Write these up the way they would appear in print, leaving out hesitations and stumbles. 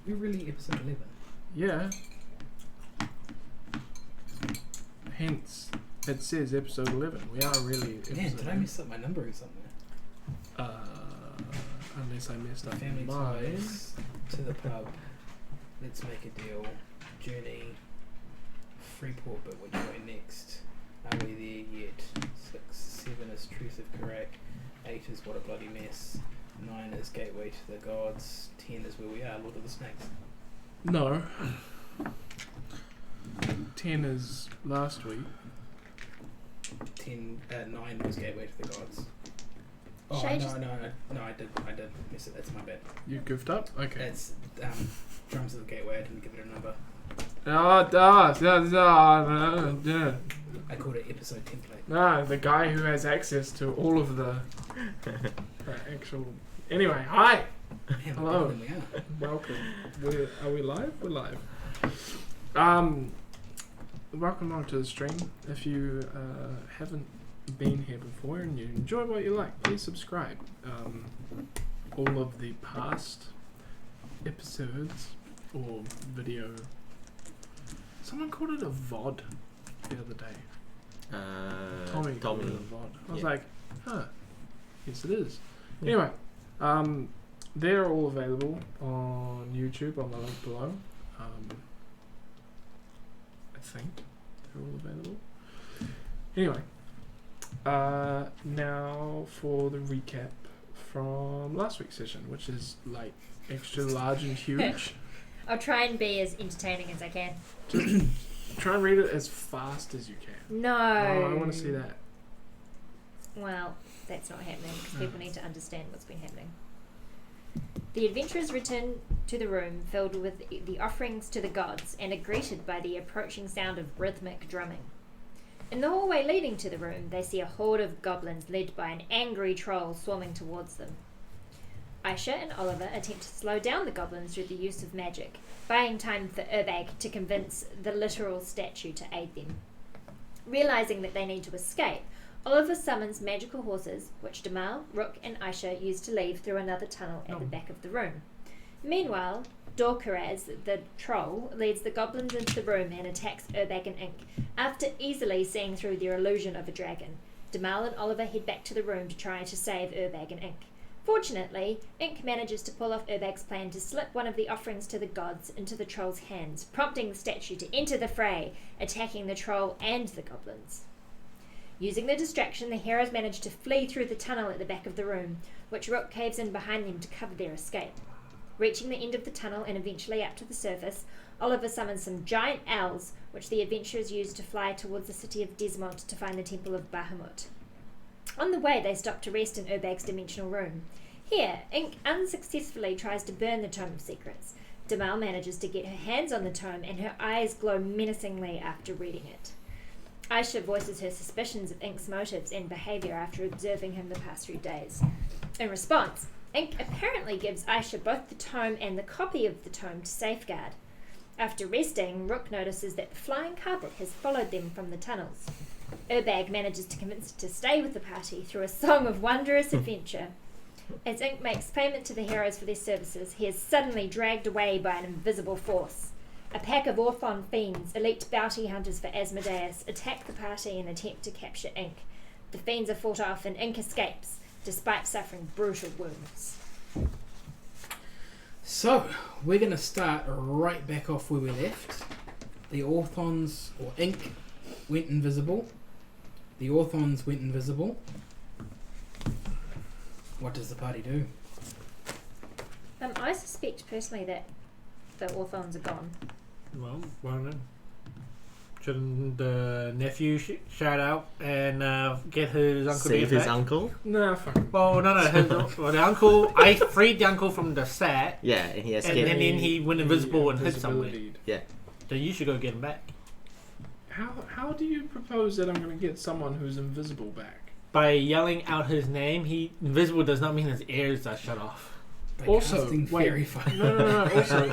We're really episode 11. Yeah. Hence, it says episode 11. We are really episode Man, did I 11. mess up my numbering somewhere? Unless I messed up Family mine. ties to the pub. Let's make a deal. Journey. Freeport, but which way next? Are we there yet? 6, 7 is Truth of Karak. 8 is What a Bloody Mess. 9 is Gateway to the Gods. 10 is Where We Are, Lord of the Snakes. No. 10 is last week. 9 was Gateway to the Gods. Oh, Should I no, just- no, I did miss it, that's my bad. You goofed up? Okay. That's Drums of the Gateway, I didn't give it a number. I called it episode template. No, the guy who has access to all of the actual... Anyway, hi! Man, Hello. we're better than we are. Welcome. Are we live? We're live. Welcome on to the stream. If you haven't been here before and you enjoy what you like, please subscribe. All of the past episodes or video... Someone called it a VOD the other day. Tommy called it a VOD. I was like, huh, yes it is. Yeah. Anyway, they're all available on YouTube on the link below. I think they're all available. Anyway, now for the recap from last week's session, which is like extra large and huge. I'll try and be as entertaining as I can. Just try and read it as fast as you can. No. Oh, I want to see that. Well, that's not happening because people need to understand what's been happening. The adventurers return to the room filled with the offerings to the gods and are greeted by the approaching sound of rhythmic drumming. In the hallway leading to the room, they see a horde of goblins led by an angry troll swarming towards them. Aisha and Oliver attempt to slow down the goblins through the use of magic, buying time for Urbag to convince the literal statue to aid them. Realizing that they need to escape, Oliver summons magical horses, which Damal, Rook, and Aisha use to leave through another tunnel at the back of the room. Meanwhile, Dorkaraz, the troll, leads the goblins into the room and attacks Urbag and Ink. After easily seeing through their illusion of a dragon, Damal and Oliver head back to the room to try to save Urbag and Ink. Fortunately, Ink manages to pull off Urbag's plan to slip one of the offerings to the gods into the troll's hands, prompting the statue to enter the fray, attacking the troll and the goblins. Using the distraction, the heroes manage to flee through the tunnel at the back of the room, which Rook caves in behind them to cover their escape. Reaching the end of the tunnel and eventually up to the surface, Oliver summons some giant owls, which the adventurers use to fly towards the city of Desmont to find the Temple of Bahamut. On the way, they stop to rest in Urbag's dimensional room. Here, Ink unsuccessfully tries to burn the Tome of Secrets. Damal manages to get her hands on the tome and her eyes glow menacingly after reading it. Aisha voices her suspicions of Ink's motives and behaviour after observing him the past few days. In response, Ink apparently gives Aisha both the tome and the copy of the tome to safeguard. After resting, Rook notices that the flying carpet has followed them from the tunnels. Urbag manages to convince her to stay with the party through a song of wondrous adventure. As Ink makes payment to the heroes for their services, he is suddenly dragged away by an invisible force. A pack of Orthon fiends, elite bounty hunters for Asmodeus, attack the party and attempt to capture Ink. The fiends are fought off and Ink escapes, despite suffering brutal wounds. So, we're going to start right back off where we left. The Orthons, or Ink, went invisible. The Orthons went invisible. What does the party do? I suspect personally that the Orthons are gone. Well, then. Shouldn't the nephew shout out and get his uncle to Save get his back? uncle? Nah, fuck. Well, no. The uncle. I freed the uncle from the set, Yeah, and he and escaped. then he went invisible and hid somewhere. Invisibility. Yeah. So you should go get him back How do you propose that I'm going to get someone who's invisible back? by yelling out his name. He invisible does not mean his ears are shut off. By Also, casting wait. fairy fire. No. Also,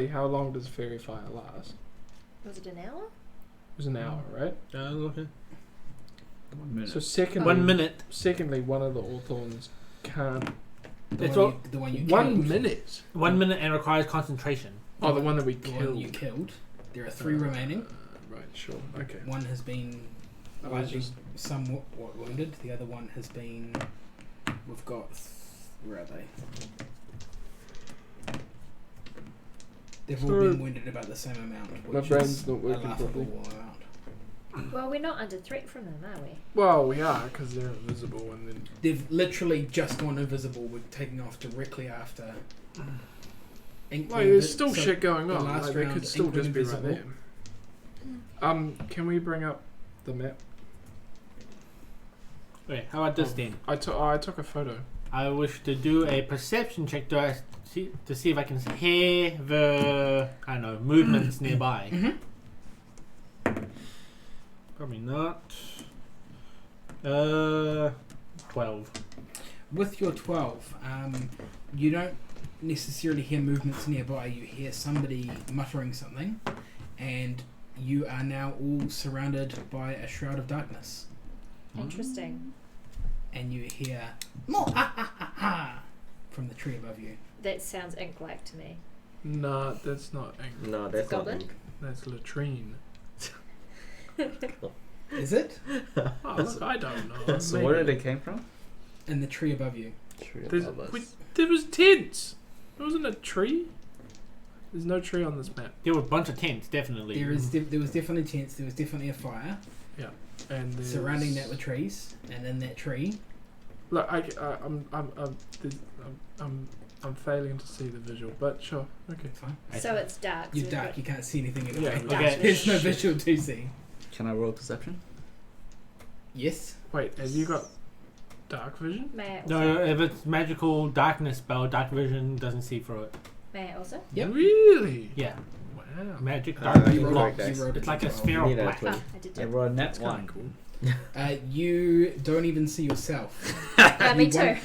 how long does fairy fire last? Was it an hour? It was an hour, right? Okay. 1 minute. So secondly, 1 minute. Secondly, one of the Orthons can't The It's one the one you 1 killed. minute. 1 minute and requires concentration. Oh, the one that we The killed. one you killed. There are 3 remaining. Right, sure. Okay. One has been I was lightly just somewhat wounded. The other one has been. We've got. Where are they? They've all Sorry. been wounded about the same amount, which My brain's is not a working laughable properly. amount. Well, we're not under threat from them, are we? well, we are because they're invisible, and then They've literally just gone invisible. We're taking off directly after. Ink like there's Bandit, still so shit going the on. last Like, they round, could still Ink just be right invisible. there. Can we bring up the map? Wait, how about this then? I took a photo. I wish to do a perception check to see if I can hear the movements nearby. Mm-hmm. Probably not. 12. With your 12, you don't necessarily hear movements nearby. You hear somebody muttering something, and you are now all surrounded by a shroud of darkness. Interesting. And you hear more ha ha ha ha from the tree above you. That sounds ink-like to me. Nah, that's not ink. No, that's not Goblin? ink. That's latrine. Is it? Oh, look, I don't know. So Maybe. where did it came from? In the tree above you. Tree There's, above us. wait, there was tents. There wasn't a tree. There's no tree on this map. There were a bunch of tents, definitely. There was definitely tents. There was definitely a fire And there's- surrounding that with trees, and in that tree, Look, I'm failing to see the visual, but sure, okay. fine. So it's dark. so You're we've dark. got- You can't see anything in Yeah, it. okay. There's no Shit. visual to see. Can I roll perception? Yes. Wait, have you got dark vision? May I also? No, if it's magical darkness spell, dark vision doesn't see through it. May I also? Yep. Really? Yeah, Wow. magic Ah, dark you You vision. rolled- rolled, you rolled It's a like a d12. sphere You of need a black. 20. I did I too. rolled a net That's kind 1. of cool. You don't even see yourself. Me You too.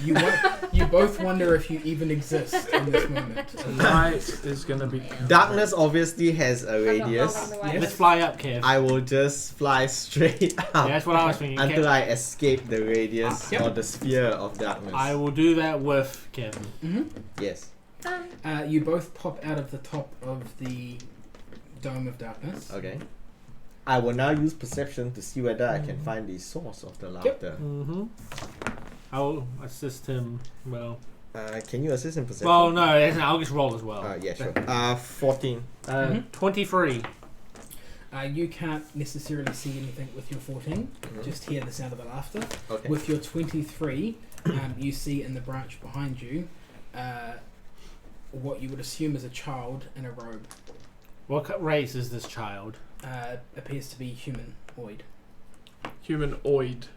you both wonder if you even exist in this moment. Light is gonna be. Darkness obviously has a I'm not radius. rolling the right Yes. Let's fly up, Kev. I will just fly straight up Yeah, that's what I was thinking. until Kev. I escape the radius Yep. or the sphere of darkness. I will do that with Kevin. hmm Yes. You both pop out of the top of the dome of darkness. Okay. I will now use perception to see whether I can find the source of the laughter. Mm-hmm. I'll assist him. Well, Can you assist in perception? no, I'll just roll as well. Yeah, sure. 14. 23. You can't necessarily see anything with your 14. Mhm. Just hear the sound of the laughter. Okay. With your 23, you see in the branch behind you what you would assume is a child in a robe. What race is this child? Appears to be humanoid. Humanoid.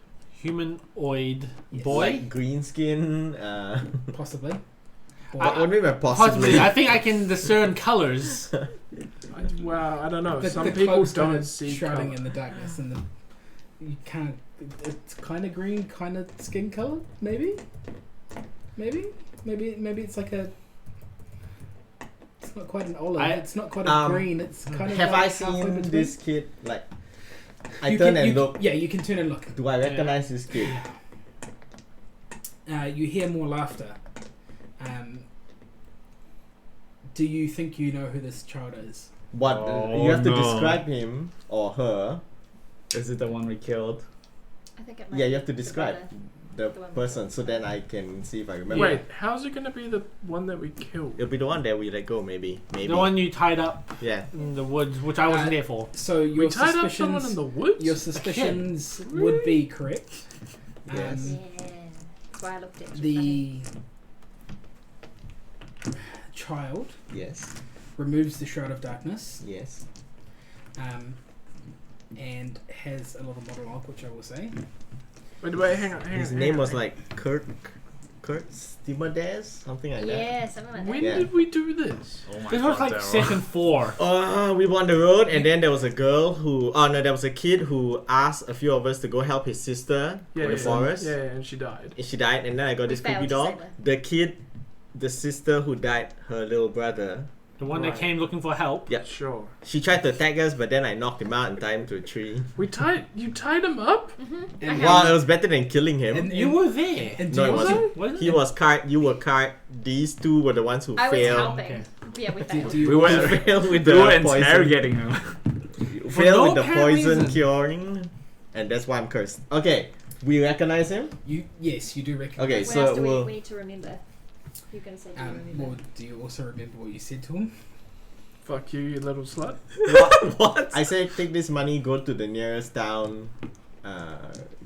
Humanoid Yes. boy? Like green skin. Possibly. Or- What do you mean by possibly? Possibly. I think I can discern colors. Well, I don't know. the Some the people cloak's don't kinda see shrouding colour. in the darkness, and you can't. It's kind of green, kind of skin color. Maybe it's like a. It's not quite an olive. It's not quite a green. It's kind of. Have like I halfway seen between. this kid? Like, I You turn can- and you- look. Yeah, you can turn and look. Do I recognize this kid? You hear more laughter. Do you think you know who this child is? What? Oh, You have to no. describe him or her. Is it the one we killed? I think it might Yeah, you have to be the describe brother. the The one we person killed. so then I can see if I remember. Wait, how's it gonna be the one that we killed? It'll be the one that we let go, maybe. Maybe. The one you tied up Yeah. in the woods, which I wasn't there for. So We your tied up someone in suspicions. the woods. Your suspicions Really? would be correct. Yes. Yeah. That's why I looked at you. The child Yes. removes the shroud of darkness Yes. and has a little monologue, which I will say. Wait, hang on. His name was like Kurt Stimades, something like that. Yeah, something like When that. Yeah. did we do this? Oh my This was like session 4. We were on the road, and then there was a girl who. Oh no, there was a kid who asked a few of us to go help his sister in the forest. Yeah, and she died. And she died, and then I got We this failed creepy to doll. save her. The kid, the sister who died, her little brother, The one Right. that came looking for help. Yeah. Sure. She tried to attack us, but then I knocked him out and tied him to a tree. You tied him up? And Well, it was better than killing him. And- You were there. And No, do it you wasn't. also- Wasn't He it? was card. You were card. These two were the ones who I was failed. helping. Okay. Yeah, we do- failed. do you We were, also- Failed with we the were poison. interrogating him. For Failed no with the apparent poison reason. curing, and that's why I'm cursed. Okay, we recognize him. Yes, you do recognize. Okay, What so else do we'll- we need to remember? You're going to say, do you remember? Well, do you also remember what you said to him? Fuck you, you little slut. What? I say take this money, go to the nearest town,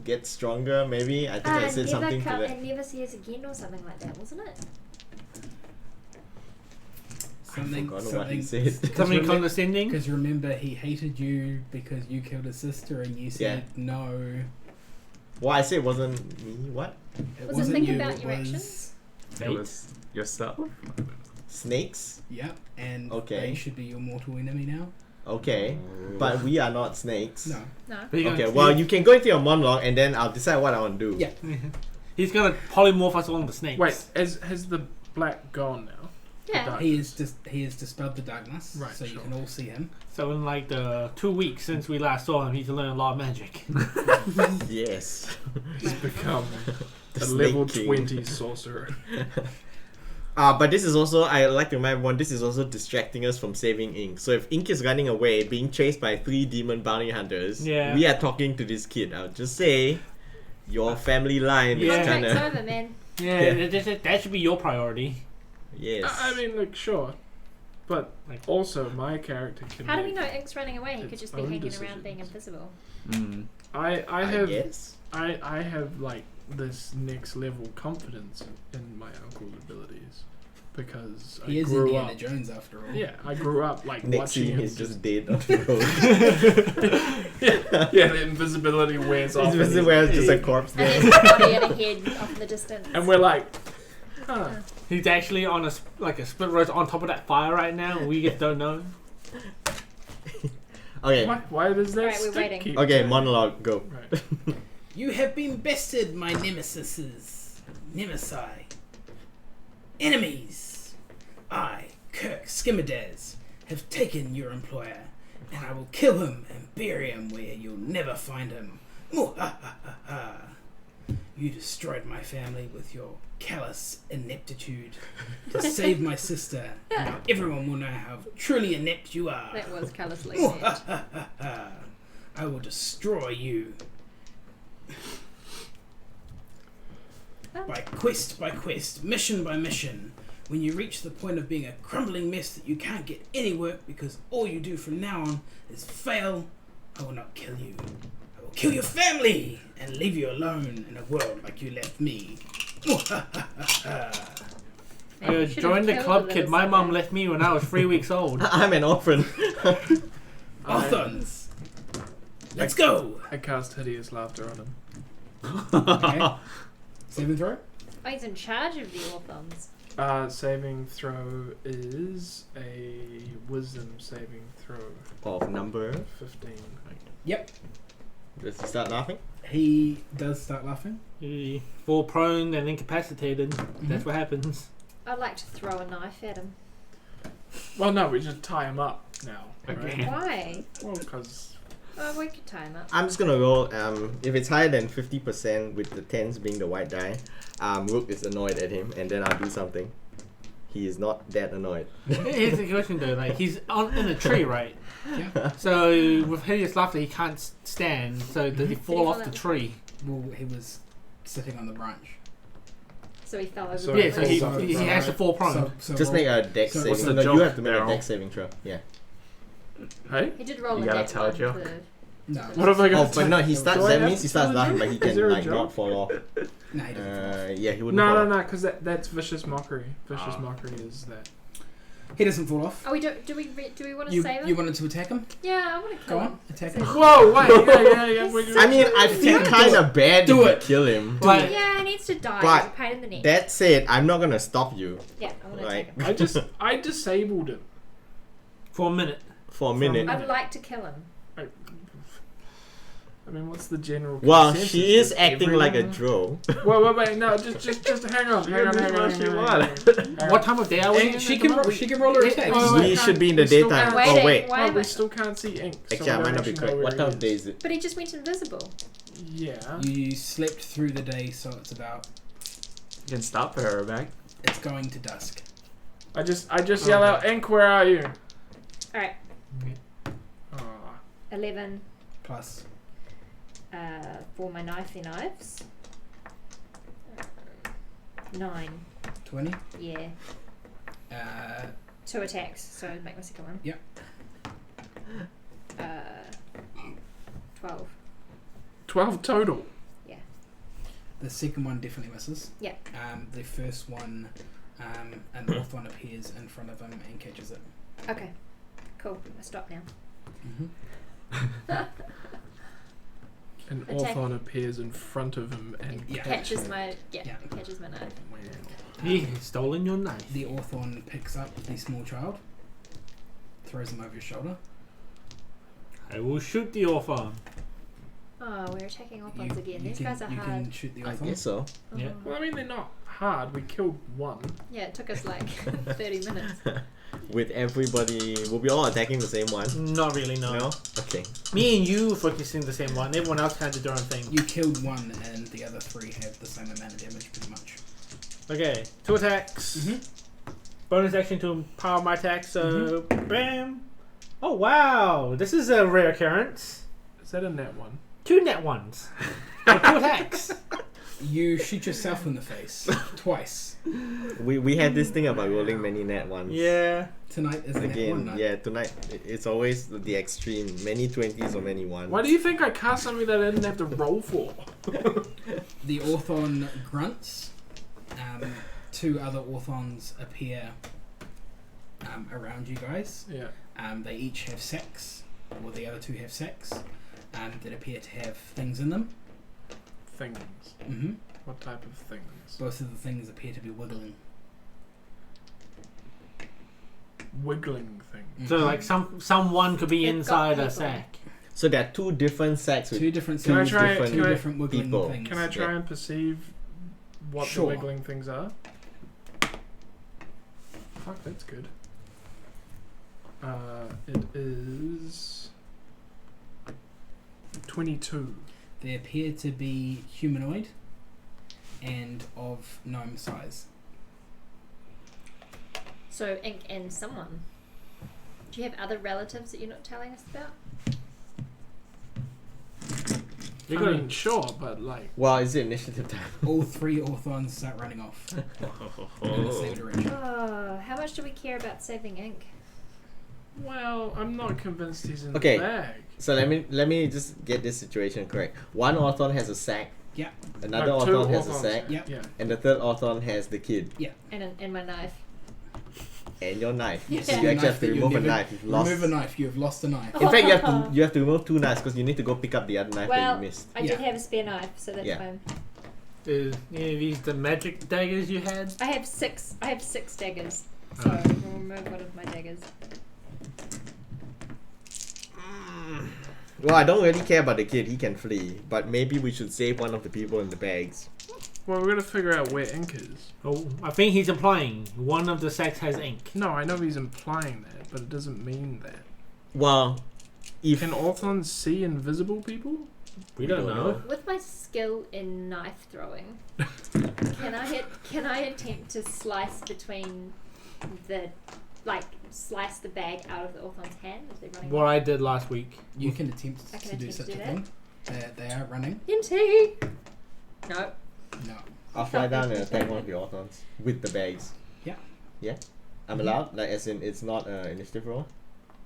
get stronger. Maybe I think I said never something to come that. and never see us again or something like that, wasn't it? Something. forgotten what he something. said. Something condescending. Because remember, he hated you because you killed his sister, and you said no. Well, I said it wasn't me. What? It Was it wasn't think you. about It your was actions? It was yourself? Snakes? Yep, and Okay. they should be your mortal enemy now. Okay, but we are not snakes. No. No. But you're Okay, gonna- well you can go into your monologue and then I'll decide what I want to do. Yeah. He's gonna polymorph us all into snakes. Wait, has the black gone now? Yeah. dark. He is dispelled the darkness, Right, so you sure. can all see him. So in like the 2 weeks since we last saw him, he's learned a lot of magic. Yes. He's become The a Snake level King. 20 sorcerer. But this is also, I like to remind everyone, this is also distracting us from saving Ink. So if Ink is running away, being chased by 3 demon bounty hunters, Yeah. we are talking to this kid. I'll just say, your family line Yeah. is kind Contract's of... over, man. Yeah, that should be your priority. Yes. I mean, like, sure. But Like- also, my character can How do we make- know Ink's running away? He could its just be own hanging around being decisions. invisible. Mm. I have guess. I have like this next level confidence in my uncle's abilities because He I is grew Indiana up. Jones after all. Yeah, I grew up like Next watching scene, him he's just dead on the road. yeah, the invisibility wears off. He's and busy where it's just a corpse And there. there's a body and a head off in the distance. and we're like, huh. He's actually on a split roast on top of that fire right now, and we just don't know. Okay, Why does that Alright, we're stick waiting. keep okay, going? monologue, go. Right. You have been bested, my nemesises. Nemesi. Enemies. I, Kirk Skimmerdaz, have taken your employer, and I will kill him and bury him where you'll never find him. You destroyed my family with your callous ineptitude to save my sister. And now everyone will know how truly inept you are. That was callously said. I will destroy you. By quest, mission by mission. When you reach the point of being a crumbling mess that you can't get any work because all you do from now on is fail, I will not kill you. I will kill your family and leave you alone in a world like you left me. Man, you should Join have the killed club, the kid. little My mom sucker. left me when I was 3 weeks old. I'm an orphan. Orphans. Let's go. I cast hideous laughter on him. Okay. Saving throw? Oh, he's in charge of the orphans. Saving throw is a wisdom saving throw. Of number. 15. Yep. Does he start laughing? He does start laughing. He fall prone and incapacitated. That's what happens. I'd like to throw a knife at him. Well, no, we just tie him up now. Okay. Right? Why? Well, because Oh, we could tie him up. I'm just gonna roll. If it's higher than 50%, with the 10s being the white die, Rook is annoyed at him, and then I'll do something. He is not that annoyed. Here's the question though, like he's in a tree, right? Yeah. So with hideous laughter, he can't stand. So does he fall off the tree? Well, he was sitting on the branch. So he fell over. So the Yeah, so cliff. he has to fall prone. So Just roll- make a dex So saving. what's the No, you joke, have to make a Daryl? dex saving throw. Yeah. hey, He did roll You a gotta nat tell a one joke. for- No. what have I got? Oh, but no, he starts. Do I That have means he to starts tell a laughing, joke? but he Is can there a like joke? not fall off. No, he doesn't. Yeah, he wouldn't. fall No, off. because that's vicious mockery. Vicious mockery is that. He doesn't fall off. Oh, we do we want to You, save him? you wanted to attack him? Yeah, I want to kill Go him. on, attack him. Whoa! Wait! Yeah. I mean, I feel kind of bad Do if it. you kill him. Like, Yeah, he needs to die. But He's a pain in the neck. That said, I'm not gonna stop you. Yeah, I want to Like, attack him. I disabled him. for a minute. for a minute. I'd like to kill him. I mean, what's the general Well, consensus? she is Does acting like a everyone- drow. Wait, no, just hang on. You can do what you want. What time of day are we in? She at the can moment? she can roll her attacks. Wait, We should be in the we still daytime. can't- I'm Oh wait. Why No, am we I- still can't see ink. So Actually, I we might don't not be actually know correct. where What he time of day is it? But he just went invisible. Yeah. You slept through the day, so it's about. You can stop her back. It's going to dusk. I just yell out, Ink, where are you? Alright, Oh, 11 Plus. for my knifey knives. 9. 20. Yeah. 2 attacks, so make my second one. Yep. 12. 12 total. The second one definitely misses. Yeah. The first one, an Orthon appears in front of him and catches it. Okay. Cool. I stop now. An Attack. Orthon appears in front of him and Yeah. Catches my Yeah. catches my knife. Wow. He has stolen your knife. The Orthon picks up the small child, throws him over his shoulder. I will shoot the orphan. Oh, we're attacking Orphans again. These can, guys are you hard. can shoot the I Orthon. guess so. Oh. Yeah. Well, I mean, they're not hard. We killed one. Yeah, it took us like 30 minutes. With everybody, will we all attacking the same one? Not really, no. No? Okay. Me and you focusing the same one. Everyone else kind of did their own thing. You killed one, and the other 3 have the same amount of damage, pretty much. Okay, 2 attacks. Bonus action to power my attack, so bam. Oh wow, this is a rare occurrence. Is that a net one? 2 net ones. For 2 attacks. You shoot yourself in the face twice. We had this thing about rolling many net ones. Yeah. Tonight is a net one Again, night. yeah, tonight it's always the extreme. Many 20s or many 1s. Why do you think I cast something that I didn't have to roll for? The Orthon grunts. 2 other Orthons appear around you guys. Yeah. They each have sacks, or the other 2 have sacks, that appear to have things in them. Things. Mm-hmm. What type of things? Both of the things appear to be wiggling. Wiggling things. So like someone could be They've got inside a people. sack. So there are 2 different sacks with 2 different Can I things, try- two can I- different wiggling people. things. Can I try and perceive what Sure. the wiggling things are? Fuck, that's good. It is 22. They appear to be humanoid and of gnome size. So Ink and someone. Do you have other relatives that you're not telling us about? You I got mean, sure, but like, Well, is it initiative time? All 3 Orthons start running off in the same direction. Oh, how much do we care about saving Ink? well, I'm not convinced he's in Okay. the bag. So let me just get this situation correct. One Orthon has a sack. Yeah. Another Like, two Orthon has a Orthons. sack. Yeah. Yeah. And the third Orthon has the kid. And my knife. And your knife. Yes, So you your actually have to that you remove a never- knife. You've lost. Remove a knife. You have lost a knife. In fact, you have to remove 2 knives because you need to go pick up the other knife that Well, you missed. I did Yeah. have a spare knife, so that's Yeah. fine. Is any of these the magic daggers you had? I have 6 daggers. So Oh. we'll remove one of my daggers. Well, I don't really care about the kid. He can flee. But maybe we should save one of the people in the bags. Well, we're gonna figure out where ink is. Oh, I think he's implying one of the sacks has ink. No, I know he's implying that, but it doesn't mean that. Well, if Can Orthons see invisible people? We don't know. With my skill in knife throwing, can I attempt to slice between slice the bag out of the Orthon's hand as they're running? What I did last week. You can attempt I can to do attempt to such do a that. thing. They are running. Into. No. No. I'll fly down and attack one of the Orthons with the bags. Yeah. Yeah? I'm allowed? Like, as in, it's not an initiative roll?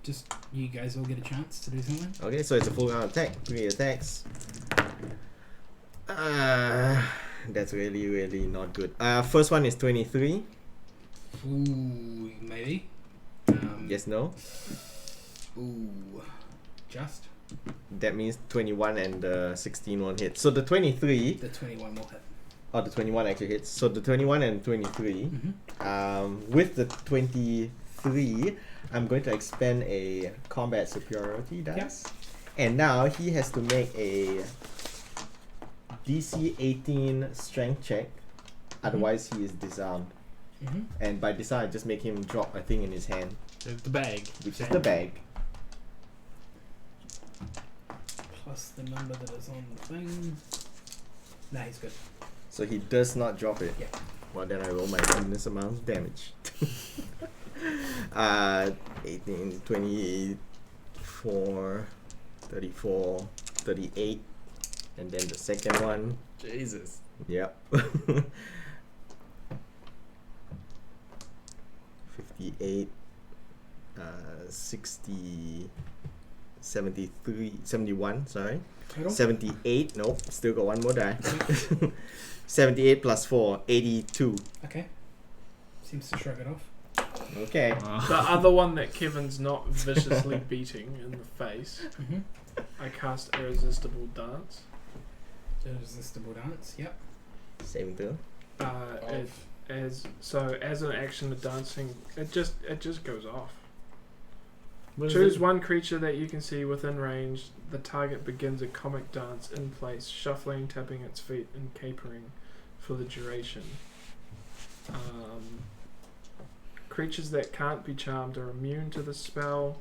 Just you guys all get a chance to do something. Okay, so it's a full round attack. 3 attacks. That's really, really not good. First one is 23. Ooh, maybe. Yes, no? Ooh, just That means 21 and the 16 won't hit. So the 23, the 21 will hit. or the 21 actually hits. So the 21 and 23, with the 23, I'm going to expend a combat superiority dice. And now he has to make a DC 18 strength check. Otherwise, he is disarmed. Mm-hmm. And by disarm, I just make him drop a thing in his hand, The bag. which is the bag. Plus the number that is on the thing. Nah, he's good. So he does not drop it. Yeah. Well, then I roll my bonus amount of damage. 18, 24, 34, 38. And then the second one. Jesus. Yep. 58, 60, 73, 71, sorry. Total? 78, nope, still got one more die. 78 plus 4, 82. Okay. Seems to shrug it off. Okay. The other one that Kevin's not viciously beating in the face, Mm-hmm. I cast Irresistible Dance. Irresistible dance. Yep. Same thing. As an action, the dancing it just goes off. What is Choose it? one creature that you can see within range. The target begins a comic dance in place, shuffling, tapping its feet, and capering for the duration. Creatures that can't be charmed are immune to the spell.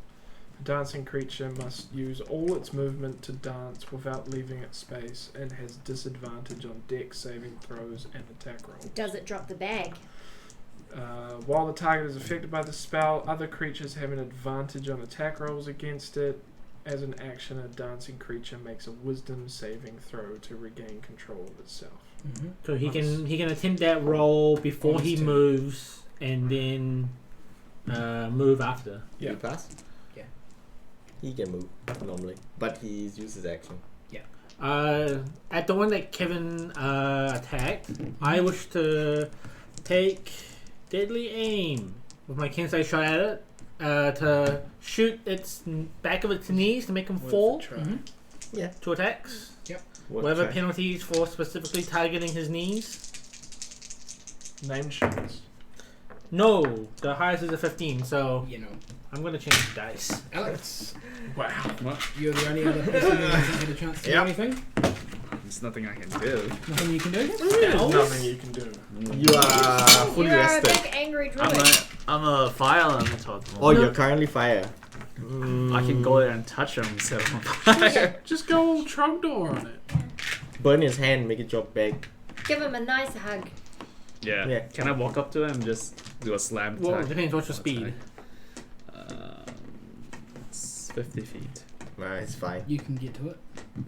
A dancing creature must use all its movement to dance without leaving its space and has disadvantage on dex saving throws and attack rolls. Does it drop the bag? While the target is affected by the spell, other creatures have an advantage on attack rolls against it. As an action, a dancing creature makes a wisdom saving throw to regain control of itself. Mm-hmm. So he can attempt that roll before On his he turn. moves, and then move after. Yeah. He pass? Yeah. He can move normally, but he's used his action. At the one that Kevin attacked, I wish to take deadly aim with my Kensei shot at it to shoot its back of its knees to make him Worth fall a try. Mm-hmm. Yeah. to attacks. What Whatever try? penalties for specifically targeting his knees. Named shots. No, the highest is a 15, so You know, I'm gonna change the dice. Alex, Wow. you're the only other person who hasn't had a chance to do Yep. anything. There's nothing I can do. Nothing you can do. There's nothing you can do. You are fully You're a rested. big angry druid. I'm a fire elemental. Oh, you're currently fire. I can go there and touch him instead of on fire. Just go all Trogdor on it. Burn his hand, make it drop back. Give him a nice hug. Yeah. Yeah. Can I walk up to him and just do a slam Well, it attack? depends what's your speed. It's 50 feet. Nah, it's fine. You can get to it.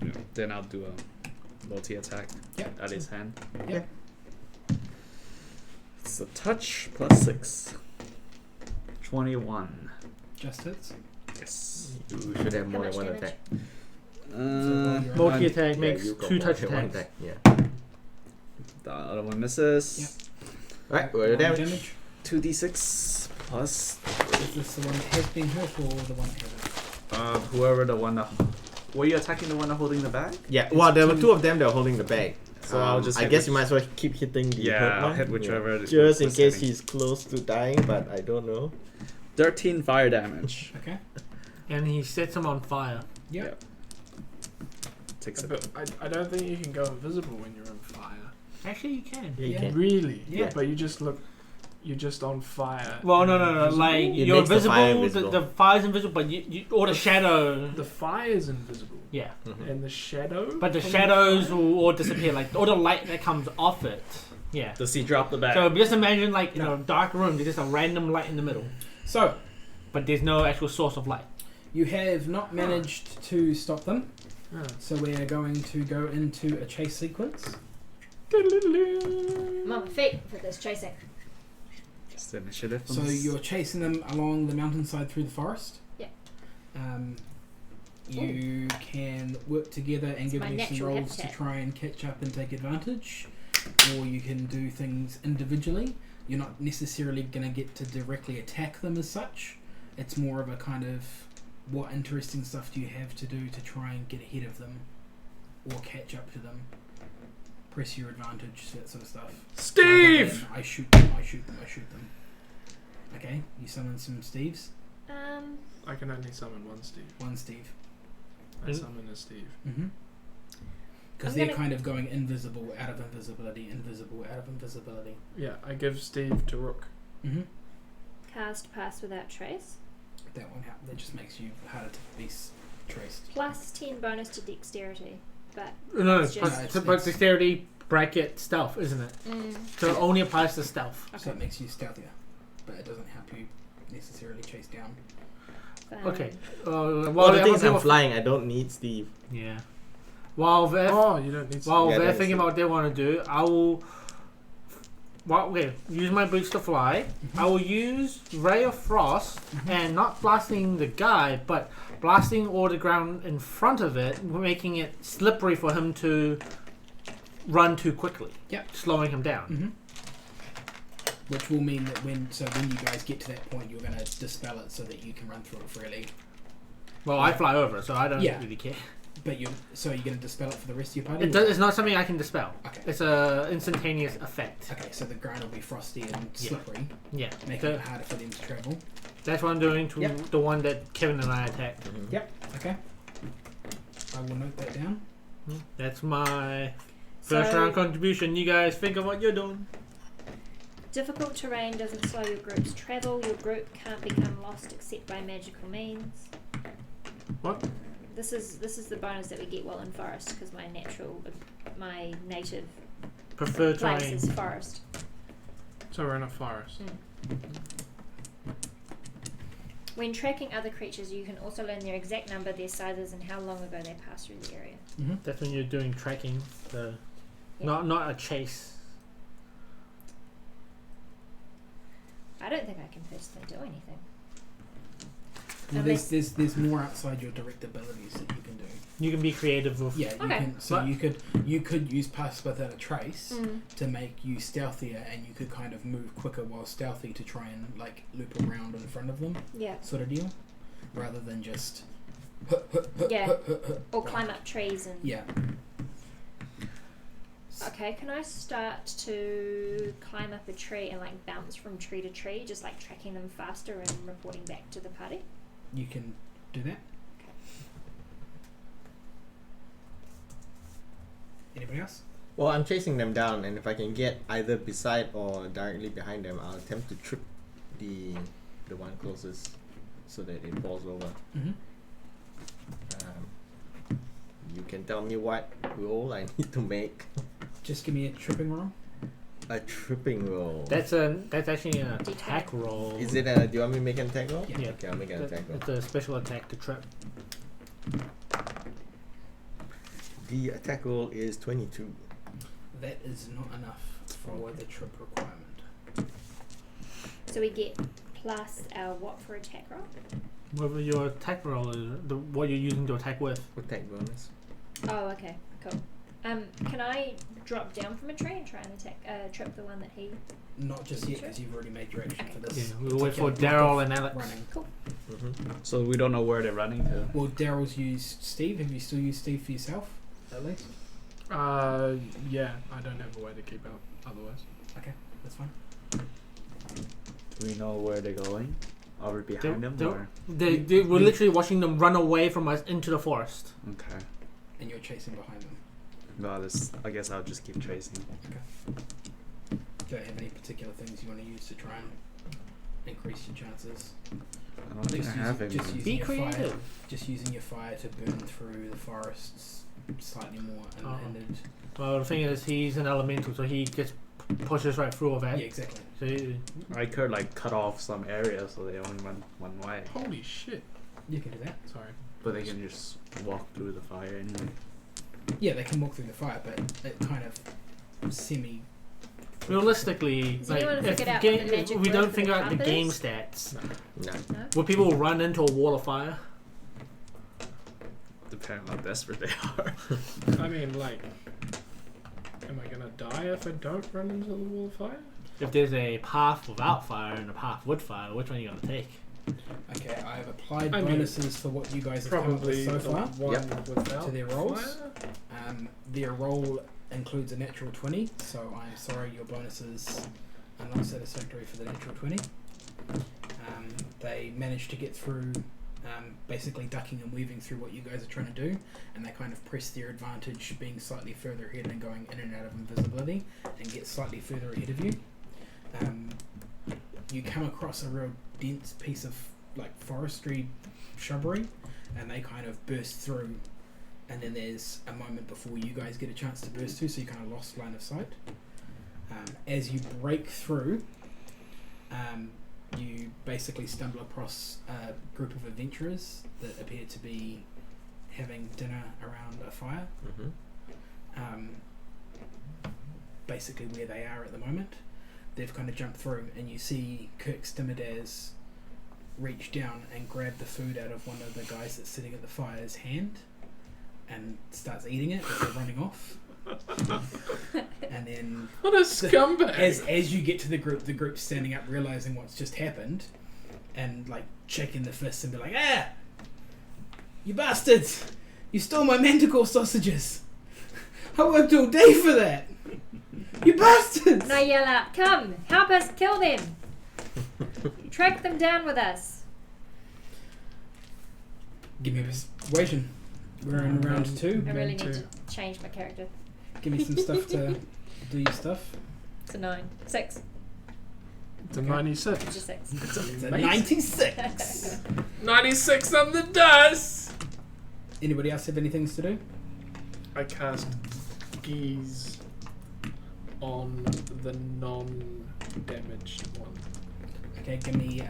Yeah. Then I'll do a multi-attack Yep. at his hand. Yep. It's a touch plus 6. 21. Just hits. Yes. You should have more How than one much damage? attack. you're Multi attack Yeah, makes you got 2 more touch than one attacks. attack. Yeah. The other one misses. Yep. Right, what are the damage? 2d6 plus Is this the one that has been hurt or the one that hasn't? whoever the one that. Were you attacking the one that holding the bag? Yeah, well, there were two of them that were holding the bag. So I'll just I hit guess which- you might as well keep hitting the Yeah, hurt I'll one. hit whichever it is Just in was case hitting. he's close to dying, but I don't know. 13 fire damage. Okay. And he sets him on fire. Yep. Takes it. But I don't think you can go invisible when you're on fire. Actually, you can. Yeah, you Yeah. can. Really? Yeah. But you're just on fire. Well, no. Invisible? Like, It you're makes the fire invisible, invisible. the fire's invisible, but you or the shadow. The fire's invisible. Yeah. Mhm. And the shadow? But the from shadows fire? will all disappear, like, or the light that comes off it. Yeah. Does he drop the bag? So just imagine, like, in No. a dark room, there's just a random light in the middle. So, But there's no actual source of light. you have not managed to stop them. Ah. So we are going to go into a chase sequence. I'm on my feet for this chasing. Just initiative. So you're chasing them along the mountainside through the forest. Yeah. You can work together and It's give my me some natural rolls to habitat. try and catch up and take advantage, or you can do things individually. You're not necessarily going to get to directly attack them as such. It's more of a kind of what interesting stuff do you have to do to try and get ahead of them or catch up to them. Press your advantage, that sort of stuff. Steve! Rather than I shoot them, I shoot them, I shoot them. Okay, you summon some Steves. I can only summon one Steve. One Steve. I Mm. summon a Steve. Because I'm they're gonna- kind of going invisible, out of invisibility, invisible, out of invisibility. Yeah, I give Steve to Rook. Cast Pass Without Trace. That won't happen. That just makes you harder to be traced. Plus 10 bonus to dexterity. But No, It's just- but dexterity bracket stealth, isn't it? So it only applies to stealth. So it makes you stealthier, but it doesn't help you necessarily chase down. fine. Okay. Well, Well, the thing is, I'm people- flying. I don't need Steve. Yeah. While they're Oh, you don't need while Yeah, they're that's thinking it. about what they want to do, I will. Well, okay, use my boots to fly. I will use Ray of Frost and not blasting the guy, but blasting all the ground in front of it, making it slippery for him to run too quickly. Yep. Slowing him down. Which will mean that when you guys get to that point, you're going to dispel it so that you can run through it freely. Well, I fly over, so I don't Yeah. really care. But you're going to dispel it for the rest of your party? It's not something I can dispel. Okay. It's a instantaneous effect. Okay, so the ground will be frosty and slippery, Yeah. making So it harder for them to travel. that's what I'm doing to Yep. the one that Kevin and I attacked. Yep. Okay. I will note that down. That's my first round contribution. You guys think of what you're doing. Difficult terrain doesn't slow your group's travel. Your group can't become lost except by magical means. What? This is the bonus that we get while in forest because my native Preferred place terrain. is forest. So we're in a forest. When tracking other creatures, you can also learn their exact number, their sizes, and how long ago they passed through the area. That's when you're doing tracking. Yeah. Not a chase. I don't think I can personally do anything. Well, Unless- there's more outside your direct abilities that you can do. You can be creative with. Yeah, you Okay. can. So But- you could use Pass Without a Trace to make you stealthier, and you could kind of move quicker while stealthy to try and like loop around in front of them, Yeah. sort of deal, rather than just Yeah. Or climb up trees and. yeah. Okay, can I start to climb up a tree and like bounce from tree to tree, just like tracking them faster and reporting back to the party? You can do that. Anybody else? Well, I'm chasing them down, and if I can get either beside or directly behind them, I'll attempt to trip the one closest so that it falls over. You can tell me what roll I need to make. Just give me a tripping roll. A tripping roll. That's actually an attack roll. Is it a? Do you want me to make an attack roll? Yeah. Okay, I'll make an attack roll. It's a special attack to trip. The attack roll is 22. That is not enough for the trip requirement. So we get plus our what for attack roll? Whatever your attack roll is, what you're using to attack with. Attack bonus. Oh, okay, cool. Can I drop down from a tree and try and attack trip the one that he? Not just yet, because you've already made your action for Yeah, this. we'll wait for particular block Daryl of and Alex. running. Cool. So we don't know where they're running to. Well, Daryl's used Steve. Have you still used Steve for yourself, at least? Yeah, I don't have a way to keep up otherwise. Okay, that's fine. Do we know where they're going? Are we behind them? Or? We're literally watching them run away from us into the forest. Okay. And you're chasing behind them. No, I guess I'll just keep chasing. Don't have any particular things you want to use to try and increase your chances? I don't think I have any. Just using Be your fire. creative. Just using your fire to burn through the forests slightly more unhindered. Well, the thing is, he's an elemental, so he just pushes right through all that. Yeah, exactly. So I could like cut off some areas so they only run one way. Holy shit. You can do that. Sorry. But they can just walk through the fire anyway. Yeah, they can walk through the fire, but it kind of semi. realistically, Has like, anyone if, figured out game, what the if magic we word don't for figure the out the carpet game is? stats, No. No? will people run into a wall of fire? Depending on how desperate they are. I mean, like, am I gonna die if I don't run into the wall of fire? If there's a path without fire and a path with fire, which one are you going to take? Okay, I've applied I mean, bonuses for what you guys have come up Probably with so the far. one without To their rolls. fire? Their roll includes a natural 20, so I'm sorry your bonuses are not satisfactory for the natural 20. They managed to get through basically ducking and weaving through what you guys are trying to do, and they kind of press their advantage, being slightly further ahead and going in and out of invisibility, and get slightly further ahead of you. You come across a real dense piece of like forestry shrubbery, and they kind of burst through, and then there's a moment before you guys get a chance to burst through, so you kind of lost line of sight. As you break through, you basically stumble across a group of adventurers that appear to be having dinner around a fire. Basically where they are at the moment. They've kind of jumped through, and you see Kirk Stimmadaz reach down and grab the food out of one of the guys that's sitting at the fire's hand and starts eating it as they're running off. And then What a scumbag! as you get to the group's standing up, realizing what's just happened, and like shaking the fists and be like, "Ah, you bastards! You stole my manticore sausages! I worked all day for that! You bastards!" And I yell out, "Come, help us kill them! Track them down with us!" Give me a persuasion. We're in round 2. I really need Two. to change my character. Give me some stuff to do your stuff. It's a 9. 6. It's a Okay. 96. It's a 6. It's a Amazing. 96. 96 on the dice! Anybody else have any things to do? I cast Geese on the non-damaged one. Okay, give me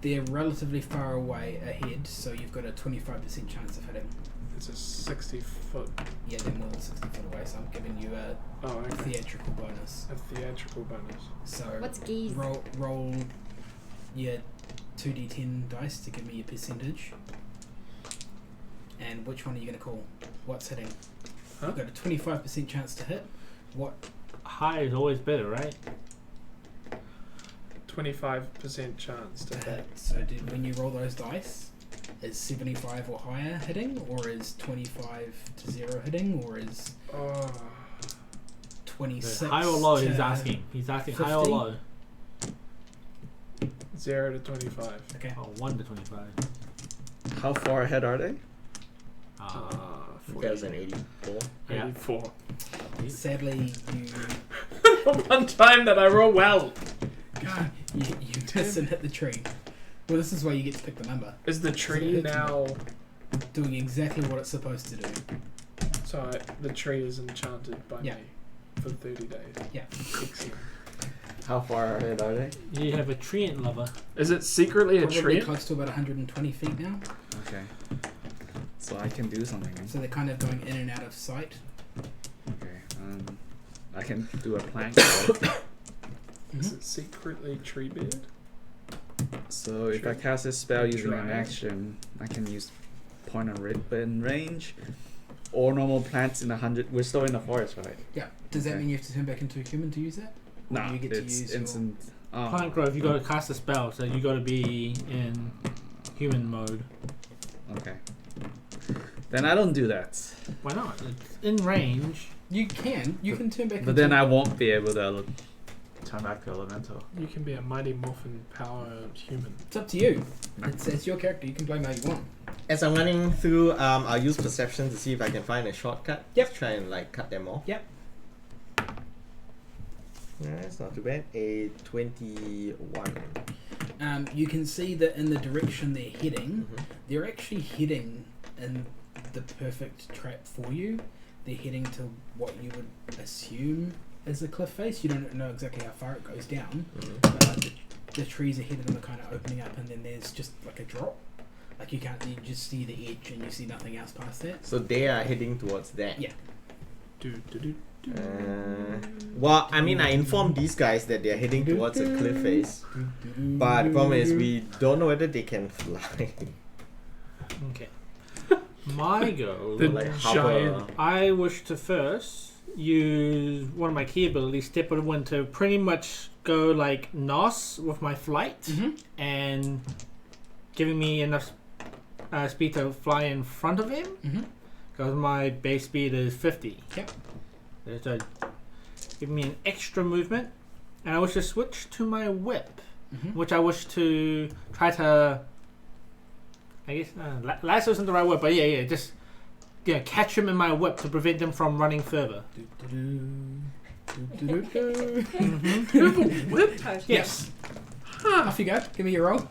they're relatively far away ahead, so you've got a 25% chance of hitting. It's a 60 foot. Yeah, they're more than 60 foot away, so I'm giving you a Oh, okay. theatrical bonus. A theatrical bonus. So What's geese? roll your 2d10 dice to give me your percentage. And which one are you going to call? What's hitting? Huh? You've got a 25% chance to hit. What? High is always better, right? 25% chance to hit. So when you roll those dice, is 75 or higher hitting, or is 25 to 0 hitting, or is Oh. 26 High or low? to He's asking. He's asking high or 50? low. 0 to 25. Okay. Oh, 1 to 25. How far ahead are they? You guys an 84. Yeah. 84. Sadly, you One time that I roll well. God, you miss and hit the tree. Well, this is why you get to pick the number. Is the tree hit now... Doing exactly what it's supposed to do. So the tree is enchanted by Yeah. me for 30 days. Yeah. Excellent. How far ahead are they? You have a treant lover. Is it secretly a Probably tree? close to about 120 feet now. Okay. So I can do something. Then. So they're kind of going in and out of sight. Okay. I can do a plank roll. Is it secretly tree beard? So if I Tree. cast this spell using an Try. action, I can use point on in range or normal plants in 100. We're still in the forest, right? Yeah. Does that Okay. mean you have to turn back into a human to use that? Or No, do you get to it's use instant. Oh, Plant growth, you gotta cast a spell, so you gotta be in human mode. okay. Then I don't do that. Why not? It's in range. You can turn back. But then I won't be able to. Turn back to elemental. You can be a mighty morphin power human. It's up to you. It's your character. You can blame how you want. As I'm running through, I'll use perception to see if I can find a shortcut. Yep. Just try and like cut them off. Yep. That's not too bad. A 21. You can see that in the direction they're heading, Mhm. they're actually heading in the perfect trap for you. They're heading to what you would assume is a cliff face. You don't know exactly how far it goes down, Mhm. but the trees ahead of them are kind of opening up, and then there's just like a drop. Like you just see the edge, and you see nothing else past that. So they are heading towards that. Yeah. Well, I mean, I informed these guys that they're heading towards a cliff face, but the problem is we don't know whether they can fly. Okay. My go. The like giant. I wish to first use one of my key abilities, Step of the Wind, to pretty much go like Nos with my flight Mm-hmm. and giving me enough speed to fly in front of him Mm-hmm. because my base speed is 50. Yep. So give me an extra movement and I wish to switch to my whip, Mhm. which I wish to try to. I guess lasso isn't the right word, but yeah, just catch him in my whip to prevent them from running further. Whip. Totally. Yes. Off you go. Give me your roll.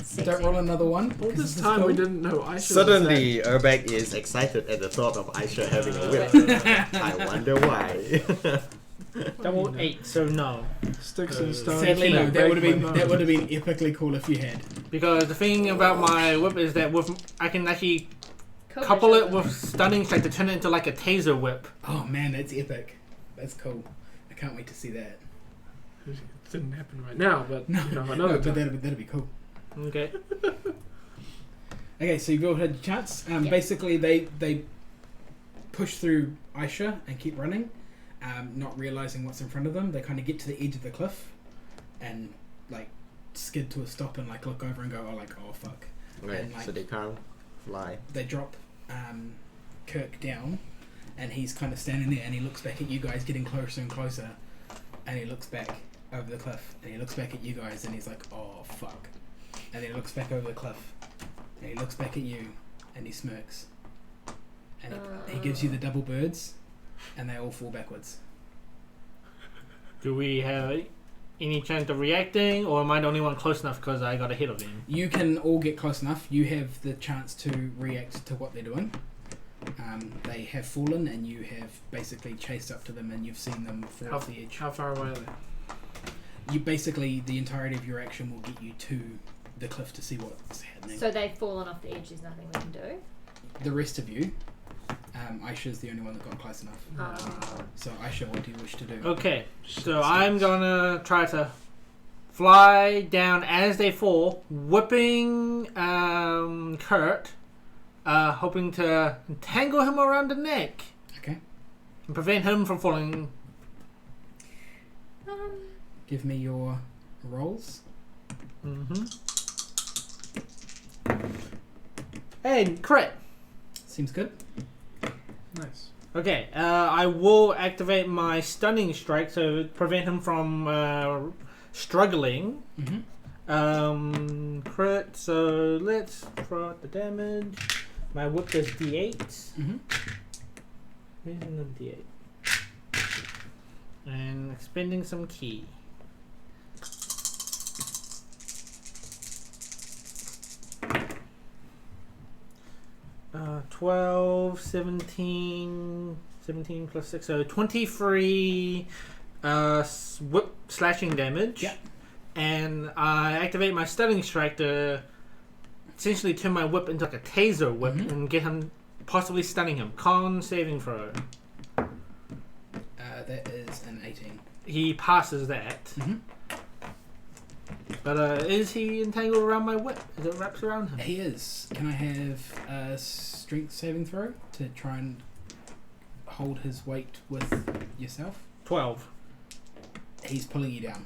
Sexy. Don't roll another one. All 'cause this is time cool. we didn't know Aisha. Suddenly, Urbek is excited at the thought of Aisha having a whip. I wonder why. Double 8, so no. Sticks and stones. Sadly, no. break That would my have bones. been epically cool if you had. Because the thing about my whip is that I can actually Cool. couple it with stunning strike to turn it into like a taser whip. Oh man, that's epic. That's cool. I can't wait to see that. It didn't happen right now, but No, another no, but time. that'd be cool. Okay. Okay, so you've all had your chance. Yep. Basically, they push through Aisha and keep running, not realizing what's in front of them. They kind of get to the edge of the cliff, and like skid to a stop and like look over and go, oh fuck. Right, And, like, so they can't fly. They drop Kirk down, and he's kind of standing there, and he looks back at you guys, getting closer and closer, and he looks back over the cliff, and he looks back at you guys, and he's like, oh fuck. And then he looks back over the cliff, and he looks back at you, and he smirks, and he gives you the double birds, and they all fall backwards. Do we have any chance of reacting, or am I the only one close enough because I got ahead of him? You can all get close enough. You have the chance to react to what they're doing. They have fallen, and you have basically chased up to them, and you've seen them fall off the edge. How far away are they? You basically, the entirety of your action will get you to the cliff to see what's happening. So they've fallen off the edge. There's nothing we can do. The rest of you, Aisha's the only one that got close enough. Oh. So Aisha, what do you wish to do? Okay, so I'm gonna try to fly down as they fall, whipping Kurt, hoping to entangle him around the neck Okay. and prevent him from falling. Give me your rolls. And crit. Seems good. Nice. Okay, I will activate my stunning strike to prevent him from struggling. Mm-hmm. Crit, so let's throw out the damage. My whip does D8. Mm-hmm. Where's the D8? And expending some key. 12, 17 plus 6, so 23 whip slashing damage. Yep. And I activate my stunning strike to essentially turn my whip into like a taser whip and get him, possibly stunning him. Con saving throw. That is an 18. He passes that. Mm-hmm. But is he entangled around my whip? Is it wraps around him? He is. Can I have a strength saving throw to try and hold his weight with yourself? 12. He's pulling you down.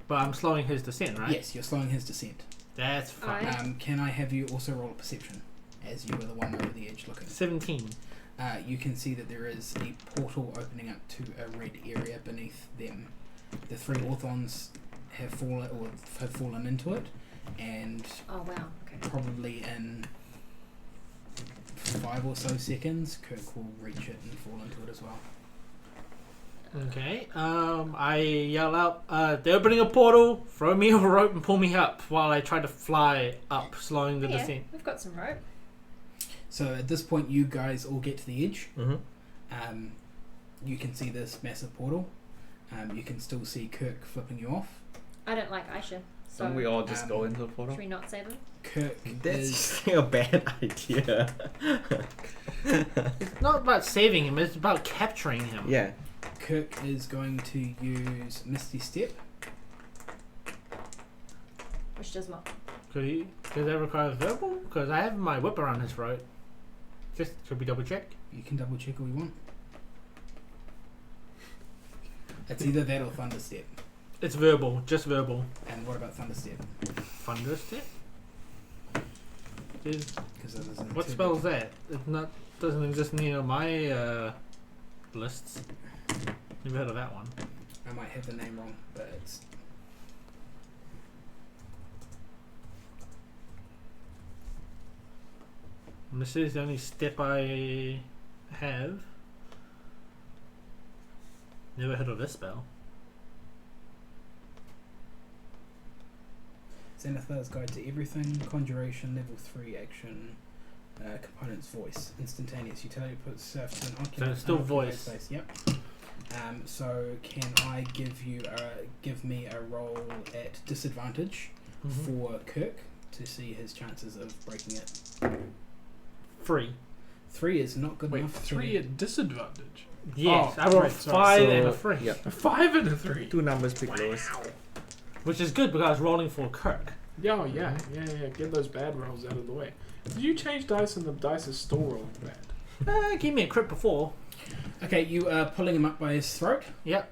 But I'm slowing his descent, right? Yes, you're slowing his descent. That's fine. Alright. Can I have you also roll a perception, as you were the one over the edge looking? 17. You can see that there is a portal opening up to a red area beneath them. The three Orthons have fallen into it, and Oh wow. Okay. probably in 5 or so seconds, Kirk will reach it and fall into it as well. Okay. I yell out, they're opening a portal, throw me a rope and pull me up while I try to fly up, slowing the Yeah, descent. we've got some rope. So at this point, you guys all get to the edge. Mm-hmm. You can see this massive portal. You can still see Kirk flipping you off. I don't like Aisha. So Don't we all just go into the should portal? we not save him? Kirk is... That's a bad idea. It's not about saving him, it's about capturing him. Yeah. Kirk is going to use Misty Step. Which does what? Does that require verbal? Because I have my whip around his throat. Just, should we double check? You can double check all you want. It's either that or Thunder Step. It's verbal, just verbal. And what about Thunder Step? Thunder step? Is, Because what spells that? It not doesn't exist in any of my lists. Never heard of that one. I might have the name wrong, but it's And this is the only step I have. Never heard of this spell. Xanathar's Guide to Everything, Conjuration, level 3 action, components voice, instantaneous utility puts self to an So it's still voice. Space. Yep. So can I give me a roll at disadvantage for Kirk to see his chances of breaking it? 3. 3 is not good Wait, enough. 3 at disadvantage. Yes, Oh, I rolled right, 5 sorry. and a So, 3. Yep. A 5 and a 3. 2 numbers pick lowest. Which is good because I was rolling for Kirk. Yeah, yeah. Get those bad rolls out of the way. Did you change dice and the dice is still rolling bad? Gave me a crit before. Okay, you are pulling him up by his throat. Yep.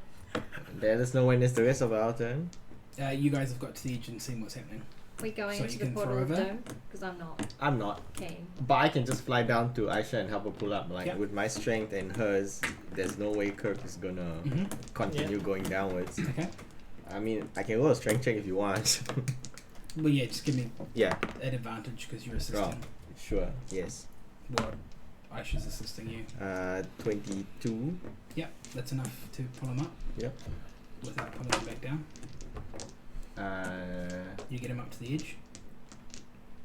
Let us know when it's the rest of our turn. You guys have got to the edge and seen what's happening. We going So into you the can portal throw of over? Dome? Because I'm not I'm not. keen. But I can just fly down to Aisha and help her pull up. Like Yep. with my strength and hers, there's no way Kirk is gonna continue going downwards. Okay. I mean, I can roll a strength check if you want. Well, yeah, just give me Yeah, an advantage because you're assisting. sure. Yes. Well, Aisha's assisting you. 22. Yep, that's enough to pull him up. Yep. Without pulling him back down. You get him up to the edge.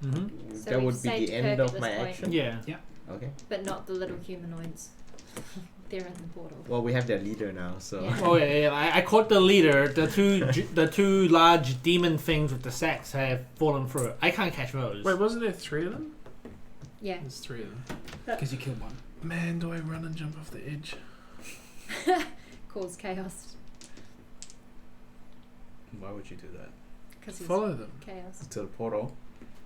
Mm-hmm. So That we've would be saved the end Kirk of at this my point. action. Yeah. Okay. But not the little humanoids. They're in the portal. Well, we have their leader now, so. Yeah. Oh yeah. I caught the leader. The two large demon things with the sacks have fallen through. I can't catch those. Wait, wasn't there 3 of them? Yeah. There's 3 of them. Because you killed one. Man, do I run and jump off the edge? Cause chaos. Why would you do that? Because he's Follow them. chaos. To the portal.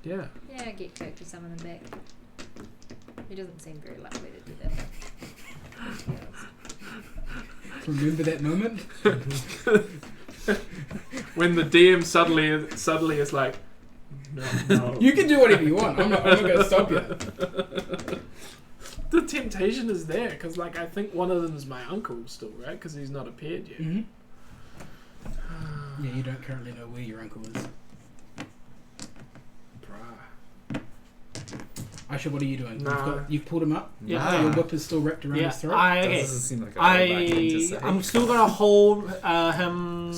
Yeah. Yeah, get Kirk to summon him back. He doesn't seem very likely to do that. Chaos. Remember that moment? When the DM suddenly is like, no. You can do whatever you want. I'm not going to stop you. The temptation is there because, like, I think one of them is my uncle still, right? Because he's not appeared yet. Mm-hmm. Yeah, you don't currently know where your uncle is. Bruh. Aisha, what are you doing? Nah. You've pulled him up? Yeah. Your whip is still wrapped around Yeah. his throat? That doesn't seem like a right thing to say. I'm still gonna hold him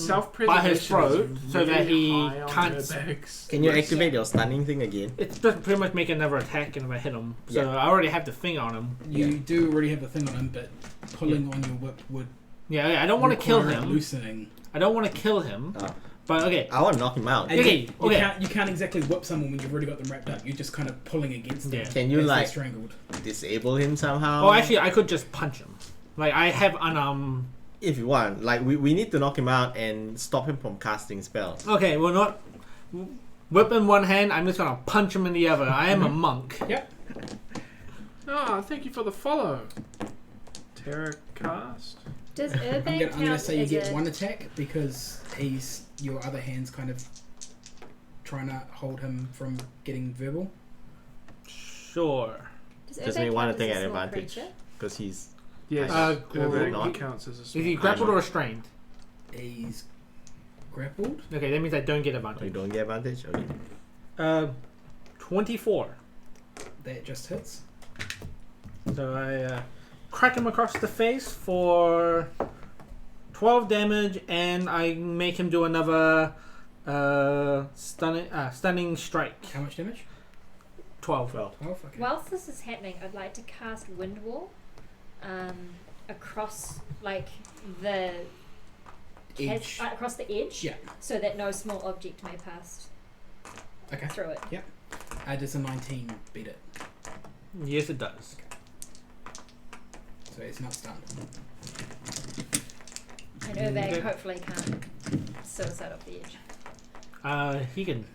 by his throat so that he can't. Can you activate your stunning thing again? It's just pretty much make another attack and if I hit him. So Yeah. I already have the thing on him. You do already have the thing on him, but pulling on your whip would Yeah, I don't want to kill require it him. loosening. I don't want to kill him. Oh. But okay. I want to knock him out. And Okay, okay. You can't exactly whip someone when you've already got them wrapped up. You're just kind of pulling against them. Yeah. Can you, as they're like, strangled? disable him somehow? Oh, actually, I could just punch him. Like I have an If you want. Like, we need to knock him out and stop him from casting spells. Okay, we're not. Whip in one hand. I'm just gonna punch him in the other. I am a monk. Yep. Oh, thank you for the follow. Terra cast. Does I'm Urban gonna count say you as get a... one attack because your other hand's kind of trying to hold him from getting verbal. Sure. Does Just Urban me one count as thing a at small advantage. creature? Because he's. Yes. Urban he not. counts as a Is small. he grappled or restrained? He's grappled. Okay, that means I don't get Oh, you advantage. don't get advantage? Okay. 24. That just hits. So I crack him across the face for 12 damage, and I make him do another stunning strike. How much damage? 12. 12. Okay. Whilst this is happening, I'd like to cast Wind Wall across, like, the Edge. across the edge, Yeah. so that no small object may pass Okay. through it. Does a 19 beat it? Yes, it does. So it's not stunned. And Urbag Okay. hopefully can't suicide off the edge. He can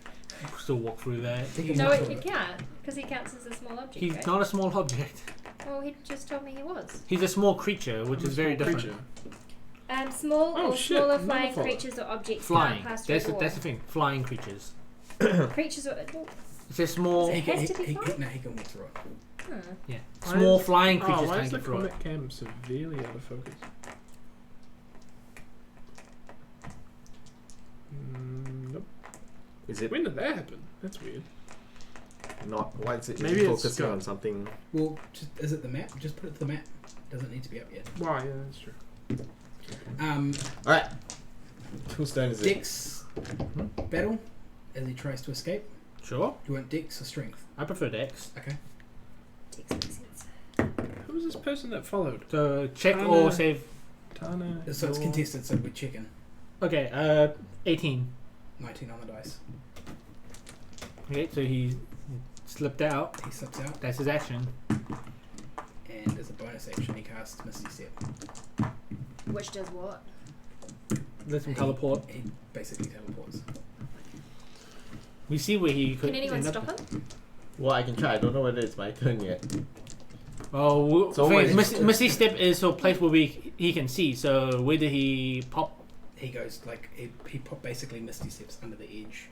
still walk through that. No, he can't, because he counts as a small object, He's right? not a small object. Well, he just told me he was. He's a small creature, which is very different. Creature. Small Oh, or shit, smaller another flying follow. creatures or objects Flying. can't pass through That's the wall. the thing. Flying creatures. Creatures or... well, It's a small, It has to be fine? No, he can walk through it. huh. yeah, Why small is- flying Oh, creatures why can't is the get through it. comic cam severely out of focus? Is it When did that happen? That's weird. not? Why is it Maybe it's focusing gone. on something? Well, is it the map? Just put it to the map. Doesn't need to be up yet. Wow, yeah, that's true. All right. Whose turn is it? Dex battle as he tries to escape. Sure. Do you want Dex or Strength? I prefer Dex. Okay. Takes makes sense. Who was this person that followed? So check Tana. or save. Tana. So it's Yor- contested, so we're checking. Okay, 18. 19 on the dice. Okay, so he slipped out. He slips out, That's his action. and as a bonus action, he casts Misty Step. Which does what? Let him teleport. He basically teleports. We see where he could Can anyone end up. stop him? Well, I can try. I don't know whether it's my turn yet. Oh, It's always- Misty Step is a place where he can see. So where did he pop? He goes like he basically Misty Steps under the edge,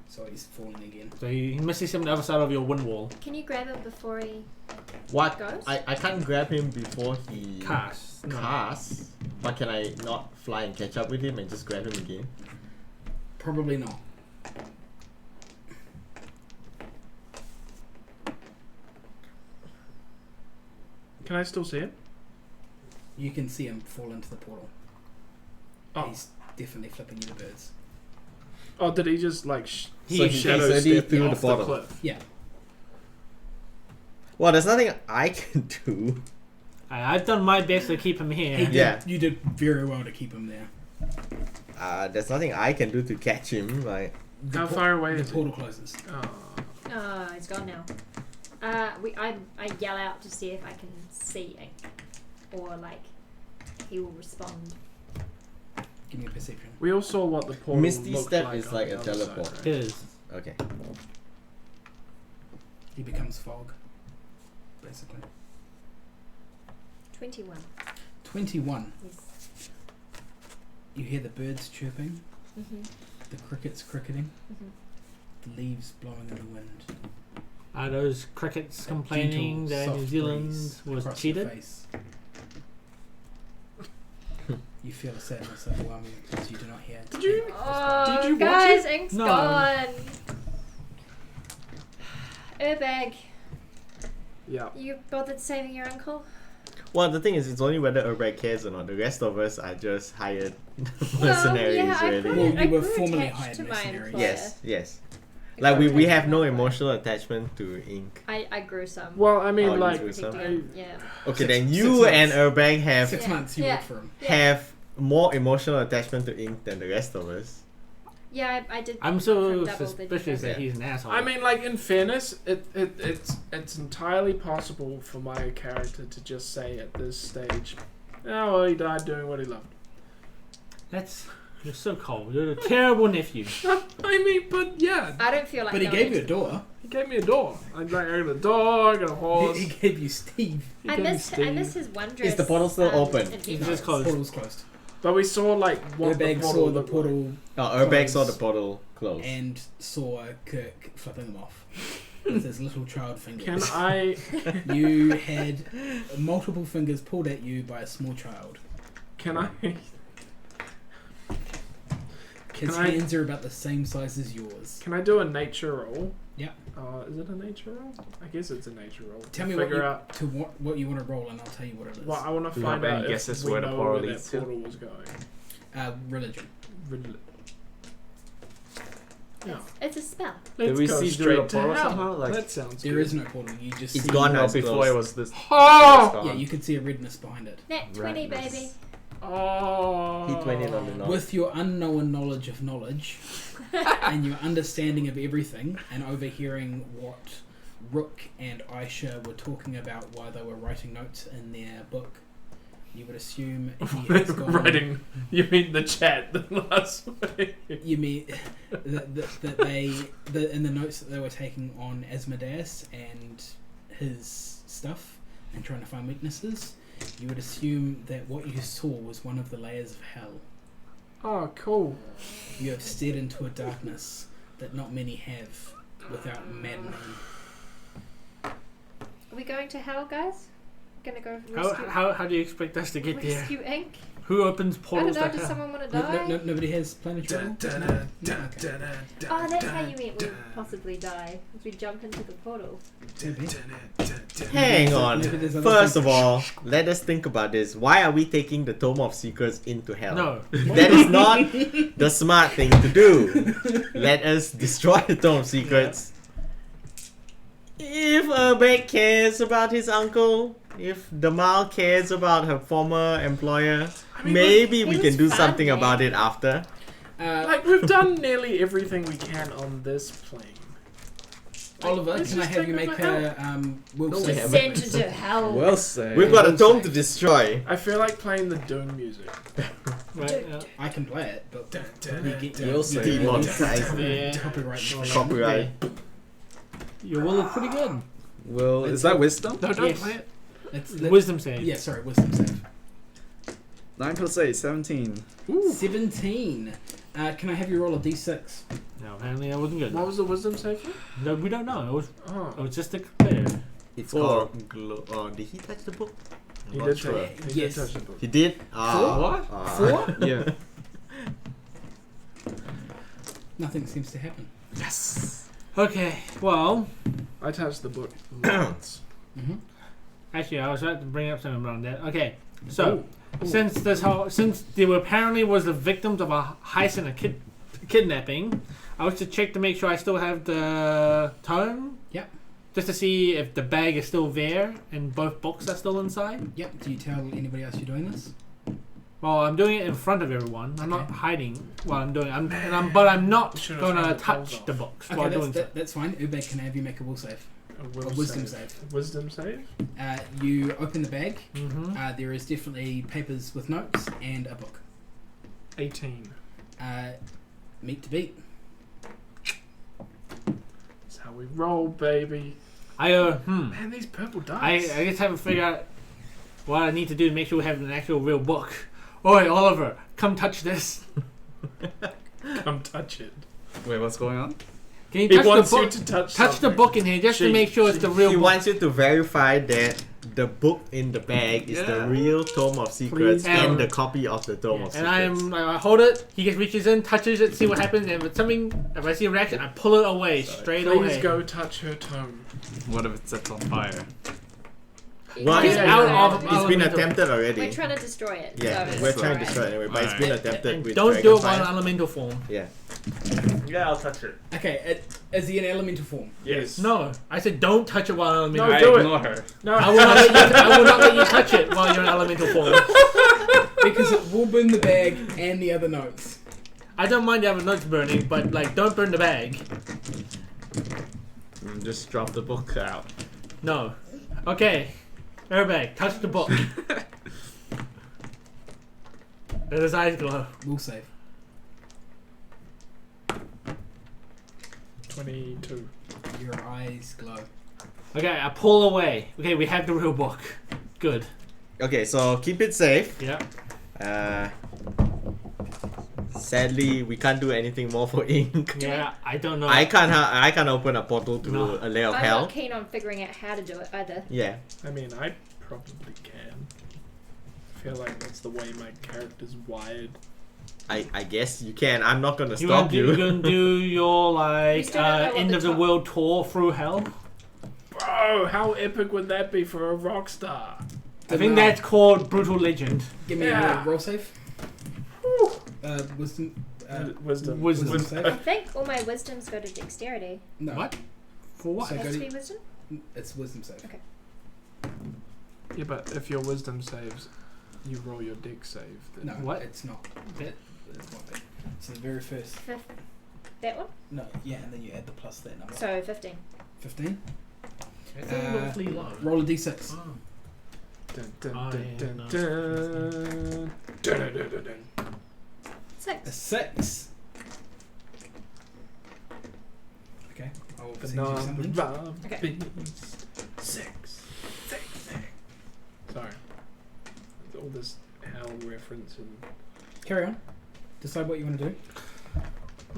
so he's falling again. So he Misty Step on the other side of your wind wall. Can you grab him before he What? goes? I can't grab him before he Cast. No. casts. But can I not fly and catch up with him and just grab him again? Probably not. Can I still see it? You can see him fall into the portal. Oh. He's definitely flipping you the birds. Oh, did he just like So he he shadow already step through off the the bottom. cliff? Yeah. Well, there's nothing I can do. I've done my best to keep him here. Yeah. You did very well to keep him there. There's nothing I can do to catch him. Like, How far away The is it? portal closes. Oh. Oh, he's gone now. I yell out to see if I can see Ink, or like he will respond. Give me a perception. We all saw what the portal Misty looked Step like is on like the a other side, teleport. right? It is. okay. He becomes fog, basically. 21. 21. Yes. You hear the birds chirping, Mhm. the crickets cricketing, Mhm. the leaves blowing in the wind. Are those crickets A complaining gentle, that New soft Zealand breeze was across your cheated? face. You feel a sadness overwhelming as you do not hear. Did you- Oh, Did you watch guys, Ink's No. gone. Urbag, Yeah. you bothered saving your uncle? Well, the thing is, it's only whether Urbeck cares or not. The rest of us are just hired Well, mercenaries, yeah, I really. grew, Well, you I were grew formerly attached hired to my mercenary. employer. Yes, yes. I Like grew we attached have to no my employer. emotional attachment to Ink. I grew some. Well, I mean, Oh, you like, do some. Yeah. Okay, Six- then 6 you months. and Urbeck have 6 Yeah. months you Yeah. work for him. Yeah. have more emotional attachment to Ink than the rest of us. Yeah, I did. I'm from so double the suspicious that Yeah. he's an asshole. I mean, like, in fairness, it's entirely possible for my character to just say at this stage, "Oh, well, he died doing what he loved." you're so cold. You're a terrible nephew. I mean, but yeah, I don't feel like. But he going gave you a into- door. he gave me a door. I got a door, I got a horse. He gave you Steve. He I gave me miss Steve. his wondrous. Is the portal still open? adventures. It's just closed. Portal's closed. But we saw like what the Urbag portal saw the looked like. portal Oh, Urbeck saw Close. the portal close. and saw Kirk flipping them off with his little child fingers. Can I? You had multiple fingers pulled at you by a small child. Can I? His Can I- hands are about the same size as yours. Can I do a nature roll? Yeah. Is it a nature roll? I guess it's a nature roll. Tell To me what figure you, out. to what you want to roll, and I'll tell you what it is. Well, I want to Do you find have any out guesses if we where the know portal where leads that to? portal was going. Religion. Yeah. It's a spell. Did Let's we go see straight through the to portal hell. somehow? Like, That sounds There good. is no portal. You just It's see. gone now. no, it's before closed. it was this. Oh! it's gone. Yeah, you can see a redness behind it. Nat 20, Radness. baby. Oh. He 20'd on the nose. With your unknown knowledge of knowledge and your understanding of everything, and overhearing what Rook and Aisha were talking about while they were writing notes in their book, you would assume he has gone. Writing. You mean the chat the last week? You mean that they in the notes that they were taking on Asmodeus and his stuff and trying to find weaknesses, you would assume that what you saw was one of the layers of hell. Oh, cool. You have stared into a darkness that not many have without maddening. Are we going to hell, guys? Gonna go rescue, How do you expect us to get there? rescue Ink? Who opens I don't portals know, to does hell? someone want to die? Nobody has planetary. Oh, that's how you meant we'd possibly die. If we jump into the portal. Hang on. Maybe there's other First things. of all, let us think about this. Why are we taking the Tome of Secrets into hell? No. That is not the smart thing to do. Let us destroy the Tome of Secrets. If Urbek cares about his uncle, if Damal cares about her former employer, maybe he we was can do fun, something man. about it after. Like, we've done nearly everything we can on this plane. Oliver, Let's can I just have take you them make to hell. a will No, we save? haven't. Descend into hell. Well said. We've got a Will Tome save. to destroy. I feel like playing the Doom music. Right, yeah. I can play it, but you get Will save. Demonetized. Yeah. copyright. Copyright. Your will is pretty good. Will, is that wisdom? No, don't Yes. play it. It's Wisdom save. Yeah, sorry, wisdom save. 9 plus 8, 17. 17. Can I have you roll a d6? No, apparently that wasn't good. What was the wisdom save for? No, we don't know. It was Oh, just a compare. It's Four. called Glow. Oh, did he touch the book? I'm he not did sure. take it. He Yes. did touch the book. He did? What? Four? Yeah. Nothing seems to happen. Yes. Okay, well, I touched the book once. Mm-hmm. actually, I was about to bring up something around that. Okay, so since they were apparently was the victims of a heist and a kidnapping, I was to check to make sure I still have the tome. Yep. Just to see if the bag is still there and both books are still inside. Yep. Do you tell anybody else you're doing this? Well, I'm doing it in front of everyone. I'm not Okay. hiding while I'm doing it. But I'm not Should've gonna turned the touch polls the off. books Okay, while doing so. that's fine. Ube, can I have you make a will save? A A wisdom save. Wisdom save? You open the bag. Mm-hmm. There is definitely papers with notes and a book. 18. Meat to beat. That's how we roll, baby. I Man, these purple I dice. just haven't figured out what I need to do to make sure we have an actual real book. Oi, Oliver, come touch this. Come touch it. Wait, what's going on? Can you He touch wants the you book? to touch Touch the something. book in here just to make sure it's the real He book. wants you to verify that the book in the bag is the Yeah. real Tome of Secrets Please and don't. the copy of the Tome of And Secrets. I hold it. He just reaches in, touches it, see what happens, and if it's something, if I see a reaction, I pull it away straight Please away. go touch her tome. What if it sets on fire? Well, Get out of It's been elemental. attempted already. We're trying to destroy it. Yeah, so we're it's trying to alright. destroy it anyway, but it's been Alright. attempted And with don't do it dragon while in fire. elemental form. Yeah. Yeah, I'll touch it. Okay, is he in elemental form? Yes. No, I said don't touch it while in elemental. No, I do it. ignore her. No, I will not let you. I will not let you touch it while you're in elemental form. Because it will burn the bag and the other notes. I don't mind the other notes burning, but like, don't burn the bag. Just drop the book out. No. Okay. Airbag, touch the book. Let his eyes glow. Will save. 22. Your eyes glow. Okay, I pull away. Okay, we have the real book. Good. Okay, so keep it safe. Yeah. Sadly, we can't do anything more for ink. Yeah, I don't know. I can't open a portal to No. a layer of I'm hell. not keen on figuring out how to do it either. Yeah. I mean, I probably can. I feel like that's the way my character's wired. I guess you can. I'm not gonna You stop you gonna do your We like still don't know what end the of the top- world tour through hell? Bro, how epic would that be for a rock star? I think that's called brutal legend. Give me Yeah. a roll save. Wisdom. Wisdom. Wisdom. save. I think all my wisdoms go to dexterity. No. What? For what? So Has go to to, be wisdom? it's wisdom save. Okay. Yeah, but if your wisdom saves, you roll your dex save. Then No, What? it's not. It won't be. So the very first. That one? No, yeah, and then you add the plus that number. So 15. 15. It's awfully roll a d6. Oh. Dun, dun, Oh, dun, yeah, dun, no. dun. Dun, dun, dun, dun, dun. 6. A 6. Okay, I will The send you something. non-rob Okay. beast. 6. Sorry. All this hell reference and... Carry on. Decide what you want to do.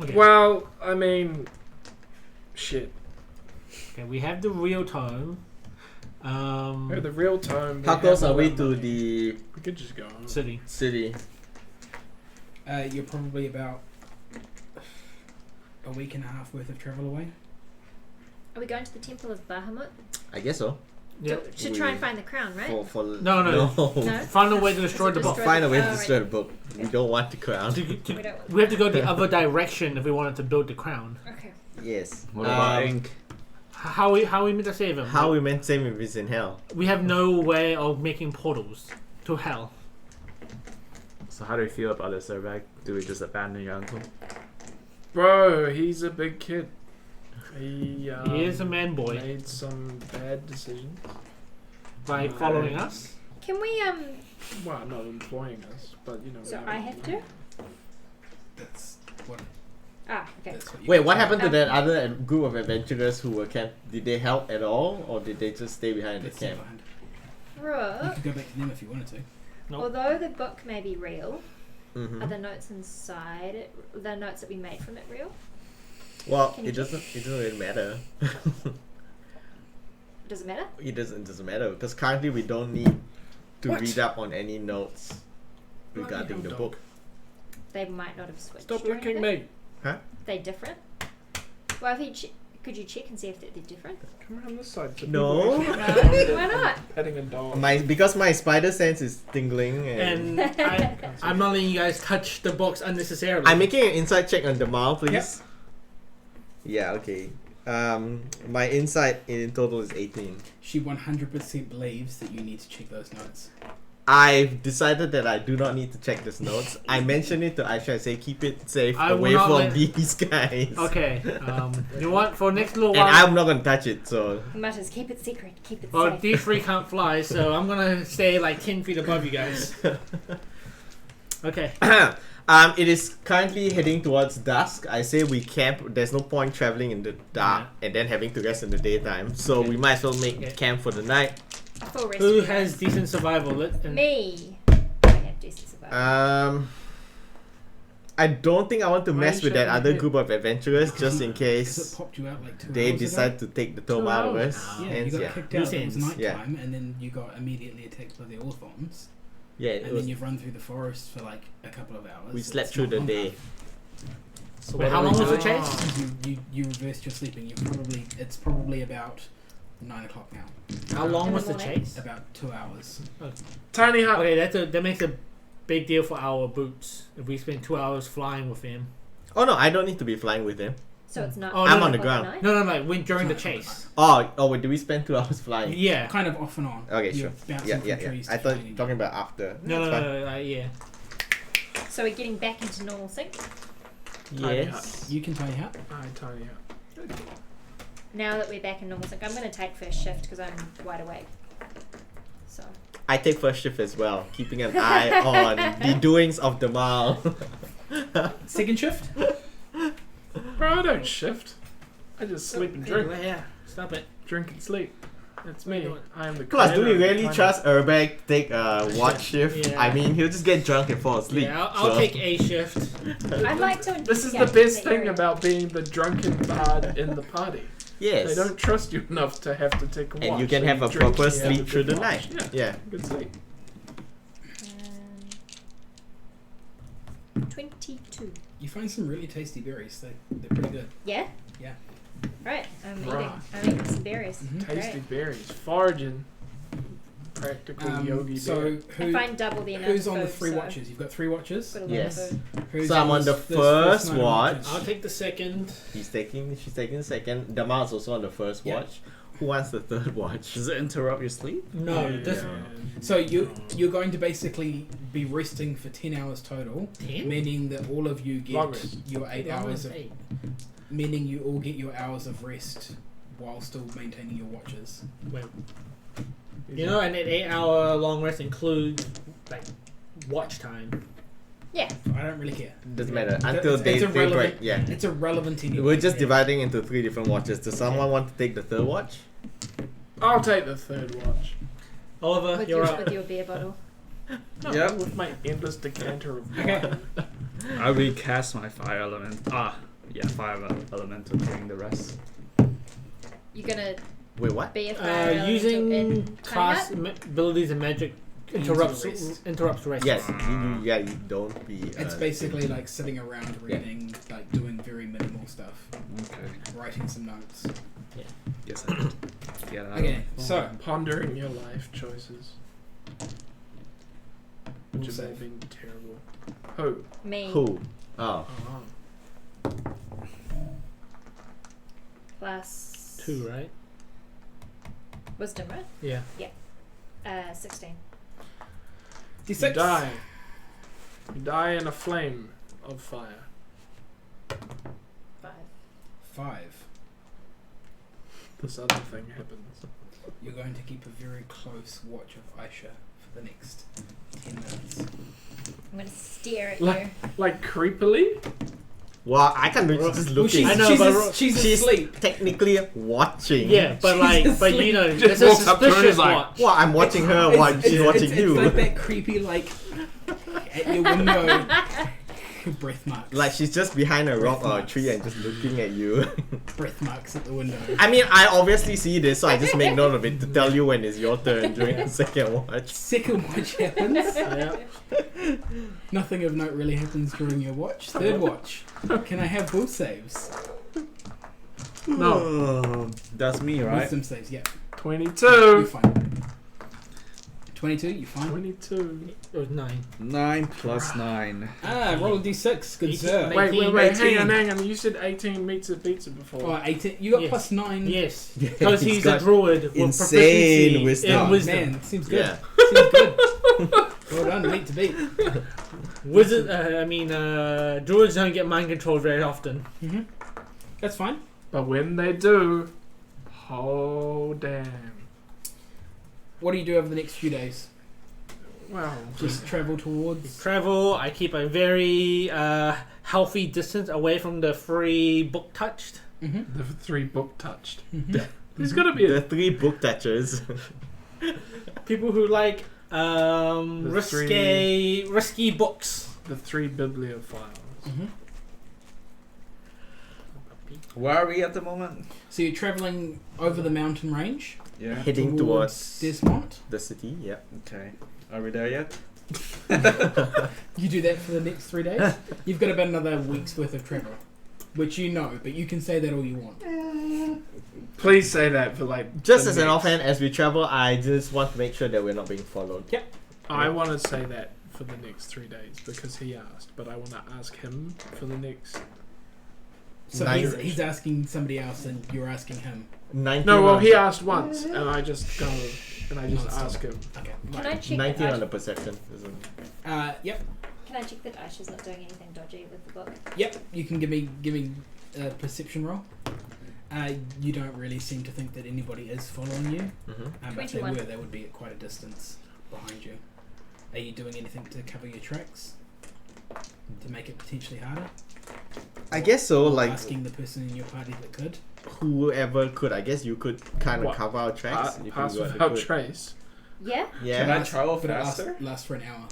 Okay. Well, I mean... Shit. Okay, we have the real tome. Yeah, the real Tome. How close have are all we that to money. the We could just go home. City. city? You're probably about a week and a half worth of travel away. Are we going to the Temple of Bahamut? I guess so. Yep. To try and find the crown, right? For No. No? Find a way to destroy Is it the book. destroy- Find a way to Oh, destroy the book. We don't want the crown. To- We don't want we have to go the other direction if we wanted to build the crown. Okay. Yes. What about ink? How we meant to save him? How we meant same if it's in hell? We have no way of making portals to hell. So how do you feel about this, Zerback? Do we just abandon your uncle? Bro, he's a big kid. He is a man boy. Made some bad decisions. By following us. Can we Well, not employing us, but you know. So whatever. I have to? That's what. Ah, okay. That's what you Wait, what happened to Um, that other group of adventurers who were camp? Did they help at all, or did they just stay behind the That's still camp? behind. You Brooke, could go back to them if you wanted to. Nope. although the book may be real, Mm-hmm. are the notes inside it, the notes that we made from it real? Well, Can you it doesn't really matter. Does it matter? It doesn't matter because currently we don't need to What? read up on any notes regarding the dog. book. They might not have switched. Stop or licking anything. me. They different? Well, if you could you check and see if they're different? Come around this side. so No. people No, actually why not? petting a dog. Because my spider sense is tingling and And I'm not letting you guys touch the box unnecessarily. I'm making an inside check on Damal, please. Yeah, okay. My insight in total is 18. She 100% believes that you need to check those notes. I've decided that I do not need to check these notes. I mentioned it to Aisha. I say keep it safe I will away not from let- these guys. Okay. You know what? For next little And while. I'm not gonna touch it. So He mutters, keep it secret, keep it Well, safe. these three can't fly, so I'm gonna stay like 10 feet above you guys. Okay. it is currently heading towards dusk. I say we camp. There's no point traveling in the dark and then having to rest in the daytime. So Okay. we might as well make Okay. camp for the night. Full rest Who of has us. decent survival? Me. I have decent survival. I don't think I want to Why mess with should that we other get- group of adventurers just in Because it case popped you out like 2 they hours decide ago. to take the Tome 2 out of hours? us. Yeah, Hence, you got yeah. kicked out. It was Loose night ends. time, and then you got immediately attacked by the Orthons. Yeah, it And was, then you've run through the forest for like a couple of hours. we slept It's through not the long day. enough. So Wait, what how are we long was the doing? chase? You reversed your sleeping. It's probably about 9 o'clock now. How long In was the the morning? chase? About 2 hours. Tiny hut. Okay, that makes a big deal for our boots. If we spend 2 hours flying with him. Oh no, I don't need to be flying with him. So it's not. Oh, I'm no, on the at ground. night? No, like when during the chase. Oh wait, do we spend 2 hours flying? Yeah. Kind of off and on. Okay, You're sure. bouncing Yeah, from yeah. trees I to thought flying you talking about after. No, That's yeah. So we're getting back into normal sync. fine. Tiny Yes. You can tell you how. Aye, tiny hut. Now that we're back in normal sync, I'm going to take first shift because I'm wide awake. So. I take first shift as well, keeping an eye on the doings of the mall. Second shift? Bro, I don't shift. I just sleep and drink. Yeah, stop it. Drink and sleep. That's me. I am the Plus, do we creator of the really tiny trust Urbag to take a watch shift? Yeah. I mean, he'll just get drunk and fall asleep. Yeah, I'll so. take a shift. I'd like to This is the investigate best the thing area. about being the drunken bard in the party. Yes. They don't trust you enough to have to take a watch. And you can so have a drink proper and you have sleep a through good the watch. night. Yeah, Yeah. good sleep. 22. You find some really tasty berries. They're pretty good. Yeah? Yeah. Right, I'm Right. eating some berries. Mhm. Tasty Great. berries. Foraging. Practical yogi So berry. I who, find double the amount who's of on the food, 3 so watches? You've got 3 watches. got a lot Yes. of food. Who's So I'm on the this first night of watch. watches? I'll take the second. She's taking the second. Damal's also on the first Yeah. watch. Who wants the third watch? Does it interrupt your sleep? No, Yeah, this yeah. So you're going to basically be resting for 10 hours total, 10? meaning that all of you Long get rest. your 8 hours of, meaning you all get your hours of rest while still maintaining your watches. Wait. You know, and an 8-hour long rest includes like watch time. Yeah. I don't really care. Doesn't matter until It's they break. irrelevant. Yeah. It's irrelevant anyway. We're just Yeah. dividing into 3 different watches. Does someone want to take the third watch? I'll take the third watch. Oliver, With you're your, up. with your beer bottle. No, Yep. with my endless decanter of Okay. wine. I recast my fire element. Fire elemental during the rest. You're gonna Wait, what? Be a fire elemental Using in class Tiny Hut? abilities and magic Interrupts rest. interrupts rest. Yes, you don't be. It's basically like sitting around reading, like doing very minimal stuff, Okay. writing some notes. Yes, I did. Get out. Okay, so Pondering your life choices. Which have all save. been terrible. Who? Me. Who? Oh. Oh. Plus 2, right? wisdom, right? Yeah. 16. You D6. die. You die in a flame of fire. 5. 5. This other thing happens. You're going to keep a very close watch of Aisha for the next 10 minutes. I'm gonna stare at Like- you. Like creepily? Well, I can't do just Well, looking. I know, but she's asleep. Technically watching. Yeah, but Jesus, but you know, just it's a walks up to her and suspicious is like, watch. Well, I'm watching her while she's watching you. It's like that creepy, like, at your window, breath marks. Like she's just behind a rock or a tree and just looking at you. breath marks at the window. I mean, I obviously see this, so I just make note of it to tell you when it's your turn during the second watch. Second watch happens. Yeah. Nothing of note really happens during your watch. Third watch. Can I have will saves? No. That's me, right? Wisdom saves, yeah. 22. You're fine. 22, you're fine. 22. It was 9. 9 plus 9. Ah, roll a d6. Good 18, sir. Wait, 18. hang on. You said 18 meets a pizza before. Oh, 18. You got Yes. plus 9. Yes, because He's he's a got druid with insane proficiency wisdom. in Oh, wisdom. man, seems good. Yeah. Seems good. Well done, beat to beat. Druids don't get mind controlled very often. Mm-hmm. That's fine. But when they do, oh damn. What do you do over the next few days? Well, Just travel towards. Travel. I keep a very healthy distance away from the free book touched. Mm-hmm. the 3 book touched. Mm-hmm. There's gotta be The a 3 book touchers. People who like The risky books. the 3 bibliophiles. Mm-hmm. Where are we at the moment? So you're traveling over the mountain range Yeah. Heading towards Desmont. the city, yeah. Okay. Are we there yet? You do that for the next 3 days. You've got about another week's worth of travel, which you know, but you can say that all you want. Please say that for like. Just the as an next- offhand, as we travel, I just want to make sure that we're not being followed. I want to say that for the next 3 days because he asked, but I want to ask him for the next. So Nice. he's asking somebody else, and you're asking him. 19 No, well, on he the- asked once, and I just go and I just Non-stop. ask him. Okay. Can I check 19 that on the perception. Isn't Yep. Can I check that Aisha's not doing anything dodgy with the book? Yep. You can give me a perception roll. You don't really seem to think that anybody is following you. mm-hmm. If they 21. were, they would be at quite a distance behind you. Are you doing anything to cover your tracks? To make it potentially harder? I guess so, Or like asking the person in your party that could? whoever could. I guess you could kind of What? cover our tracks. if you Pass got the without good- trace. Yeah? Yeah. Can I travel But it lasts- faster? lasts for an hour.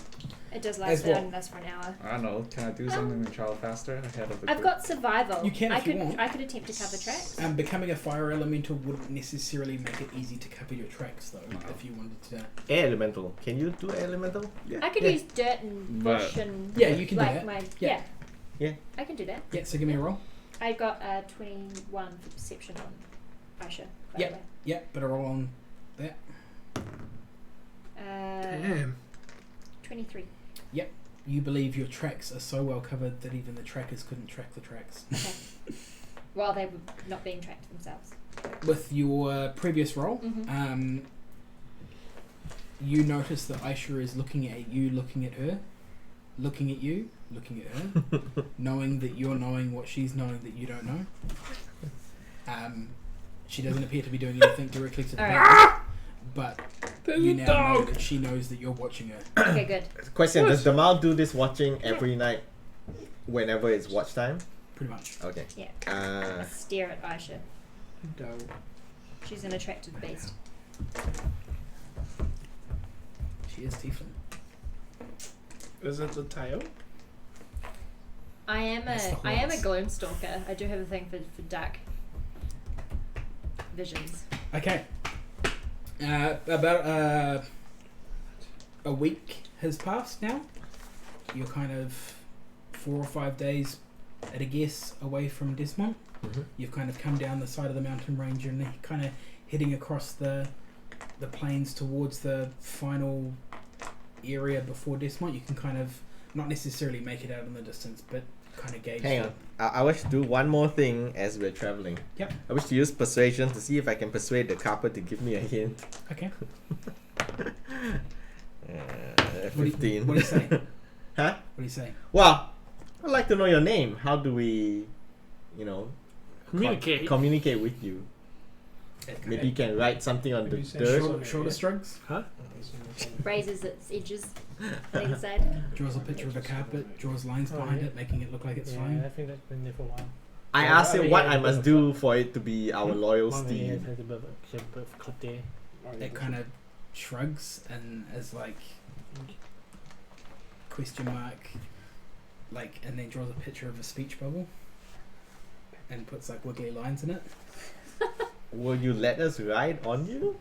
It does As last what? only lasts for an hour. I don't know. Can I do something to travel faster ahead of the I've group? got survival. You can I if you could want. I could attempt to cover tracks. Becoming a fire elemental wouldn't necessarily make it easy to cover your tracks, though, if you wanted to. Air elemental. Can you do air elemental? I could Yeah. use dirt and But- bush and Yeah, you can do like that. my Yeah. Yeah. I can do that. Yeah, so give me a roll. I got 21 for perception on Aisha. By Yep. the way. Yeah, better roll on that. Damn. 23. You believe your tracks are so well covered that even the trackers couldn't track the tracks. Okay. While they were not being tracked themselves. With your previous roll, Mm-hmm. you notice that Aisha is looking at you, looking at her, looking at you, looking at her, knowing that you're knowing what she's knowing that you don't know. She doesn't appear to be doing anything directly to the Alright. back, but There's you a now know dog. that she knows that you're watching her. Okay, good. Question: does Damal do this watching every night, whenever it's watch time? Pretty much. Okay. Yeah. Stare at Aisha. Dog. She's an attractive beast. She is Tieflin. Is it the tail? I am That's the a gloom horns. stalker. I do have a thing for dark visions. Okay. About a week has passed now. You're kind of 4 or 5 days at a guess away from Desmond. Mm-hmm. You've kind of come down the side of the mountain range and kind of heading across the plains towards the final area before Desmond. You can kind of not necessarily make it out in the distance, but kind of gauge. Hang on. I wish to do one more thing as we're traveling. Yep. I wish to use persuasion to see if I can persuade the carpet to give me a hint. Okay. 15. What do you say? Huh? What do you say? Well, I'd like to know your name. How do we, Communicate. with you? Maybe you can write something on the Maybe say dirt. Shorter strokes. Raises its edges on either side. Draws a picture of a carpet. Draws lines behind it, making it look like it's I fine. think that's been there for a while. I Yeah, asked I him mean, what yeah, I must it's do for it to be our loyal Mine Steve. has a bit of clip there. It kind of shrugs and is like question mark, like, and then draws a picture of a speech bubble and puts like wiggly lines in it. Will you let us ride on you?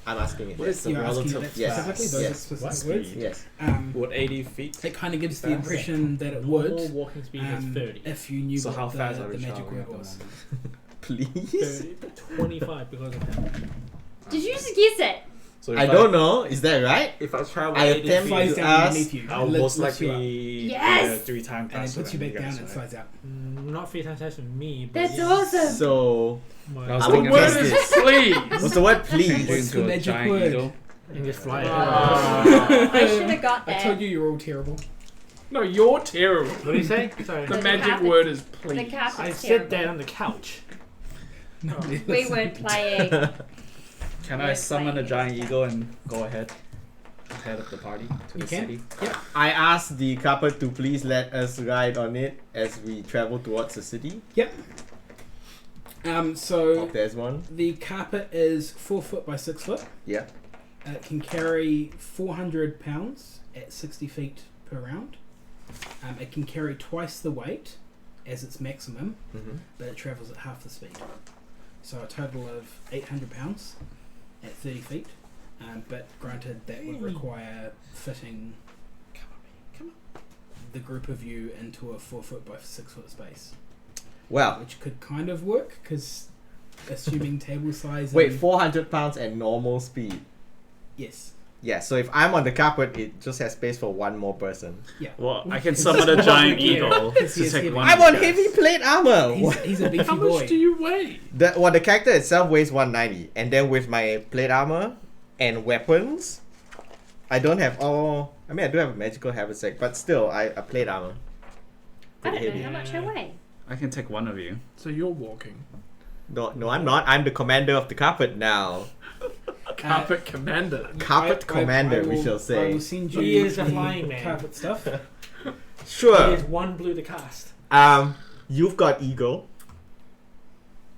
I'm asking it. Where's the You're asking relative that yes, specifically, those yes, specific what words. speed? Yes. What, 80 feet? It kind of gives the Fast. impression that it Normal would walking speed is 30. if you knew So what how fast are the we magic traveling word at the was. moment? Please. 30, but 25 because of that. Did you just guess it? So if I don't know. Is that right? If I travel I 80 attempt feet, Slides to down ask, underneath you. I'll and most lifts you up, likely Yes! 3 times and then faster puts you than back down guys, and right? slides out. Not 3 times faster than me, but That's yeah. awesome. So, My- I was I thinking would about guess this. this. Please. What's the word Change please? you What's the into a magic giant word? eagle. and just fly. I should have got I that. told you you're all terrible. No, you're terrible. What do you say? Sorry. The The magic carpet- word is The please. carpet's I terrible. said that on the couch. No, We weren't playing. Can I We're summon a playing giant this eagle and go ahead of the party to You the can. city? I asked the carpet to please let us ride on it as we travel towards the city. So Oh, there's one. the carpet is 4 foot by 6 foot. Yeah. It can carry 400 pounds at 60 feet per round. It can carry twice the weight as its maximum, Mm-hmm. but it travels at half the speed. So a total of 800 pounds at 30 feet. But granted, that would require fitting the group of you into a 4 foot by 6 foot space, Well, which could kind of work because assuming table size. wait, and- 400 pounds at normal speed. Yes. Yeah, so if I'm on the carpet, it just has space for one more person. Well, I can summon a giant eagle Because to he is take heavy. one. I'm of on you guys. heavy plate armor! He's a beefy How boy. much do you weigh? The character itself weighs 190, and then with my plate armor and weapons, I don't have all. I mean, I do have a magical haversack, but still, I plate armor. I don't know Heavy. how much I weigh. I can take one of you. So you're walking. No, I'm not. I'm the commander of the carpet now. Carpet commander. Carpet commander, we shall I say. will send you He is a the flying man. carpet stuff. He Sure. has 1 blue to cast. You've got eagle.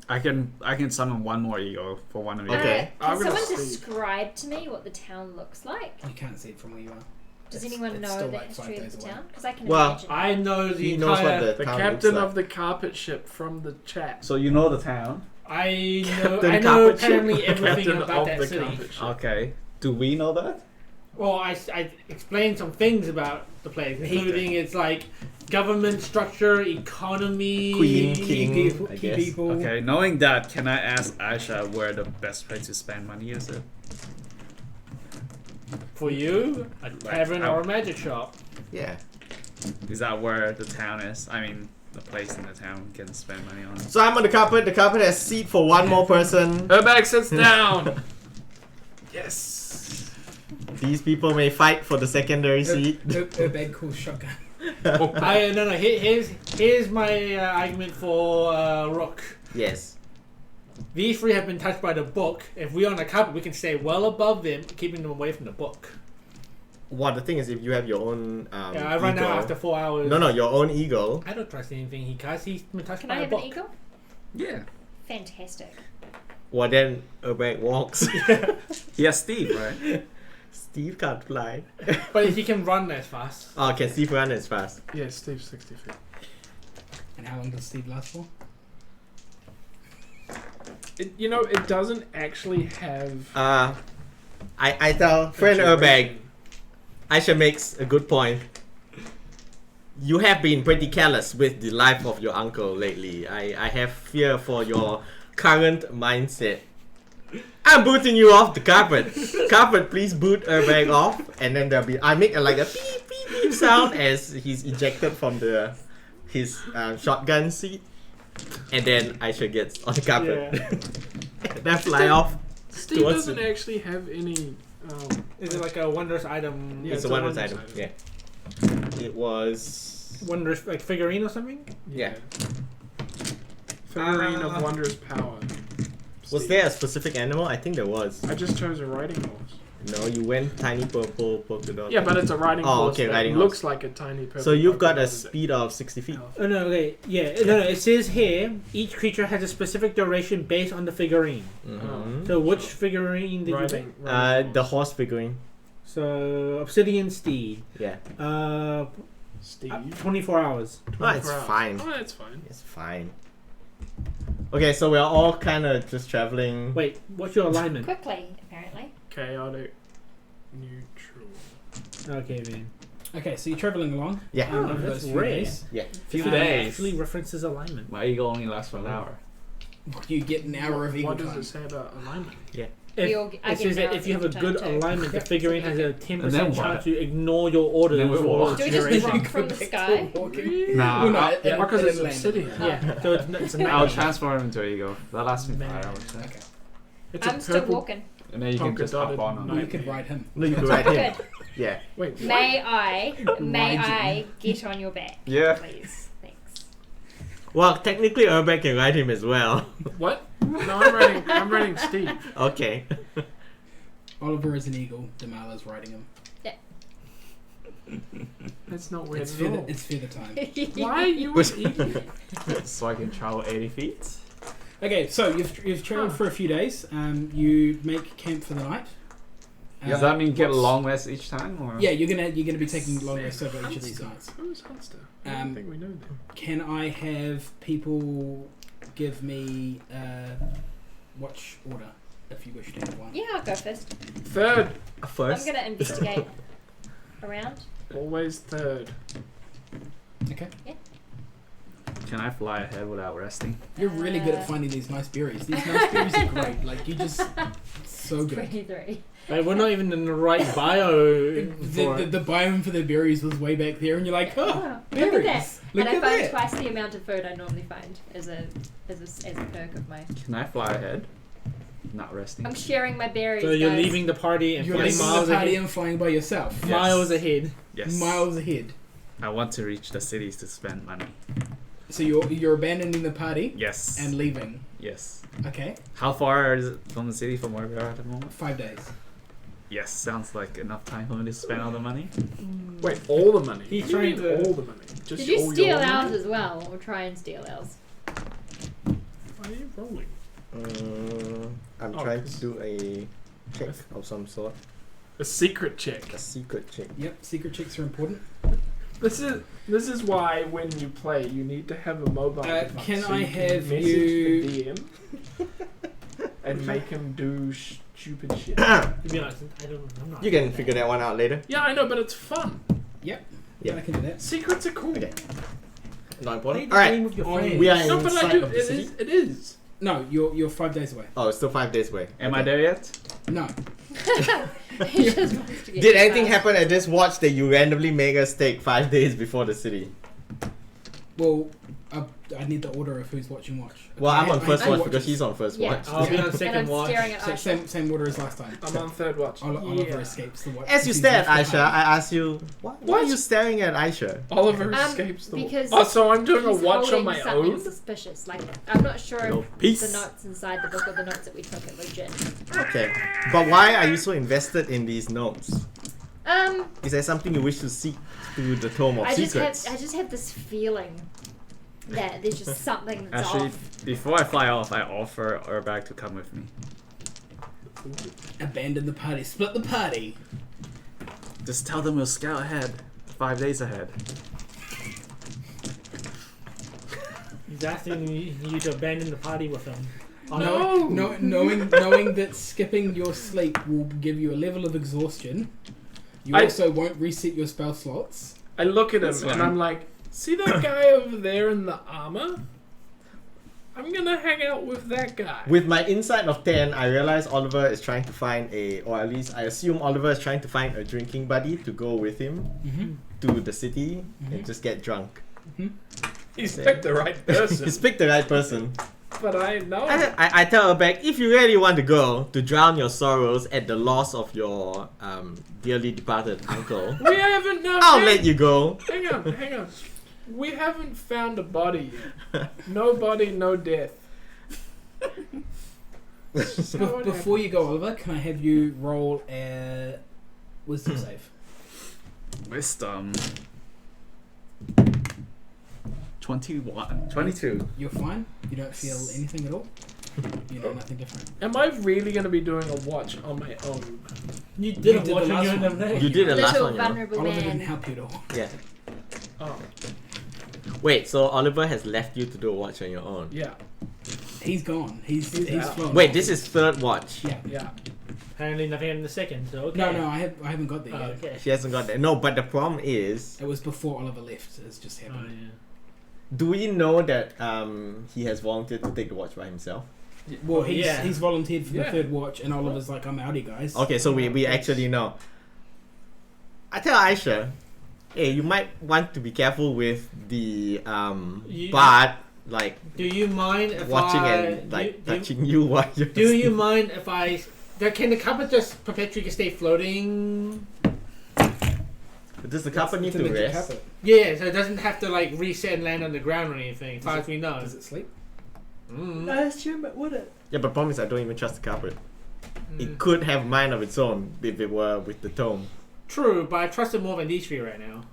I can summon one more eagle for one of you. Okay. Can I'm gonna someone see. describe to me what the town looks like? You can't see it from where you are. Does It's- anyone it's know still the like 5 history of days the away. town? Because I can Well, imagine. I know the He entire. knows what the The town captain looks like. of the carpet ship from the chat. So you know the town. I Captain know Carpet Ship. apparently everything Captain about of that the city. carpet ship. Okay. Do we know that? Well, I explained some things about the place, including its like government structure, economy, Queen, king. People, I key guess. people. Okay. Knowing that, can I ask Aisha where the best place to spend money is? It? For you, a tavern or a magic shop. Yeah. Is that where the town is? I mean, the place in the town we can spend money on. So I'm on the carpet. The carpet has seat for one more person. Herbag sits down. Yes. These people may fight for the secondary seat. A bag called shotgun. No. Here's my argument for Rook. Yes. These 3 have been touched by the book. If we're on the carpet, we can stay well above them, keeping them away from the book. Well, the thing is, if you have your own Yeah, I run eagle, out after 4 hours. No, your own eagle. I don't trust anything he casts. He's been touched Can by I a have book. an eagle? Yeah. Fantastic. Well, then Urbag walks. He has Steve, right? Steve can't fly. But he can run as fast. Oh, can Steve run as fast? Yeah, Steve's 60 feet. And how long does Steve last for? It doesn't actually have. I tell friend a Urbag, duration. Aisha makes a good point. You have been pretty careless with the life of your uncle lately. I have fear for your current mindset. I'm booting you off the carpet. Carpet, please boot Urbag off, and then there'll be I make like a beep beep beep sound as he's ejected from his shotgun seat, and then Aisha gets on the carpet. Then fly off. Steve towards doesn't actually have any. Is it like a wondrous item? Yeah, It's a wondrous item. Yeah. It was. Wondrous like figurine or something? Yeah. Figurine of wondrous power. Was Steve. there a specific animal? I think there was. I just chose a riding horse. No, you went tiny purple polka dot. Yeah, but it's a riding Oh, horse okay, that riding looks horse. like a tiny purple. So you've got a polka-dotted speed of 60 feet. elf. Oh no, okay, yeah, no, it says here each creature has a specific duration based on the figurine. Mhm. So which figurine did you Riding, pick? riding The horse. horse figurine. So Obsidian Steed. Yeah. Steve. 24 hours. Oh, it's 24 hours. fine. Oh, that's fine. It's fine. Okay, so we're all kind of just traveling. Wait, what's your alignment? Quickly, apparently. Chaotic. Neutral. Okay, man. Okay, so you're traveling along. Yeah. Oh, over that's those few rare. days. Yeah. Few Uh, days. Actually references alignment. My eagle only lasts for an hour. You get an hour of eagle What does time. it say about alignment? If, We all- I it get says an that hour if you have a each good time too. alignment, the Yep. figurine has a And 10% then chance what? to ignore your orders Then we for walk. Do we just duration. drop from the sky? Nah, Well, no, I'll- it- Because it it's landed. obsidian. Yeah, so it's a night. I'll transform into an eagle. That lasts me 5 Man. hours. Yeah. Okay. It's I'm a still purple. walking. And then you can just hop Polka-dotted on. Well, you knight. could ride him. No, you can ride him. Good. Yeah. Wait, what? May I Ride I get on your back? Yeah. Please. Thanks. Well, technically, Urbag can ride him as well. What? No, I'm riding Steve. Okay. Oliver is an eagle. Damala's riding him. That's not weird It's at feather. all. It's feather time. Why are you an idiot? So I can travel 80 feet. Okay, so you've travelled for a few days. You make camp for the night. Does that mean get a what's- long rest each time? Or? Yeah, you're gonna be taking long rests over each of these Hunster. nights. Who's Hunster? I don't Um, think we know them. Can I have people give me watch order if you wish to have one? Yeah, I'll go first. Third. First. I'm gonna investigate around. Always third. Okay. Can I fly ahead without resting? You're really good at finding these nice berries. These nice berries are great. Like you just so good. 23. Like, we're not even in the right bio. for The it. biome for the berries was way back there, and you're like, oh, Oh, look at berries. that. Look And I at find that. twice the amount of food I normally find as a perk of my. Can I fly ahead? Not resting. I'm sharing my berries. So you're guys. leaving the party and You're flying leaving miles the party ahead. and flying by yourself. Yes. Miles ahead. Yes. Miles ahead. I want to reach the cities to spend money. So you're abandoning the party Yes. and leaving. yes. Okay. How far is it from the city from where we are at the moment? 5 days. Yes, sounds like enough time for me to spend all the money. Wait, all the money. He's What do you trying mean to- all the money. Just Did you all steal your ours money? as well, or try and steal ours? Why are you rolling? I'm Oh, trying cause- to do a check of some sort. A secret check. A secret check. Yep. Secret checks are important. This is why when you play you need to have a mobile device. can so I you have message you- the DM and make him do stupid shit? To be honest, I'm not. You can figure that one out later. Yeah, I know, but it's fun. Yep. Yeah. I can do that. Secrets are cool. Okay. Not Play important. the All right. game with your On- friends. We are No, but I inside do. of the city. It is. No, you're 5 days away. Oh, it's still 5 days away. Am Okay. I there yet? No. He just wants to get Did you anything fast. happen at this watch that you randomly make us take 5 days before the city? Well, I need the order of who's watching watch. Well, I'm on I first have watch two because watches. he's on first Yeah. watch. I'll be on And second I'm watch. staring at So Aisha. same order as last time. I'm on third watch. Oliver escapes the watch. As you He's stare at left Aisha, behind. I ask you, why are you staring at Aisha? Oliver escapes the because Oh, so I'm doing a He's watch on holding my something own? suspicious. Like, I'm not sure No, if peace. the notes inside the book or the notes that we took are legit. Okay. But why are you so invested in these notes? Is there something you wish to seek through the Tome of I Secrets? just have this feeling that there's just something that's Actually, off. before I fly off, I offer Urbag to come with me. Abandon the party. Split the party. Just tell them we'll scout ahead. 5 days ahead. He's asking you to abandon the party with him. Knowing that skipping your sleep will give you a level of exhaustion, you also won't reset your spell slots. I look at him That's and fine. I'm like, see that guy over there in the armor? I'm gonna hang out with that guy. With my insight of 10, I realize Oliver is trying to find or at least I assume Oliver is trying to find a drinking buddy to go with him to the city and just get drunk. He's picked the right person. He's picked the right person. But I know. I tell her back, if you really want to go to drown your sorrows at the loss of your dearly departed uncle, We haven't. No, I'll let you go. Hang on. We haven't found a body yet. No body, no death. Before you go, Oliver, can I have you roll a wisdom save? Wisdom. 21. 22. You're fine. You don't feel anything at all. You know nothing different. Am I really going to be doing a watch on my own? You You did did watch the on last your one. other day. You did the last Little one, you know? vulnerable Oliver didn't man. help you at all. Yeah. Oh, Wait, so Oliver has left you to do a watch on your own. yeah. He's gone. He's out. flown. Wait, this is third watch. Yeah. Apparently nothing in the second, so okay. No, I haven't got there Oh, yet. okay. She hasn't got that. No, but the problem is, It was before Oliver left. It's just Oh, happened. yeah. do we know that he has volunteered to take the watch by himself? Well, he's Yeah. he's volunteered for the Yeah. third watch, and Oliver's like, "I'm outie, guys." Okay, so we actually know. I tell Aisha, hey, you might want to be careful with the You- bard, like Do you mind if watching I and like do, touching you while you're do you asleep. mind if I? Can the carpet just perpetually stay floating? Does the carpet need It's a to magic rest? carpet. Yeah, so it doesn't have to like reset and land on the ground or anything. As far as we know. Does it sleep? Mm. assume it wouldn't. Yeah, but problem is I don't even trust the carpet. Mm. It could have mind of its own if it were with the tome. True, but I trust it more than these three right now.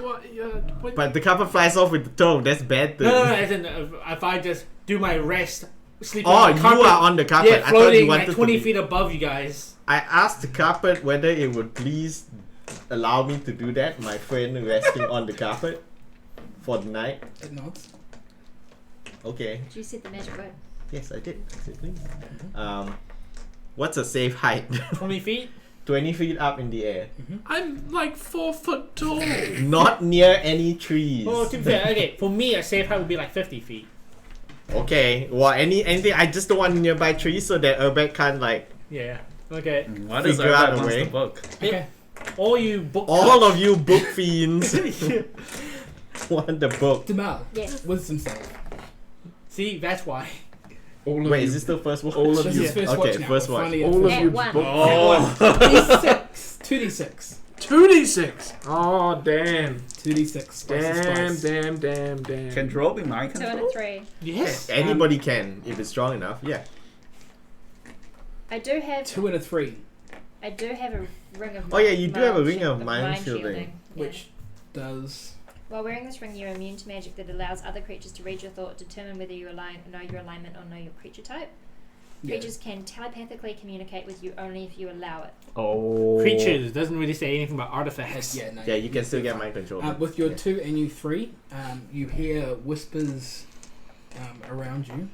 What? But the carpet flies off with the tome. That's bad. Thing. No, as in if I just do my rest, sleep Oh, on the you carpet. are on the carpet. Yeah, I thought floating you wanted like 20 to be. feet above you guys. I asked the carpet whether it would please allow me to do that. My friend resting on the carpet for the night. It nods. Okay. Did you set the magic word? Yes, I did. I said please. What's a safe height? 20 feet? 20 feet up in the air. I'm like 4 foot tall. Not near any trees. Oh, to be fair, okay. For me, a safe height would be like 50 feet. Okay. Well, anything. I just don't want nearby trees so that Urbeck can't like. Yeah. Okay. What is Figure out that a wants way. the book? Okay. All you book. All of you book fiends want the book. Uh, Demal, Yes. wisdom save. See, that's why. All of Wait, you, is this the first watch? all of This you, is first Okay, watch now. first We're watch. finally at all of At you one. book. Oh! 2d6. 2d6. 2d6. Oh damn. 2d6. Damn. Can draw be mind 2 and control? a 3. Yes. Anybody can if it's strong enough. Yeah. I do have 2 and a 3, a ring of Oh, yeah, you do have a ring shield- of mind shielding. Yeah. which does. While wearing this ring, you're immune to magic that allows other creatures to read your thought, determine whether you know your alignment, or know your creature type. Yeah. Creatures can telepathically communicate with you only if you allow it. Oh. Creatures doesn't really say anything about artifacts. Yeah, no, Yeah, you can still get fine. mind control. With your 2 and your 3, you hear whispers around you,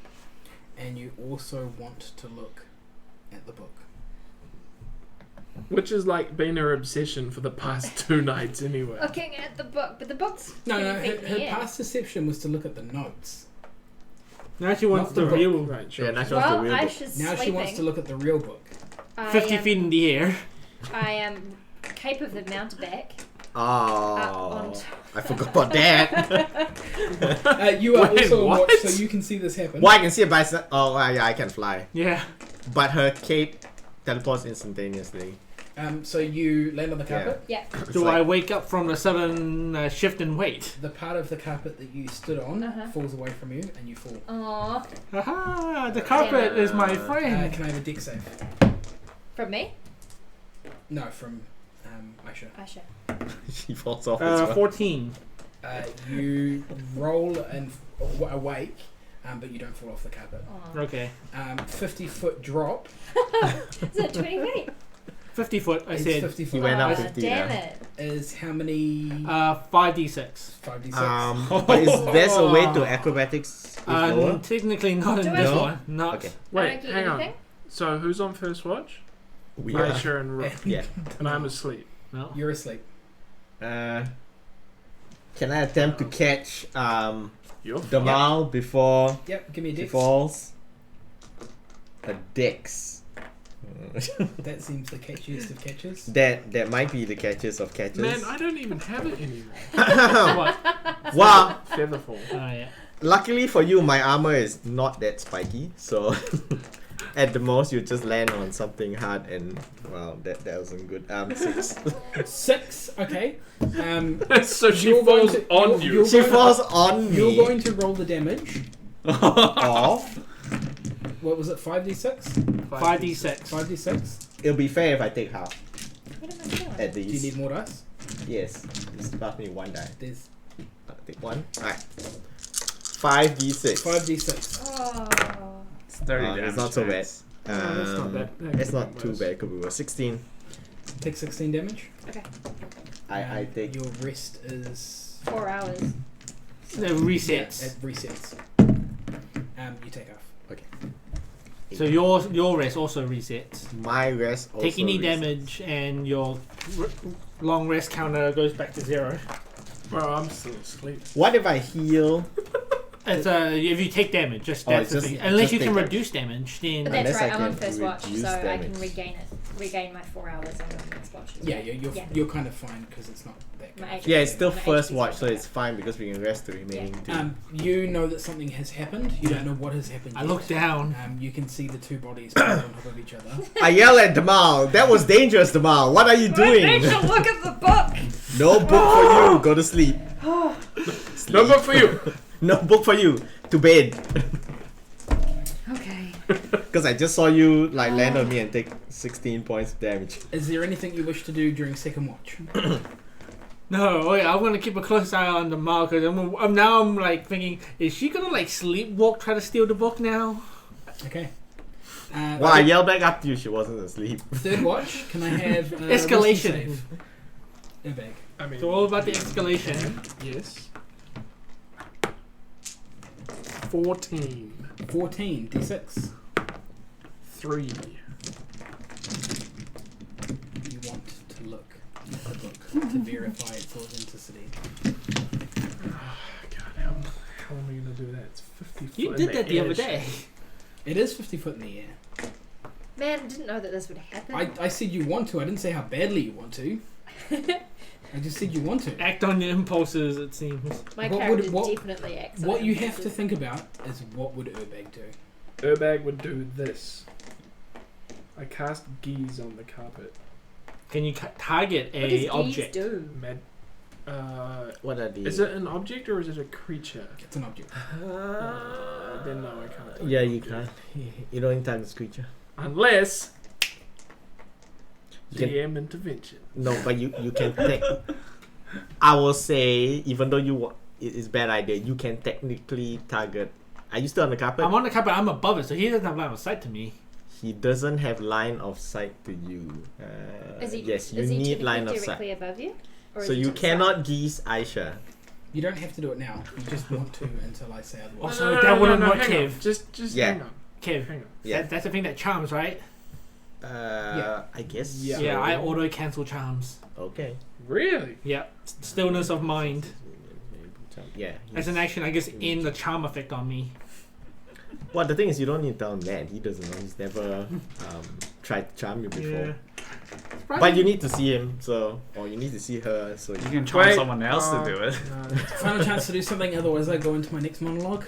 and you also want to look at the book. Which has like been her obsession for the past 2 nights anyway. Looking at the book, but the book's No, 20 her, feet in the her air. past deception was to look at the notes. Now she wants Not the the book. real Right, sure. Yeah, that's what's the Well, real book. Aisha's Now sleeping. she wants to look at the real book. 50 feet in the air. I am cape of the mountebank. Oh, I forgot about that. You are Wait, also on what? watch, so you can see this happen. Well, I can see it by. Yeah, I can fly. Yeah. But her cape teleports instantaneously. So you land on the carpet. Yeah. It's Do like- I wake up from the sudden shift in weight? The part of the carpet that you stood on Uh-huh. falls away from you, and you fall. Aww. Haha, the carpet is my friend. Can I have a deck save? From me? No, from Aisha. Aisha. She falls off as well. 14. You roll and awake, but you don't fall off the carpet. Aw. Okay. 50-foot drop. Is that 20 feet? 50 foot, I It's said. 50 He foot. went up Oh, 50 damn now. it. is how many? 5d6. 5d6. But there's a way to acrobatics is lower? Technically not in Do this I- one. Not. Okay. I Wait, don't get hang anything. on. So who's on first watch? We Aisha and Rook. Yeah. And I'm asleep. No. You're asleep. Can I attempt to catch You're Damal before Yep. Give me a he dex. falls? A dex. That seems the catchiest of catches. that might be the catches of catches. Man, I don't even have it anymore. What? Wow. Featherfall. Yeah. Luckily for you, my armor is not that spiky, so at the most you just land on something hard and wow, that wasn't good. 6. 6. Okay. So she You're going falls to- on you're- you. you're She going- falls on me. You're going to roll the damage. Off. What was it? 5d6. 5d6. 5d6. It'll be fair if I take half What am I doing? at Do you least. need more dice? Yes. Just pass me one die. There's Take one. Alright. 5d6. 5d6. Oh. It's 30 damage. It's not so bad. thanks. that's not bad. That It's could not be too worse. bad. It could be worse. 16. Take 16 damage. Okay. I take. Your rest is 4 hours. The resets. Yeah, it resets. You take off. So your rest also resets. My rest also Take any resets. damage and your long rest counter goes back to 0. Bro, I'm still asleep. What if I heal? It's if you take damage, just Oh, that's it's the just- thing. Unless just you can take reduce damage, then But that's Unless I right, I'm on can first watch, reduce so I can damage. regain my 4 hours on next watch. Yeah, you're Yeah. you're kind of fine because it's not that My good. HP Yeah, it's still My first HP's watch, so fine. it's fine because we can rest the remaining two. You know that something has happened. You don't know what has happened. I yet. look down. You can see the two bodies piled on top of each other. I yell at Damal. That was dangerous, Damal. What are you doing? Look at the book! No book for you. Go to sleep. No book for you. No book for you. To bed. Okay. Because I just saw you like land on me and take 16 points of damage. Is there anything you wish to do during second watch? No, wait, I'm gonna keep a close eye on the mark because I'm like thinking, is she gonna like sleepwalk, try to steal the book now? Okay. Well, I yelled back after you. She wasn't asleep. Third watch. Can I have Escalation. wisdom save? Airbag. I mean, It's all about the escalation. yes. 14. 14 d6. 3. You want to look at the book to verify its authenticity. God, how am I going to do that? It's 50 foot You in did that the air, other shit. day. It is 50 foot in the air. Man, I didn't know that this would happen. I said you want to. I didn't say how badly you want to. I just said you want to. Act on your impulses, it seems. My what character would- definitely acts on What you have to impulses. think about is what would Urbag do? Urbag would do this. I cast Geese on the carpet. Can you target What a does object? Geese do? Med. What are these? Is it an object or is it a creature? It's an object. Then no, I can't. do Yeah, an you object. can't. You don't target this creature. Unless You can- GM intervention. No, but you can take. I will say, even though it's bad idea, you can technically target. Are you still on the carpet? I'm on the carpet, I'm above it, so he doesn't have line of sight to me. He doesn't have line of sight to you. Is he, Yes, you is he need line of directly sight. above you? Or So is he you to the side? cannot geese Aisha. You don't have to do it now. You just want to until I say otherwise. Also, that wouldn't work, hang on. Kev. Just Yeah. hang on. Kev, Hang on. Yeah. that's the thing that charms, right? I guess. Yeah. Yeah, I so. auto cancel charms. Okay. Really? Yep. Stillness of mind. Yeah. As an action, I guess, in the charm effect on me. Well, the thing is, you don't need to tell him that. He doesn't know. He's never tried to charm you before. Yeah. But you need to see him, so or you need to see her, so You you can charm Wait, someone else to do it. No, Final chance to do something, otherwise I go into my next monologue.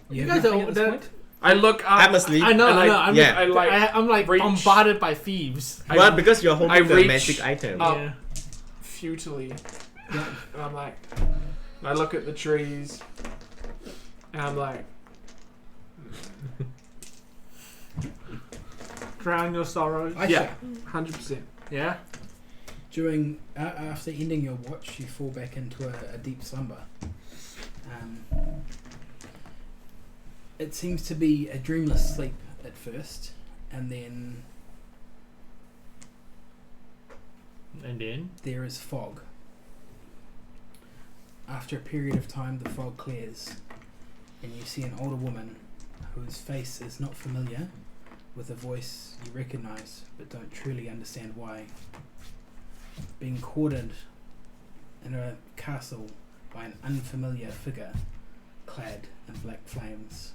You have guys nothing are- at this that- point? I look up. I'm asleep. I know, And I know. I- I'm, yeah. I like. I'm like reach- bombarded by thieves. Well, because you're holding I the reach magic item. up. Yeah. futilely, Yeah. and I'm like, and I look at the trees, and I'm like, Drown your sorrows. Aisha, Yeah. 100%. Yeah. during after ending your watch, you fall back into a deep slumber. It seems to be a dreamless sleep at first, and then And then? there is fog. After a period of time, the fog clears, and you see an older woman whose face is not familiar, with a voice you recognize but don't truly understand why. Being quartered in a castle by an unfamiliar figure clad in black flames.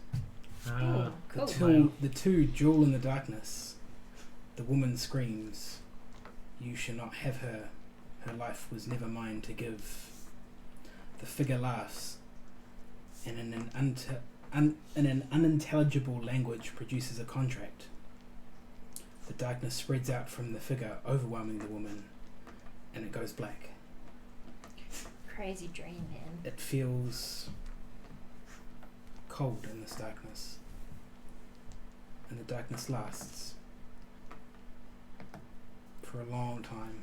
Oh, cool. The two duel in the darkness. The woman screams, "You shall not have her. Her life was never mine to give." The figure laughs, and in an unintelligible language produces a contract. The darkness spreads out from the figure, overwhelming the woman, and it goes black. Crazy dream, man. It feels cold in this darkness, and the darkness lasts for a long time,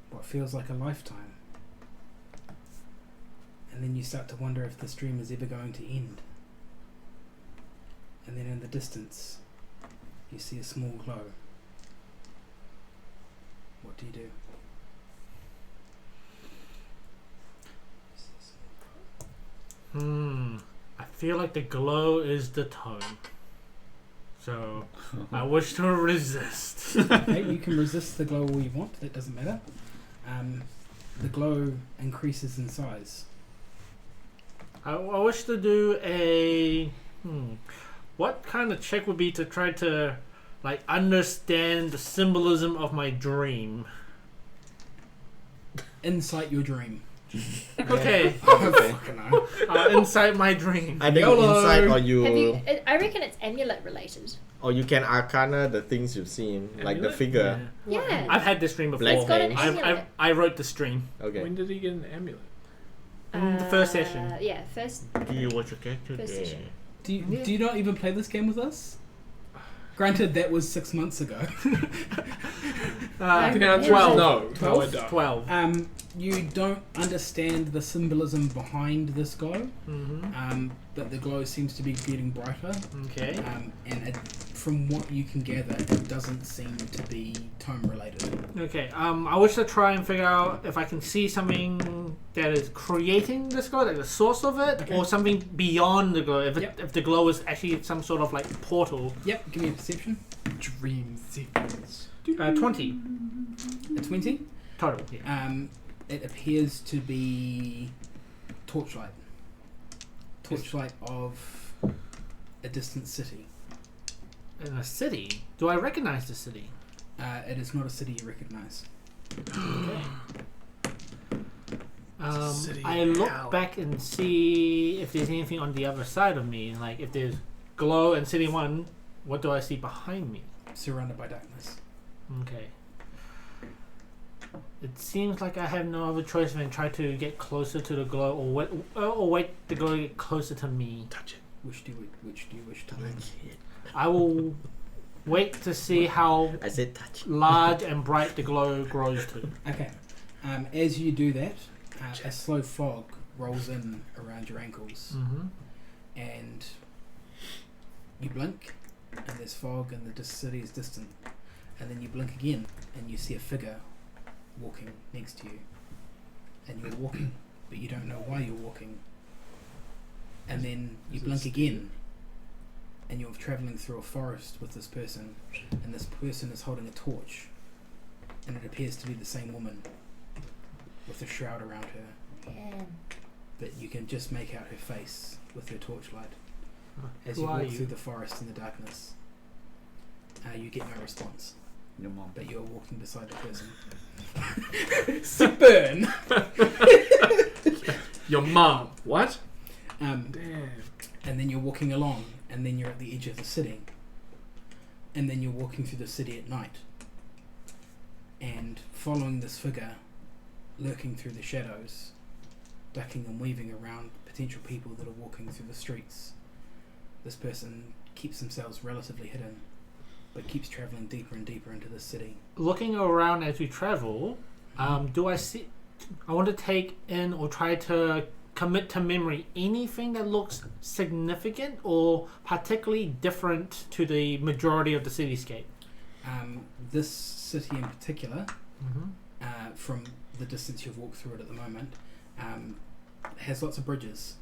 what feels like a lifetime. And then you start to wonder if this dream is ever going to end. And then in the distance, you see a small glow. What do you do? I feel like the glow is the tome. So I wish to resist. Okay, you can resist the glow all you want, that doesn't matter. The glow increases in size. I wish to do a... What kind of check would be to try to like understand the symbolism of my dream? Insight your dream. Okay. I don't fucking know. Inside my dream. I think YOLO. inside or Have you, you? I reckon it's amulet related. or you can arcana the things you've seen, like the Amulet? figure. Yeah. I've had this dream before. Black It's got an Flames. amulet. I wrote the stream. Okay. When did he get an amulet? In the first session. Yeah, first. Do you watch your character? First Yeah. issue. Do you not even play this game with us? Granted, that was 6 months ago. I think the answer 12. is no. 12? No, I don't. 12. You don't understand the symbolism behind this glow, Mm-hmm. but the glow seems to be getting brighter. Okay. And from what you can gather, it doesn't seem to be tome related. Okay. I wish to try and figure out if I can see something that is creating this glow, like the source of it, Okay. or something beyond the glow. If Yep. if the glow is actually some sort of like portal. Yep, give me a perception. Dream sequence. 20 A 20. total. Yeah. It appears to be torchlight. Torchlight of a distant city. In a city. Do I recognize the city? It is not a city you recognize. City I look hell. back and see if there's anything on the other side of me. Like if there's glow in City 1, what do I see behind me? Surrounded by darkness. Okay. It seems like I have no other choice than try to get closer to the glow or wait the glow to get closer to me. Touch it. Which do you wish to do? I will wait to see how I said touch. large and bright the glow grows to. Okay. As you do that, a slow fog rolls in around your ankles, Mm-hmm. and you blink, and there's fog, and the city is distant. And then you blink again, and you see a figure walking next to you. And you're walking, but you don't know why you're walking. And then you blink again, and you're travelling through a forest with this person, and this person is holding a torch, and it appears to be the same woman with a shroud around her, Yeah. but you can just make out her face with her torchlight. As Who you are walk you? through the forest in the darkness, you get no response, Your mom. but you're walking beside the person. Sick burn! Your mom. What? Um, Damn. and then you're walking along, and then you're at the edge of the city, and then you're walking through the city at night, and following this figure, lurking through the shadows, ducking and weaving around potential people that are walking through the streets. This person keeps themselves relatively hidden, but keeps travelling deeper and deeper into the city. Looking around as we travel, do I see? I want to take in or try to commit to memory anything that looks significant or particularly different to the majority of the cityscape. This city in particular from the distance you've walked through it at the moment. Has lots of bridges.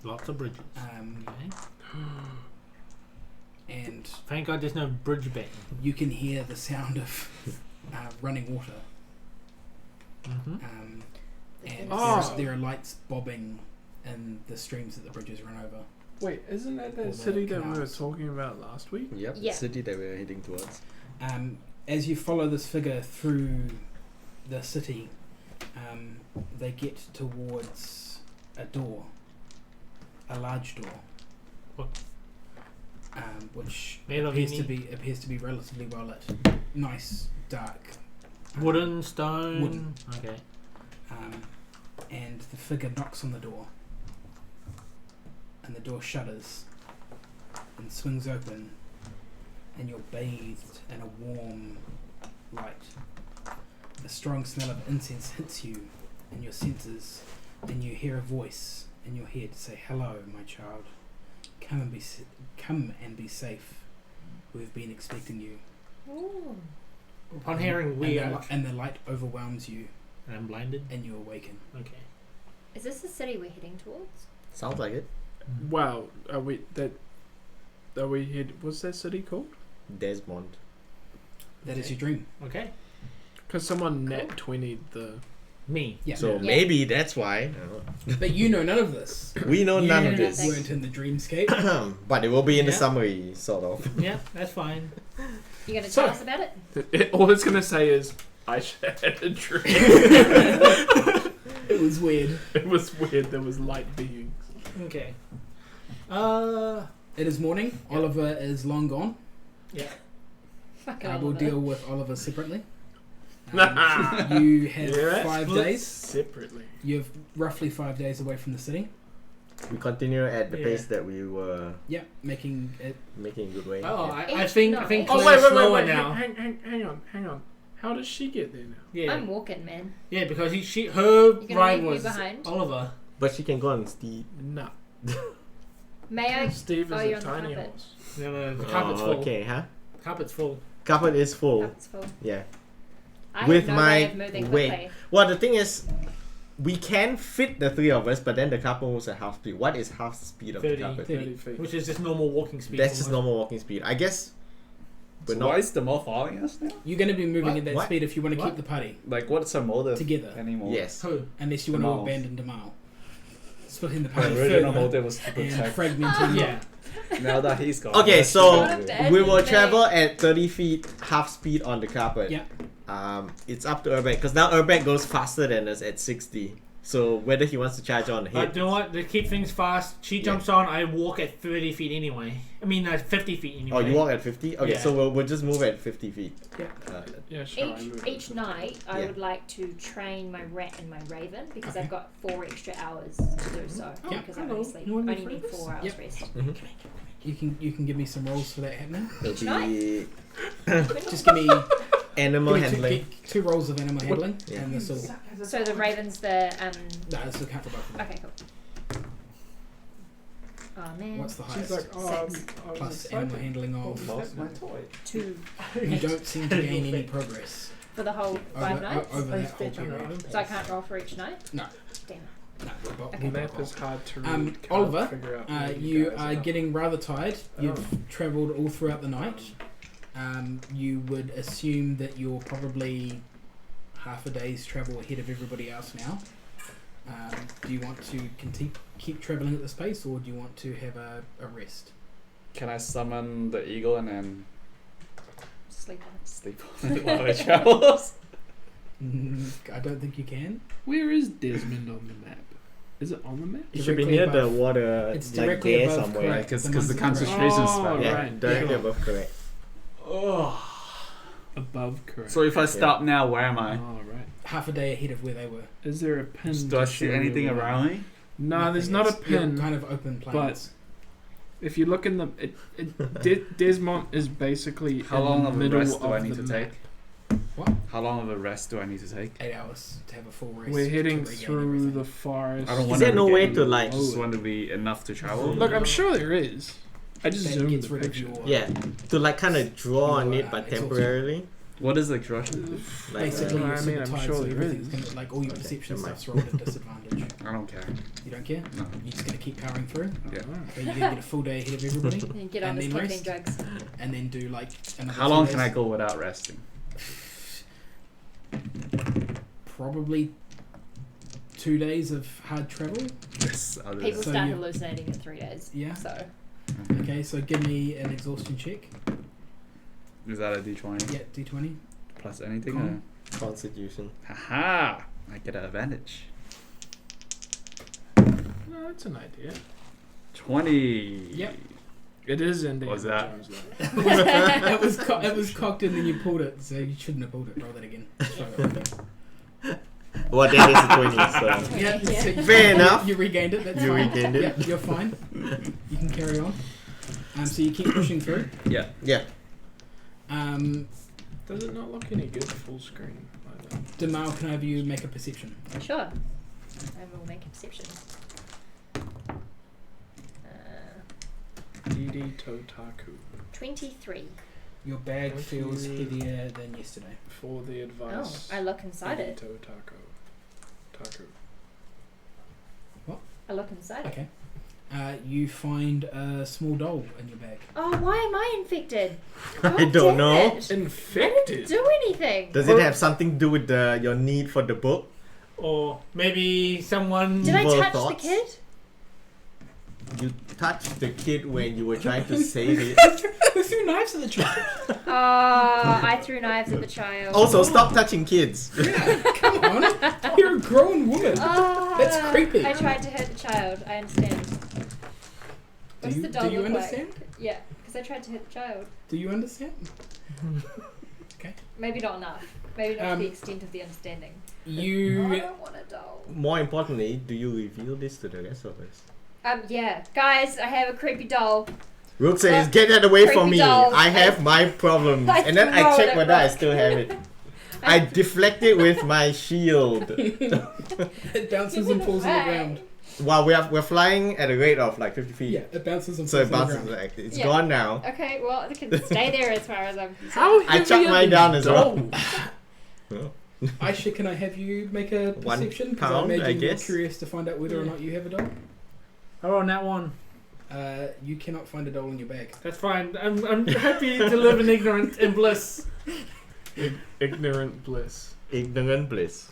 Lots of bridges. Okay. And Thank God there's no bridge bang. you can hear the sound of running water. And there are lights bobbing in the streams that the bridges run over. Wait, isn't that All that the city that we were canals. talking about last week? Yep, Yeah. the city that we're heading towards. As you follow this figure through the city, they get towards a door, a large door, What? which Made of appears any- appears to be relatively well lit. Nice, dark, Wooden, stone. Wooden. Okay. and the figure knocks on the door, and the door shudders and swings open, and you're bathed in a warm light. A strong smell of incense hits you in your senses, and you hear a voice in your head say, "Hello, my child. Come and be safe. We've been expecting you." Ooh. Upon hearing we and, are, and the light overwhelms you, and I'm blinded. and you awaken. Okay. Is this the city we're heading towards? Sounds like it. Wow, are we what's that city called? Desmond. That is your dream. Okay. Because someone net 20'd the. Me. Yeah. So Yeah. maybe that's why. But you know none of this. We know none of Yeah. this. You weren't in the dreamscape. But it will be in the Yeah. summary, sort of. Yeah, that's fine. You gonna So- tell us about it? All it's gonna say is, I had a dream. It was weird. It was weird. There was light beings. Okay. It is morning. Yeah. Oliver is long gone. Fucking We'll Oliver. deal with Oliver separately. You have Yeah, 5 split days. separately. You're roughly 5 days away from the city. We continue at the Yeah. pace that we were Yeah, making it. making good way. Oh, I Each think night. Oh Claire's wait, slower now. hang on. How does she get there now? Yeah. I'm walking, man. Yeah, because her You're gonna ride leave me was behind? Oliver. But she can go on steep. No. May I? Steve Oh, is you're a on the tiny carpet. horse. No, the carpet's full. Okay, huh? Carpet's full. Carpet is full. That's full. Yeah. I With have no my way of moving weight. quickly. Well, the thing is, we can fit the three of us, but then the carpet moves at half speed. What is half the speed of 30. the carpet? 30 feet. Which is just normal walking speed. That's just almost. normal walking speed. I guess. But So not. why is the more following us now? You're going to be moving What? at that What? speed if you want to What? keep the party Like, what's our motive together. anymore? Yes. Who? Unless you want to Demal. abandon Demal. Splitting the The party original further motive was to and protect. fragmenting. Yeah. Now that he's gone. Okay, let's so do it. we will Abandon travel me. at 30 feet, half speed on the carpet. Yeah. It's up to Urbeck because now Urbeck goes faster than us at 60. So whether he wants to charge on But hit. you know what? To keep things fast, she jumps on. I walk at 30 feet anyway. I mean, 50 feet anyway. Oh, you walk at 50? Okay, Yeah. so we'll just move at 50 feet. Yeah. Yeah, sure. I Each moved each it. night, I Yeah. would like to train my rat and my raven because Okay. I've got 4 extra hours to do so. Yeah. Because I Hello. only sleep. You wanna be Only need friends? 4 hours Yep. rest. You can give me some rolls for that happening. It'll night? be Just give me, animal give me handling. two rolls of animal handling, Yeah. and this will. So the raven's the No, this will count for both of them. Okay, cool. Oh man. What's the She's highest? like, oh, Six. I was Plus excited. animal handling of. Lost my toy. 2 You don't seem to gain any progress for the whole 5 nights. over that whole period. So I can't roll for each night. No. Damn it. No, we'll Okay. The map is hard to read. Can't Oliver, figure out where you guys are getting rather tired. You've Oh. travelled all throughout the night. You would assume that you're probably half a day's travel ahead of everybody else now. Do you want to keep travelling at this pace, or do you want to have a rest? Can I summon the eagle and then Sleep on sleep on it while it travels? I don't think you can. Where is Desmond on the map? Is it on the map? It should be Directly near the above- water, It's like directly there above somewhere. correct. Because The the ones that are concentration Oh, spell. Yeah, right. directly Yeah. above correct. Above correct. So if I stop now, where am I? Oh, right. half a day ahead of where they were. Is there a pin? Do I to see show anything where we are? around me? No, there's Nothing. not a It's- you're pin. kind of open plains. If you look in the, Desmond is basically How in long the of a middle rest do I of need the to map. take? What? How long of a rest do I need to take? 8 hours to have a full rest. We're to heading regain through everything. the forest. I don't Is want there to no way regain- to like, I just want to be enough to travel. Look, I'm sure there is. I just That zoomed gets the rid of picture. your. yeah, to like kind of draw on Your, it, but exhaustion. temporarily? What is exhaustion? Like, Basically, you're I mean, super I'm tired, sure so there everything's is. gonna, like all your Okay, perception never mind. stuff's rolled at disadvantage. I don't care. You don't care? No. You're just gonna keep powering through? Yeah. So you're gonna get a full day ahead of everybody, And get on And this then caffeine rest. drugs. and then do like another How 2 long days. can I go without resting? Probably 2 days of hard travel. Yes, I'll do People So start you- hallucinating in 3 days. Yeah. So that. Okay, so give me an exhaustion check. Is that a D20? Yeah, d20. Plus anything? Con. Constitution. Haha! I get an advantage. No, that's an idea. 20. Yep. It is Indiana What's that? Jones, though. it was cocked and then you pulled it, so you shouldn't have pulled it. Roll that again. Try it again. Well, that is a 20, so. Yeah, so you- Fair enough. You regained it. That's You fine. regained it. Yep, you're fine. You can carry on. So you keep pushing through. Yeah. Yeah. Does it not look any good full screen like that? Demal, can I have you make a perception? sure, I will make a perception. DD Totaku 23. Your bag Thank feels you. heavier than yesterday. for the advice. Oh, I look inside DD it. Taku. I look inside it. Okay. You find a small doll in your bag. Oh, why am I infected? I God don't damn know. it. I didn't Infected. do anything. Does it have something to do with your need for the book? Or maybe someone. Did I Evil touch thoughts? the kid? You touched the kid when you were trying to save it. Who threw knives at the child? I threw knives at the child. Also, stop touching kids. Yeah, come on. You're a grown woman. Ah, That's creepy. I tried to hurt the child. I understand. What's the doll do you look understand? like? Yeah, because I tried to hurt the child. Do you understand? Maybe not enough. Maybe not to Um, the extent of the understanding. I You don't want a doll. More importantly, do you reveal this to the rest of us? Yeah, guys, I have a creepy doll. Rook says, get that away from Creepy me. dolls. I have my problems. I And then I throw check it whether I at still have it. I deflect it with my shield. it bounces and falls on the ground. While we're flying at a rate of like 50 feet. Yeah, it bounces and So falls it on the bounces ground. like it's Yeah. gone now. Okay, well, it can stay there as far as I'm concerned. How I heavy chucked are mine these down as well. dolls? Aisha, can I have you make a 1 perception? Because I pound, I imagine you're guess. curious to find out whether or Yeah. not you have a doll. I rolled that one. You cannot find a doll in your bag. That's fine. I'm happy to live in ignorance and bliss. Ignorant bliss. Ignorant bliss.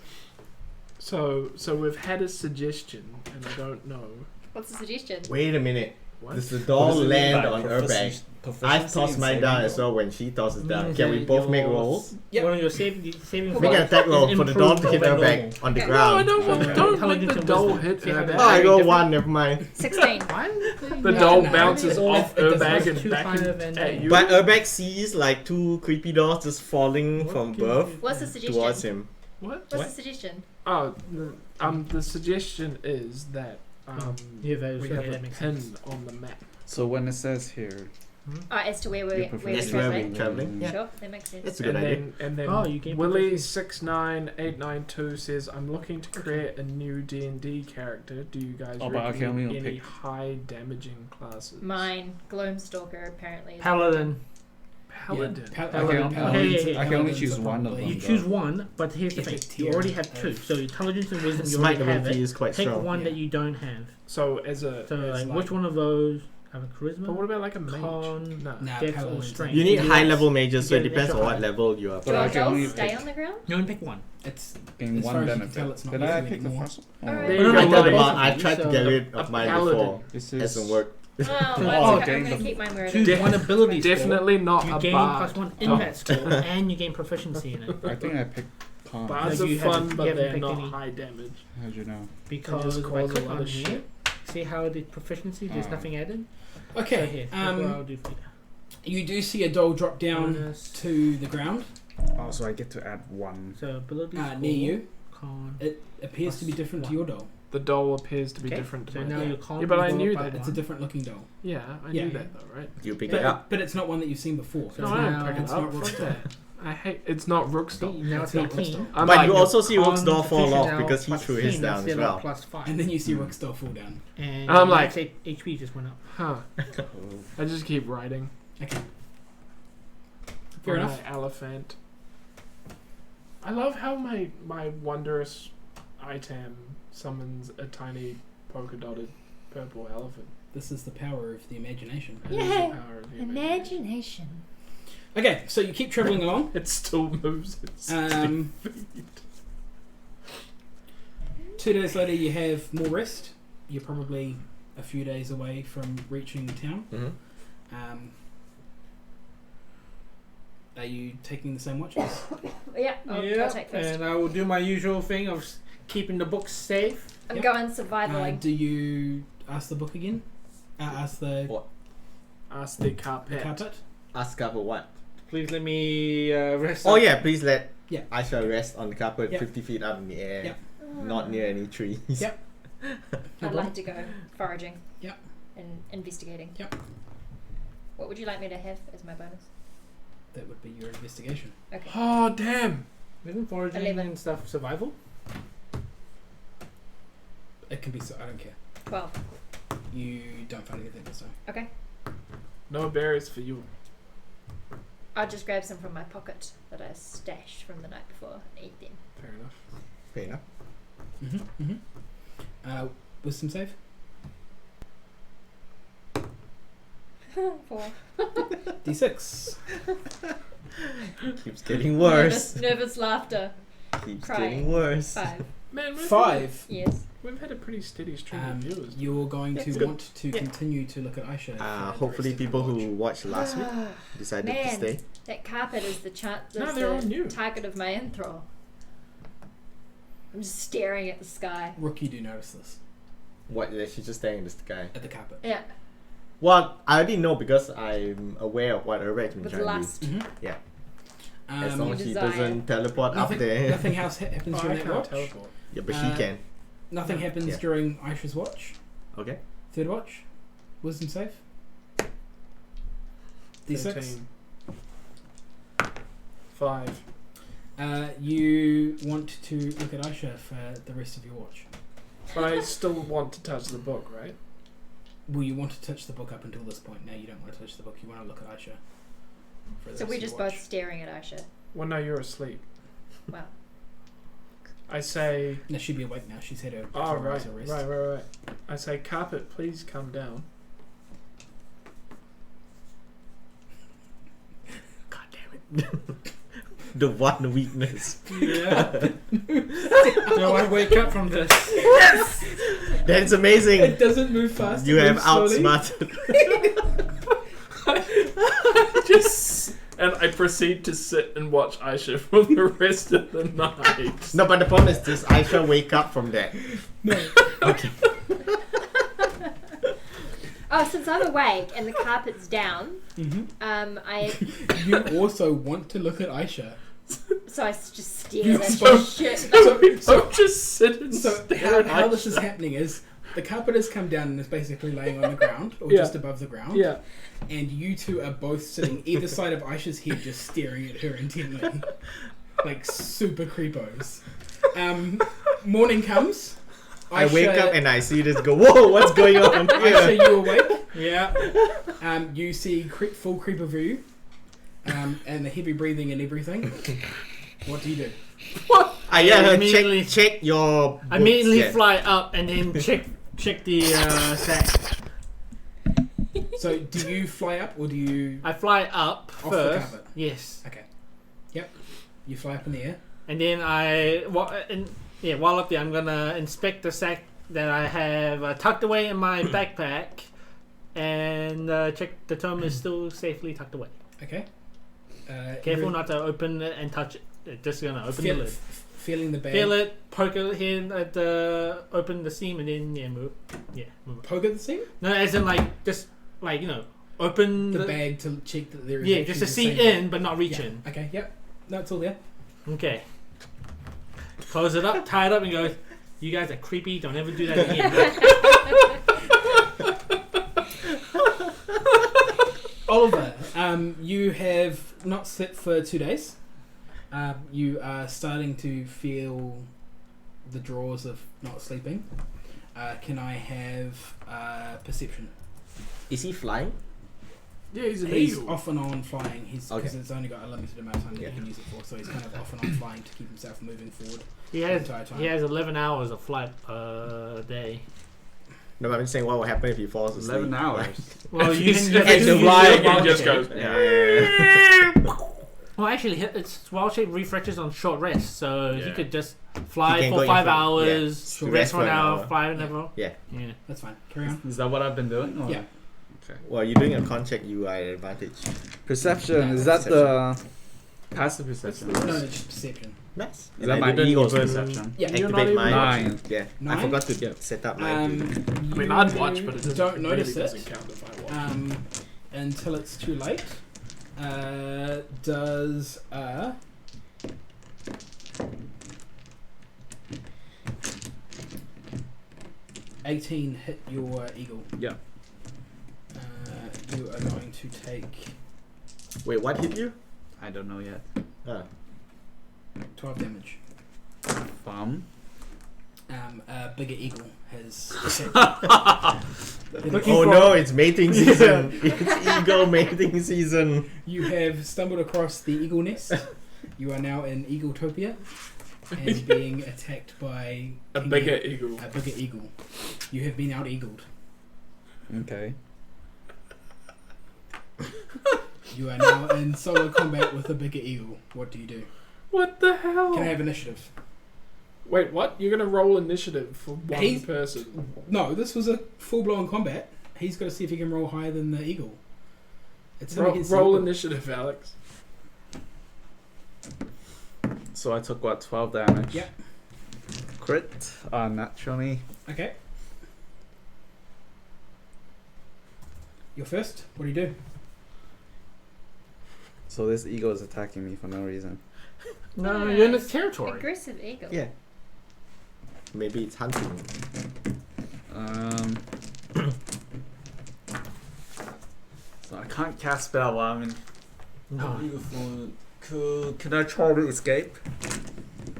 So we've had a suggestion, and I don't know What's the suggestion? Wait a minute. what. Does the What doll does it mean land by on her bag? proficiency I've tossed in mine saving down as throw? well when she tosses down. Means Can we that both make yours- rolls? Yep. One of your saving Make Make an attack roll for the doll to hit her over bag normal. on the Okay. No, I ground. don't want. Okay. Don't make Intelligence the and doll wisdom. hit See her how bag. Oh, I Very roll different. 1, never mind. 16. The No, doll no, bounces it off does her bag plus and 2, back 5, and at you. But Urbek sees like 2 creepy dolls just falling from above What's the suggestion? towards him. What? What's the suggestion? Oh, the suggestion is that Yeah, that we okay, have a that makes pin sense. on the map. So when it says here, As to where we're, Your where we're proficiency. That's where traveling? we're traveling. Yeah. Sure, that makes sense. It's a good idea. And then Oh, you gave Willie proficiency. 69892 says, "I'm looking to create a new D&D character. Do you guys Oh, but I can only recommend any pick- high damaging classes?" Mine, Gloomstalker, apparently. is Paladin. Paladin. I can only choose one of them. You choose one, but here's the thing: you already have 2. So intelligence and wisdom, you Smite already have ability it. is quite Take strong. one Yeah. that you don't have. So as a So as like, which one of those have a charisma? But what about like a mage? Con- No. Nah, Dex or Paladin's strength? You need You high get- level mages, so you it get an depends on extra what high. level you are. Do But our I can only dolls stay pick- on the ground? You only pick one. It's gain As far one as you can benefit. tell, it's not Did I worth it pick the anymore. first one? Alright. Oh, There I you thought go. about I tried to So- get rid of A mine paladin. before. This Hasn't is worked. Oh, well, Oh, okay. I'm gain going to the- keep mine where it Choose is. one ability score. Definitely not You a gain bard. +1 in that score, and you gain proficiency in it. I think I picked con. Bards No, are you fun, haven't- but you haven't they're picked not any. high damage. How'd you know? Because just if I cause a click lot on of here, shit. see how the proficiency, there's Ah. nothing added? So okay. here, look what I'll do for you. You do see a doll drop down Bonus. to the ground Oh, so I get to add one. So ability score, near you. con. It appears to be different to your doll. The doll appears to be Okay, different to so mine. now Yeah. your con. Yeah, but I will go knew up by that. It's a one. different looking doll. Yeah, I Yeah. knew that though, right? You pick it up. But it's not one that you've seen before. So No, it's I not, don't pick it it's up. not Fuck Rook's doll. that. I hate. It's not Rook's doll. Now it's It's not 18. I'm But like, you also see Con Rook's door fall proficient off now because he plus threw his 10 down as instead of well. +5. And then you see Rook's doll fall down. And I'm your like- max HP just went up. huh? I just keep writing. Okay. Fair enough. Elephant. I love how my wondrous item summons a tiny polka dotted purple elephant. This is the power of the imagination. It is the power of the Imagination. Okay, so you keep travelling along. It still moves its Um, feet. 2 days later, you have more rest. You're probably a few days away from reaching the town. Mm-hmm. Are you taking the same watches? Yeah, I'll take first. and I will do my usual thing of keeping the books safe. I'm Yep. going survivaling. Do you ask the book again? Ask the, What? Ask the carpet. the carpet? Ask about what? Please let me rest. Oh up. yeah, please let Yeah. Aisha rest on the carpet, Yep. 50 feet up in the air, Yep. not near any trees. Yep. I'd like to go foraging. Yep. And investigating. Yep. What would you like me to have as my bonus? That would be your investigation. Okay. Oh damn! Isn't foraging 11. and stuff survival? It can be so. I don't care. 12. You don't find anything this time. Okay. No berries for you. I'll just grab some from my pocket that I stashed from the night before and eat them. Fair enough. Fair enough. Wisdom save. 4. D6. Keeps getting worse. Nervous laughter. Keeps crying. getting worse. 5. Man, 5. Yes. We've had a pretty steady stream of viewers. You're going That's to good. want to Yeah. continue to look at Aisha. for the Hopefully rest of people your who watch. watched last week decided to Man. stay. That carpet is the No, they're all new. target of my enthrall. I'm just staring at the sky. Rook, you do notice this What? She's just staring at the sky. at the carpet. Yeah, Well, I already know because I'm aware of what Urek's been with trying lust. Mm-hmm. Yeah. to do. As long as she Desire. doesn't teleport nothing, up there. nothing else happens Oh, I during that can't watch. teleport. Yeah, but she Uh, can. Nothing happens Yeah. during Aisha's watch. Okay. Third watch. Wisdom save. D6. 13. 5. You want to look at Aisha for the rest of your watch. But I still want to touch the book, right? Well, you want to touch the book up until this point. Now you don't want to touch the book. You want to look at Aisha. For the So rest we're of just your both watch. staring at Aisha. Well, no, you're asleep. Wow. I say... No, she'd be awake now. She's had her. Oh, 4 right, hours of rest. right. I say, carpet, please come down. God damn it. The one weakness. Yeah. So I wake up from this. Yes! That's amazing. It doesn't move fast. You it have moves slowly. outsmarted. And I proceed to sit and watch Aisha for the rest of the night. No, but the problem is this: Aisha wake up from that. No. Okay. Oh, since I'm awake and the carpet's down, Mm-hmm. I You also want to look at Aisha. so I just stare You at that spoke- shit. So just sit and So stare how at this is Aisha. happening is the carpet has come down and is basically laying on the ground or Yeah. just above the ground. Yeah. And you two are both sitting either side of Aisha's head, just staring at her intently, like super creepos. Morning comes. I wake Aisha- up and I see this. Go, whoa! What's going on Aisha, here? you awake? Yeah. You see full creeper view, and the heavy breathing and everything. What do you do? I her Immediately- check your. I immediately books, fly up and then check the sack. So, do you fly up or do you? I fly up Off the first. carpet. Yes. Okay. Yep. You fly up in the air. And then while up there, I'm gonna inspect the sack that I have tucked away in my backpack, and check the tome is still safely tucked away. Okay. Careful not to open it and touch it. Just gonna open feel, the lid, feeling the bag. feel it, poke it here at the open the seam, and then move. Yeah, move. Poke at the seam. No, as in just open The bag to check that there is. Yeah, actually just to the see same- in, but not reach Yeah. in. Okay. Yep. No, it's all there. Okay. Close it up, tie it up, and go. You guys are creepy. Don't ever do that again. Oliver, you have not slept for 2 days. You are starting to feel the draws of not sleeping. Can I have perception? Is he flying? Yeah, he's an He's eagle. off and on flying. He's because Okay. it's only got a limited amount of time that Yeah. he can use it for. So he's kind of off and on flying to keep himself moving forward He the has entire time. he has 11 hours of flight a day. No, but I'm just saying what will happen if he falls asleep. 11 hours. Well, you He's can It's use flying your and he wild just shape. goes. Yeah. Well, actually, it's wild shape refreshes on short rest, so he Yeah. could just He fly can for go 5 in for- hours, yeah, rest for an hour, hour. fly another. Yeah. Yeah. That's fine. Carry on. Is that what I've been doing? Or? Yeah. Well, you're doing a con check. You are at advantage. Perception. No, Is that the passive perception? No, it's just perception. Nice. Is And that I my didn't eagle's even perception? Yeah. You're not activate even mine. Nine. Yeah, I Nine? forgot to set up mine. I mean, I'd watch, but it you doesn't, don't it notice really it doesn't count if I watch. Until it's too late. Does 18 hit your eagle? Yeah. You are going to take Wait, what hit you? I don't know yet. Ah. 12 damage. Bum. A bigger eagle has Looking Oh for- no, it's mating season. It's eagle mating season. You have stumbled across the eagle nest. You are now in Eagletopia and being attacked by A bigger eagle. a bigger eagle. You have been out-eagled. Okay. You are now in solo combat with a bigger eagle. What do you do? What the hell? Can I have initiative? Wait, what? You're gonna roll initiative for one He's- person? No, this was a full-blown combat. He's got to see if he can roll higher than the eagle. It's him against the Roll eagle. initiative, Alex. So I took what, 12 damage? Yep. Crit. Naturally. Okay. You're first. What do you do? So this eagle is attacking me for no reason. No, you're in its territory. Aggressive eagle. Yeah. Maybe it's hunting. So I can't cast spell while I'm in. No. Can I try to escape?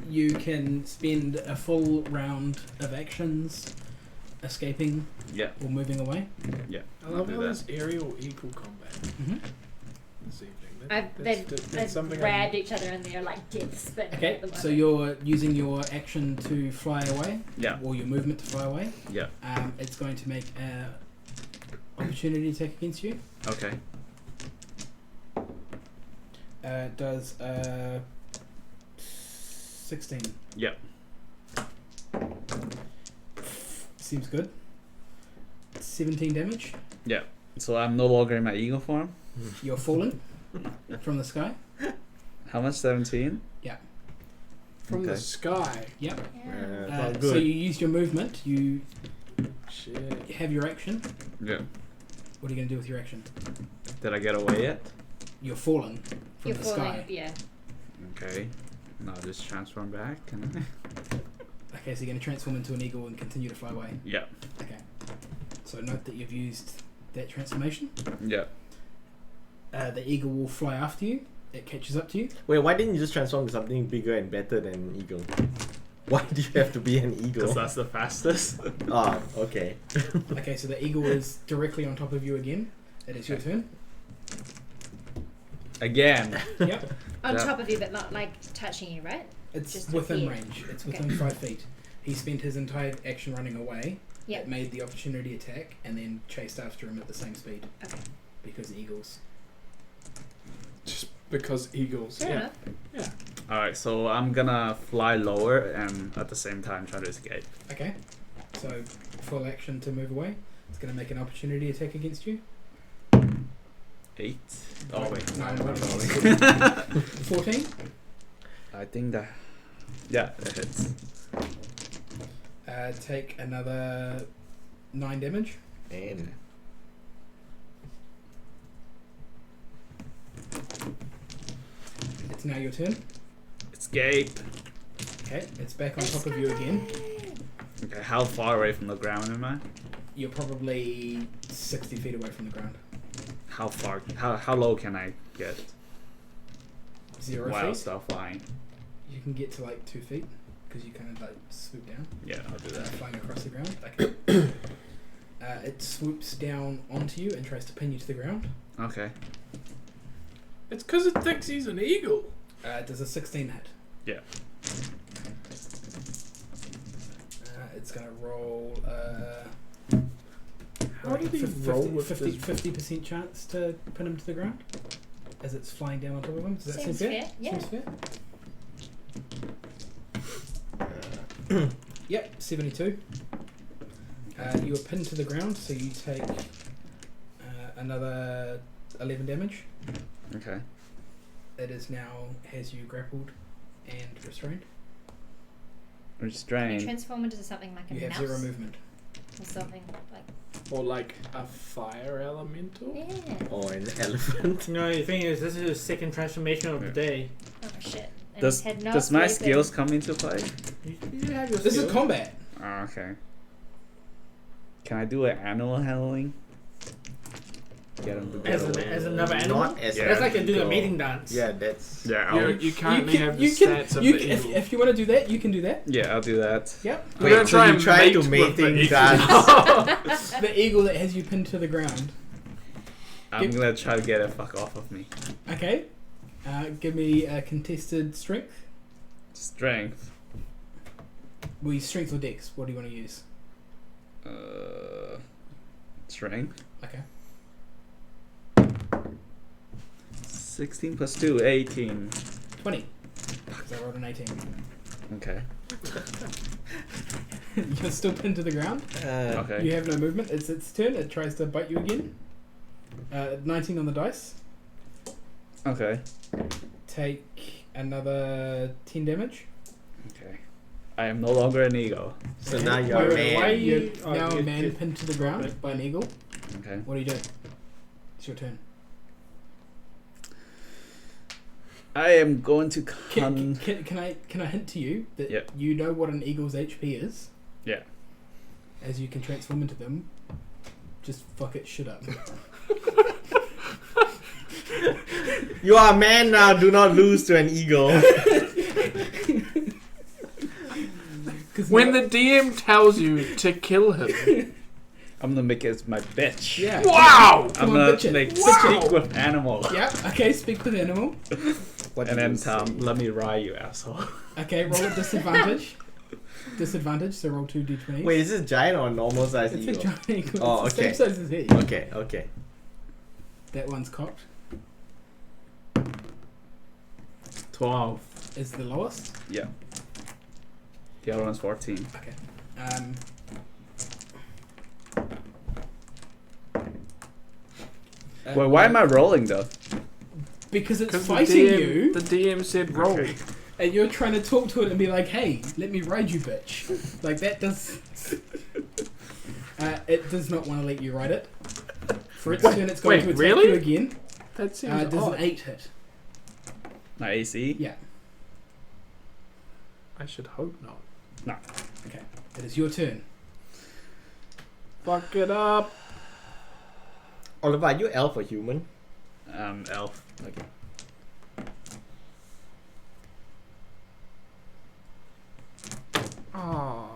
You can spend a full round of actions escaping Yeah. or moving away. I love do all that. this aerial eagle combat Mm-hmm. this evening. They've something grabbed each other and they're like death spinning Okay, at the moment. so you're using your action to fly away, Yeah. or your movement to fly away. Yeah. It's going to make an opportunity attack against you. Okay. It does 16. Yeah. Seems good. 17 damage. So I'm no longer in my eagle form. You're falling from the sky. How much? 17? from the Okay. sky. Yep. Yeah. Well, So good. you used your movement. You Shit. have your action. Yeah. What are you going to do with your action? Did I get away yet? You're falling from You're the falling. sky. Yeah. Okay. Now just transform back and Okay, so you're going to transform into an eagle and continue to fly away. yeah. Okay. So note that you've used that transformation. Yeah. The eagle will fly after you. It catches up to you. Wait, why didn't you just transform to something bigger and better than an eagle? Why do you have to be an eagle? Because that's the fastest. Ah, okay. Okay, so the eagle is directly on top of you again. It is your turn. Again. Yep. On Yeah. top of you, but not like touching you, right? It's Just within here. range. It's Okay. within 5 feet. He spent his entire action running away. Yep. It made the opportunity attack and then chased after him at the same speed. Okay. Because eagles. Just because eagles. Fair Yeah. enough. Alright, so I'm gonna fly lower and at the same time try to escape. Okay. So full action to move away. It's going to make an opportunity attack against you. 8. Oh wait, No, I'm no, not no. rolling. 14. I think that. Yeah, it hits. Take another 9 damage. And It's now your turn. Escape. Okay, it's back on top of you again. Okay, how far away from the ground am I? You're probably 60 feet away from the ground. How far? How low can I get 0 while feet. still flying? You can get to like 2 feet because you kind of like swoop down, Yeah, I'll do that. flying across the ground. Okay. It swoops down onto you and tries to pin you to the ground. Okay. It's because it thinks he's an eagle. Does a 16 hit? Yeah. It's gonna roll. How did he roll with 50% chance to pin him to the ground as it's flying down on top of him? Does that Seems seem fair? fair, yeah. Seems fair. Yep, 72. You are pinned to the ground, so you take another 11 damage. Okay. It is now has you grappled and restrained. You Restrained. transform into something like a You have mouse 0 movement. or something like. Or like a fire elemental. Yeah. Or an elephant. No, the thing is, this is his second transformation of the day. Oh shit. And Does he's had no does my sleep skills come into play? You have your This is skills. combat. Oh, okay. Can I do an animal handling? Get him to get As, away. as another animal? Not as Yeah. That's like a do a eagle. mating dance. Yeah, that's. Yeah, You currently have the stats of you the can, eagle. if you want to do that, you can do that. yeah, I'll do that. Yep. We're Wait, gonna so try you and try mate to with mate the thing eagle. dance. The eagle that has you pinned to the ground. I'm gonna try to get it fuck off of me. Okay. Give me a contested strength. Strength. Will you strength or dex? What do you want to use? Strength. Okay. 16 plus 2, 18. 20. Because I rolled an 18. Okay. You're still pinned to the ground. Okay. You have no movement. It's its turn. It tries to bite you again. 19 on the dice. Okay. Take another 10 damage. Okay. I am no longer an eagle. So now you're Wait, a wait, man. why You're you- oh, now a you- man you- pinned to the ground Okay. by an eagle. Okay. What do you do? It's your turn. I am going to Can I hint to you that Yeah. you know what an eagle's HP is? Yeah. As you can transform into them, just fuck it shit up. You are a man now. Do not lose to an eagle. When the DM tells you to kill him. I'm gonna make it as my bitch. Yeah. Wow! I'm Come on, gonna bitch it. make Wow. speak with animal. Yeah. Okay. Speak with animal. What And do then you say? let me ride you, asshole. Okay. Roll at disadvantage. Disadvantage. So roll 2d20s. Wait, is this giant or normal size It's eagle? a giant eagle. Oh, It's the okay. same size as he. Okay, okay. That one's cocked. 12. Is the lowest. Yeah. The other one's 14. Okay. Wait, why am I rolling though? Because it's Because fighting you, the DM said roll. Okay. and you're trying to talk to it and be like, "Hey, let me ride you, bitch." Like that does. It does not want to let you ride it. For its turn, it's going wait, to attack really? you again. That seems Does an odd. 8 hit? My AC? Yeah. I should hope not. Okay. It is your turn. Fuck it up. Oliver, are you elf or human? Elf. Okay. Oh.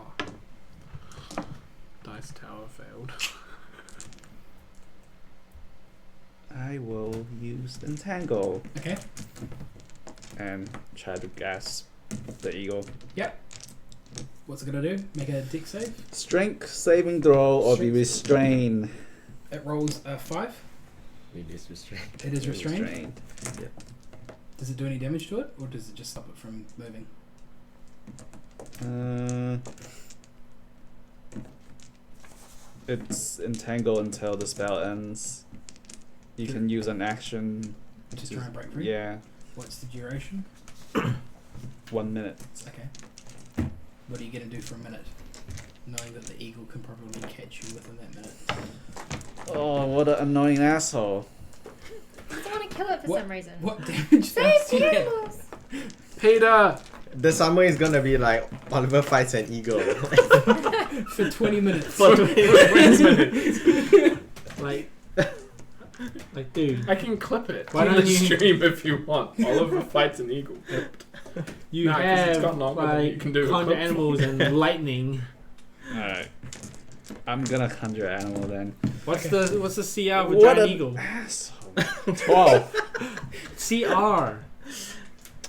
Dice tower failed. I will use Entangle Okay. and try to grasp the eagle. Yep. What's it gonna do? Make a dex save. Strength saving throw or be Strength. restrained. It rolls a 5. It is restrained. It is restrained. Does it do any damage to it, or does it just stop it from moving? It's entangle until the spell ends. You can use an action. Just try and break free? Yeah, What's the duration? 1 minute. Okay. What are you going to do for a minute? Knowing that the eagle can probably catch you within that minute. Oh, what an annoying asshole! I don't want to kill it for What- some reason. What damage Save does do the that? animals! Peter! The summer is gonna be like Oliver fights an eagle. For 20 minutes. For 20 minutes. Like, dude, I can clip it. Why on don't the you- stream if you want. Oliver fights an eagle. you Nah, 'cause it's have got longer than you like can do a conjure clip animals for. and lightning. Alright. I'm gonna conjure animal then. What's the CR with What giant an eagle? asshole. 12. CR.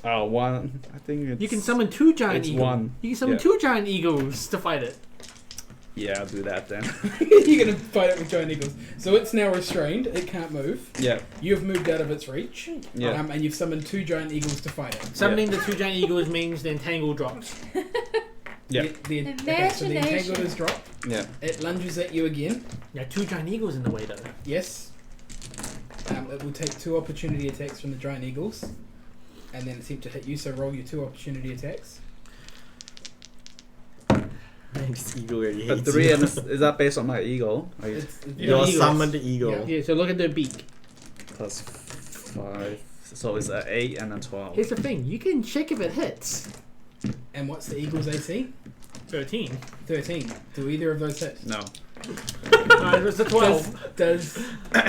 Oh, 1. I think it's... You can summon 2 giant It's eagles. 1. You can summon Yeah. 2 giant eagles to fight it. Yeah, I'll do that then. You're gonna fight it with giant eagles. So it's now restrained. It can't move. Yeah. You've moved out of its reach. Yeah. And you've summoned 2 giant eagles to fight it. Summoning the 2 giant eagles means the entangle drops. Yeah. Okay, so the entangled is dropped. Yeah. It lunges at you again. Yeah, 2 giant eagles in the way though. Yes. It will take 2 opportunity attacks from the giant eagles. And then attempt to hit you, so roll your 2 opportunity attacks. This eagle really A hates 3 you. and is that based on my eagle? Your eagles. summoned eagle. Yeah. Yeah, so look at their beak. Plus 5. So it's an 8 and a 12. Here's the thing, you can check if it hits. And what's the eagle's AC? 13. 13. Do either of those hit? No. It was a 12. Does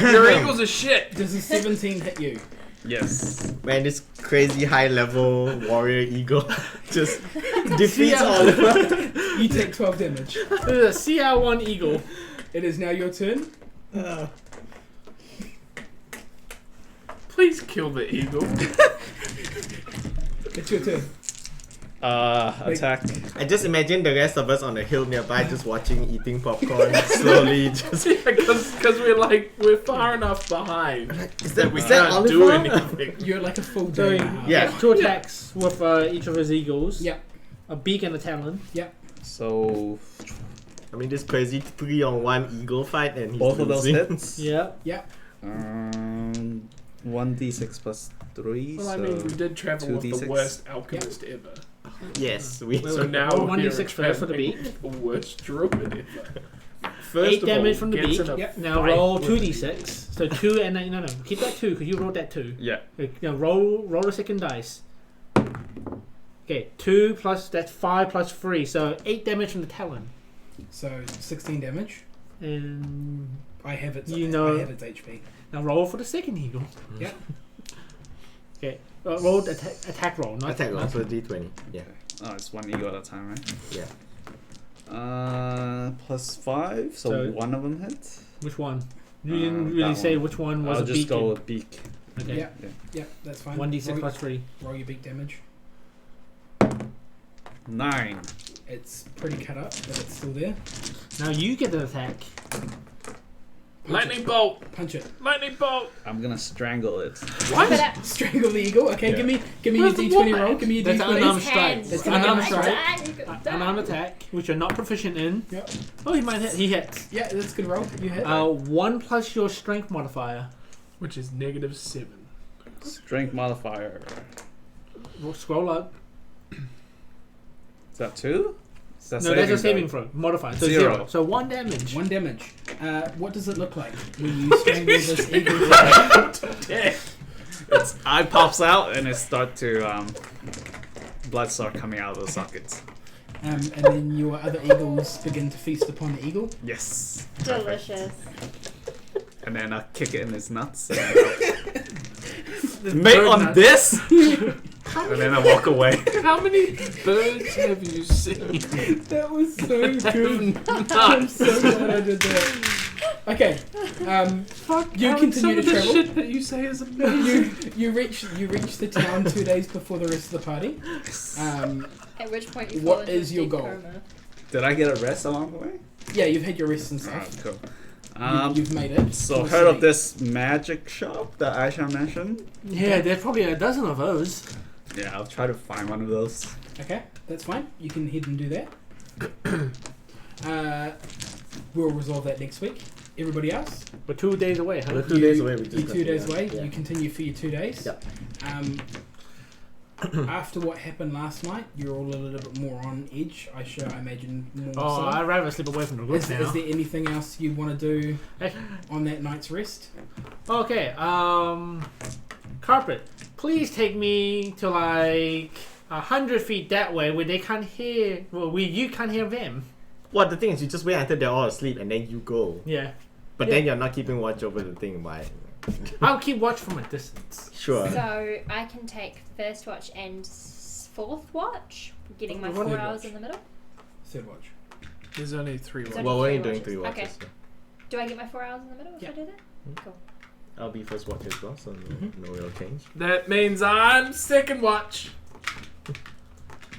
Your eagles are shit. a 17 hit you? Yes. Man, this crazy high level warrior eagle just defeats all of us. You take 12 damage. It is a CR1 eagle. It is now your turn. Please kill the eagle. It's your turn. Attack. I just imagine the rest of us on the hill nearby just watching, eating popcorn, slowly just... Because we're far enough behind that we is that can't do Oliver? anything. You're like a full So day. Yeah. has 2 attacks with each of his eagles. Yep. A beak and a talon. So I mean, this crazy 3-on-1 eagle fight and he's both of those losing. hits. Yeah. 1d6 plus 3. Well, so I mean, we did travel with the 2d6. worst alchemist ever. Yes, we... So now roll we're 1d6 first for the traveling beak. with the worst druid ever. First 8 of all, damage from the gets beak. in a Yep. Now fight roll with 2d6. So 2 and then, no, keep that 2 because you rolled that 2. Yeah. Now roll a second dice. Okay, 2 plus, that's 5 plus 3, so 8 damage from the talon. So 16 damage. And I have its. You know- I have its HP. now roll for the second eagle. Yep. Okay, roll attack roll, not Attack roll, not- so D20. Yeah. Oh, it's 1 eagle at a time, right? Yeah. Plus 5, so So- 1 of them hit. Which one? You didn't that really say one. which one was I'll a just beak. go with beak. Okay. Yeah. Yep, that's fine. 1d6 roll, plus 3. roll your beak damage. 9. It's pretty cut up, but it's still there. Now you get an attack. Lightning bolt! Punch it. Lightning bolt! I'm gonna strangle it. But that, Strangle the eagle. Okay, Yeah. give me your Where's the D20 woman? roll. Give me your That's D20. unarmed his strike. hands. That's are unarmed like, strike. "Die, you could die." Unarmed attack, which you're not proficient in. Yep. Oh, he might hit. He hits. Yeah, that's a good roll. You hit. 1 plus your strength modifier. Which is -7. Strength modifier. Scroll up. Is that 2? Is that No, that's a saving throw? throw. Modifier. So 0. 0. So 1 damage. 1 damage. What does it look like when you strangle this eagle? Its eye pops out and it starts to blood start coming out of the sockets. And then your other eagles begin to feast upon the eagle. Yes. Delicious. And then I kick it in its nuts. Mate on this? And then I walk away. How many birds have you seen? That was so good. I'm so glad I did that. Okay. You Aaron, continue some to of the travel. shit that you say is amazing. You reach the town 2 days before the rest of the party. At which point you What fall into is your deep goal? coma. Did I get a rest along the way? Yeah, you've had your rest and Alright, stuff. cool. You've made it. So to the heard of city. this magic shop that Aisha mentioned? Yeah, there's probably a dozen of those. Yeah, I'll try to find one of those. Okay, that's fine. You can head and do that. We'll resolve that next week. Everybody else? We're 2 days away, huh? We're 2 days away. We You're just 2 days continue. away. Yeah. You continue for your 2 days. Yep. After what happened last night, you're all a little bit more on edge. I imagine more Oh, so. I'd rather sleep away from the group Is now. there anything else you want to do Eh. on that night's rest? Okay, Carpet, please take me to like 100 feet that way where they can't hear, you can't hear them. Well, the thing is, you just wait until they're all asleep and then you go. Yeah. But Yeah. then you're not keeping watch over the thing. Why? I'll keep watch from a distance. Sure. So I can take first watch and fourth watch, getting my What 4 is hours watch? in the middle. Third watch. There's only 3 It's watches. only Well, we're only three doing 3 watches. watches. Okay. Do I get my 4 hours in the middle if Yeah. I do that? Mm. Cool. I'll be first watch as well, so no real change. That means I'm second watch.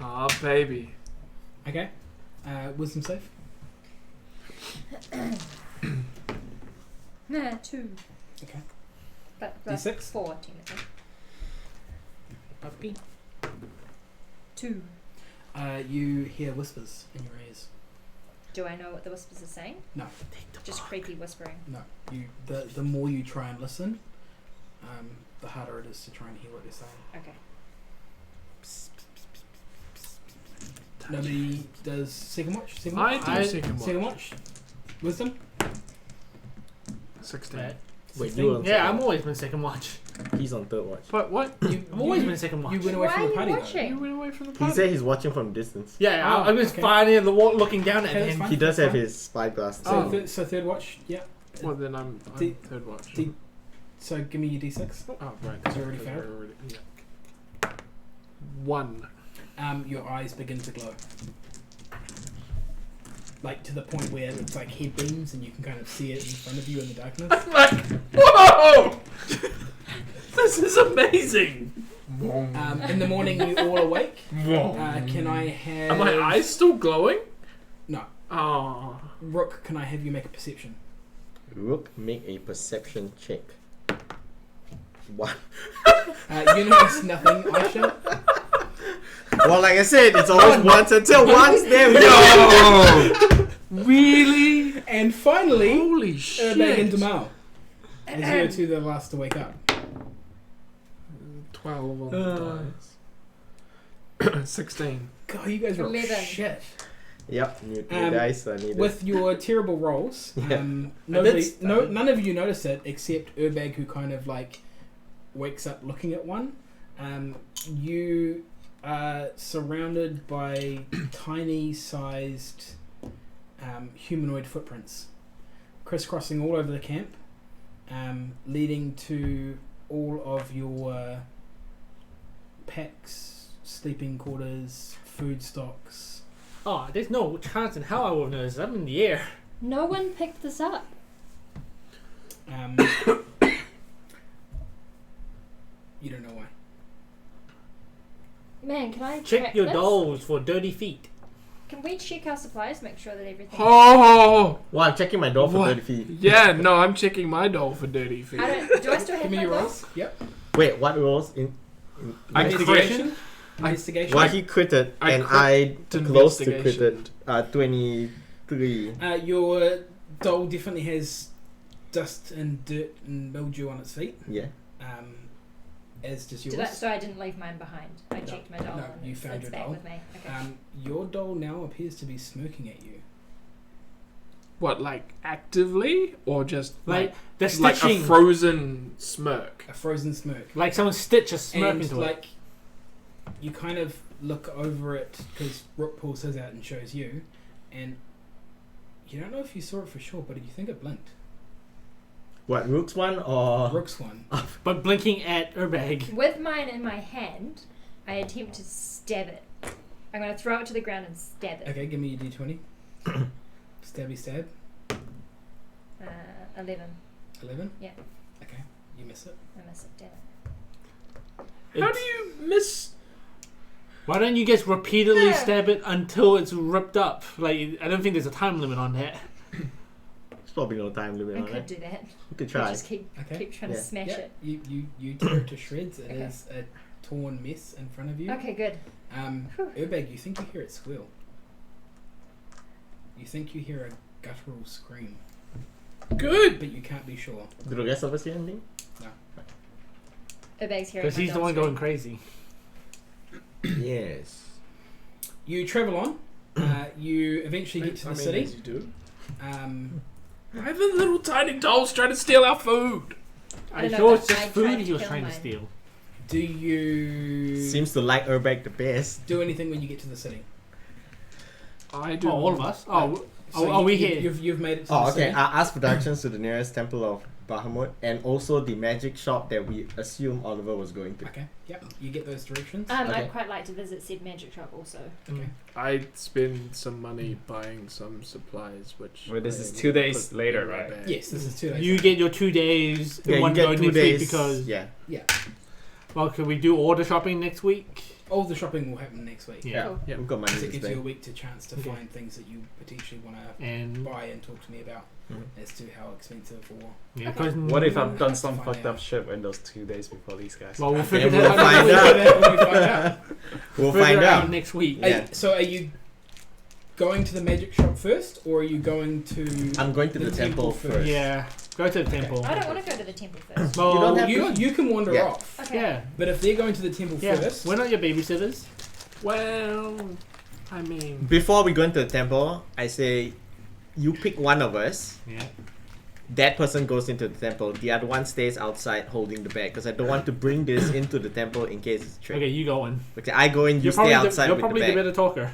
Oh, baby. Okay. Wisdom save. 2. Okay. But D6? 4 technically. Puppy. 2. You hear whispers in your ears. Do I know what the whispers are saying? No. Just creepy whispering. No. The more you try and listen, the harder it is to try and hear what they're saying. Okay. Nobody does second watch? Second I watch? do second watch. Second watch? Wisdom? 16. Right. Wait, you on Yeah, second I'm always been second watch. watch? He's on third watch. But what? I've always been second watch. You went away Why from are the you party though. watching? You went away from the He party. said he's watching from distance. Yeah, Oh, I was okay. finding the wall, looking down at Okay, that's him. fine. He does have Fine. his spy glasses. So, Oh. so third watch, yeah. Well, then I'm The- third watch. the- So give me your d6. Oh, right. Because you already because failed? we're yeah. 1. Your eyes begin to glow. Like to the point where it's like head beams and you can kind of see it in front of you in the darkness. I'm like, whoa! This is amazing. In the morning you all awake. Can I have... Are my eyes still glowing? No. Oh. Rook, can I have you make a perception? Rook, make a perception check. What? You notice nothing, Aisha. Well, like I said, it's always once until once. There we go. Really? And finally, Holy shit. Urbag and Damal. As you two are the last to wake up. 12 on the dice. 16. God, you guys are 11. shit. Yep, new Um, dice. I need it. With your terrible rolls, Yeah. none of you notice it except Urbag, who kind of like wakes up looking at one. You are surrounded by tiny-sized humanoid footprints, crisscrossing all over the camp, leading to all of your packs, sleeping quarters, food stocks. Oh, there's no chance in hell I will notice. I'm in the air. No one picked this up. You don't know why. Man, can I Check track your this? dolls for dirty feet. Can we check our supplies, make sure that everything... Oh! Well, I'm checking my door for What? 30 feet. Yeah, no, I'm checking my doll for dirty feet. Do I still have Give me my your gold? rolls. Yep. Wait, what rolls? In Investigation. I- Investigation. well, he critted, I and crit I close to investigation. critted. 23. Your doll definitely has dust and dirt and mildew on its feet. Yeah. As does Did yours. so I didn't leave mine behind. I checked my doll no, and you it's, found it's your back doll. with me. Okay. Your doll now appears to be smirking at you. What, like actively? Or just Like the like a stitching. frozen smirk? A frozen smirk. Like someone stitched a smirk And into it. like, you kind of look over it because Rook pulls his out and shows you, and you don't know if you saw it for sure, but you think it blinked. What, Rook's one or? Rook's one. But blinking at Urbag. With mine in my hand, I attempt to stab it. I'm going to throw it to the ground and stab it. Okay, give me your d20. Stabby stab. 11. 11? Yeah. Okay, you miss it. I miss it, damn it. How do you miss? Why don't you guys repeatedly Yeah. stab it until it's ripped up? Like, I don't think there's a time limit on that. There's probably no time limit I on could that. do that. You could I try. just keep Okay. trying to Yeah. smash Yeah, it. you tear it to shreds. It Okay. is a torn mess in front of you. Okay, good. Urbag, you think you hear it squeal. You think you hear a guttural scream, Good. but you can't be sure. Did the rest of us hear anything? Urbag's hearing Because my he's the dog one scream. going crazy. Yes. You travel on. You eventually get to the I mean, city. as you do. Um, Why are the little tiny dolls trying to steal our food? I I'm don't sure know, it's but just I food tried he to was kill trying to mine. steal. do you Seems to like Urbag the best. do anything when you get to the city? I do. Oh, all of us? Oh, So are we you- here? You've made it to Oh, the okay. city. I ask for directions to the nearest temple of Bahamut, and also the magic shop that we assume Oliver was going to. Okay. Yep. You get those directions. Okay. I'd quite like to visit said magic shop also. Okay. I'd spend some money buying some supplies, which. Well, this I is will 2 days put later, in my right? bag. Yes, this is 2 days. You get your 2 days in Yeah, one you go get 2 next week days because. yeah. Well, can we do order shopping next week? All the shopping will happen next week. Yeah. Cool. Yeah. We've got money So to it gives you a spend. week to chance to Okay. find things that you potentially want to And buy and talk to me about Mhm. as to how expensive or. yeah, Okay. 'cause- What if I've done Have to some find fucked up out. shit in those 2 days before these guys? Well, we'll Okay, figure we'll that out. find next out. week. When we find out. We'll Figure find it out. next week. Yeah. So are you going to the magic shop first, or are you going to? I'm going to the temple first. Yeah, go to the temple. I don't want to go to the temple first. Well, You don't have You can wander Yeah. off, Okay. Yeah, but if they're going to the temple yeah. first, We're not your babysitters. Well, I mean. Before we go into the temple, I say, you pick one of us. Yeah. That person goes into the temple. The other one stays outside holding the bag because I don't want to bring this into the temple in case it's a trick. Okay, you go in. Okay, I go in. You You're stay probably outside you're with probably the the bag. better talker.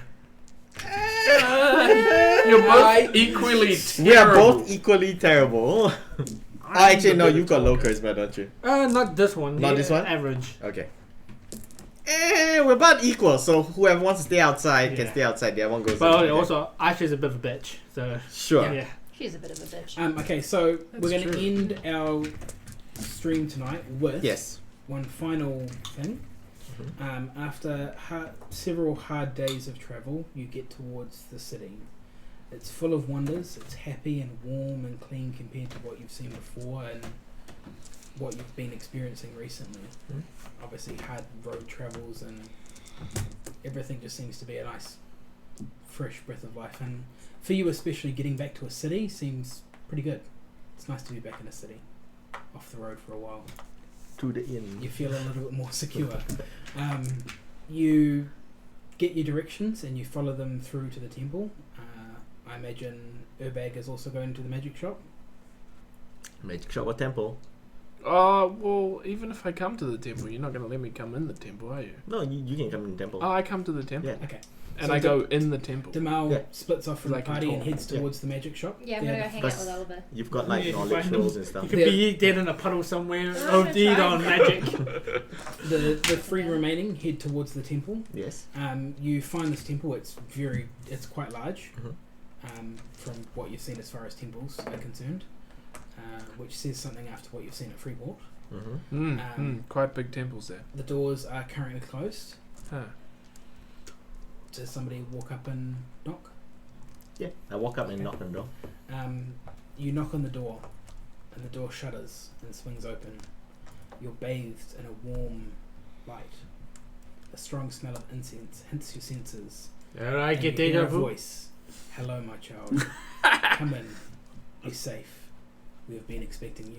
You're both equally We are terrible. both equally terrible. Oh, actually, no, you've got low charisma, don't you? Not this one. Not the this one? Average. Okay. We're about equal, so whoever wants to stay outside can Yeah. stay outside. The other one goes. But in. also, Asha's a bit of a bitch. So Sure. yeah. She's a bit of a bitch. Okay, so we're That's going to true. end our stream tonight with Yes. one final thing. After several hard days of travel, you get towards the city. It's full of wonders. It's happy and warm and clean compared to what you've seen before and what you've been experiencing recently. Mhm. Obviously, hard road travels and everything just seems to be a nice, fresh breath of life. And for you, especially, getting back to a city seems pretty good. It's nice to be back in a city, off the road for a while. To the inn. You feel a little bit more secure. You get your directions and you follow them through to the temple. I imagine Urbag is also going to the magic shop. Magic shop or temple? Well, even if I come to the temple, you're not going to let me come in the temple, are you? No, you can come in the temple. Oh, I come to the temple. Yeah. Okay. And So I the- go in the temple. Demal Yeah. splits off from the Like in party and Tome. heads Yeah. towards the magic shop. Yeah, I'm They're gonna go the hang out with Oliver. You've got like Yeah, you knowledge find rolls them. and stuff. You could Yeah. be dead in a puddle somewhere. Oh, I'm OD'd gonna on try. magic. The three remaining head towards the temple. Yes. You find this temple. It's quite large. Mhm. From what you've seen as far as temples are concerned, which says something after what you've seen at Freeport. Mm-hmm. Quite big temples there. The doors are currently closed. Huh. Does somebody walk up and knock? Yeah. I walk up and knock on the door. You knock on the door, and the door shutters and swings open. You're bathed in a warm light. A strong smell of incense hints your senses. Alright, and get you hear deja a vu. voice. Hello, my child. Come in. You're safe. We have been expecting you.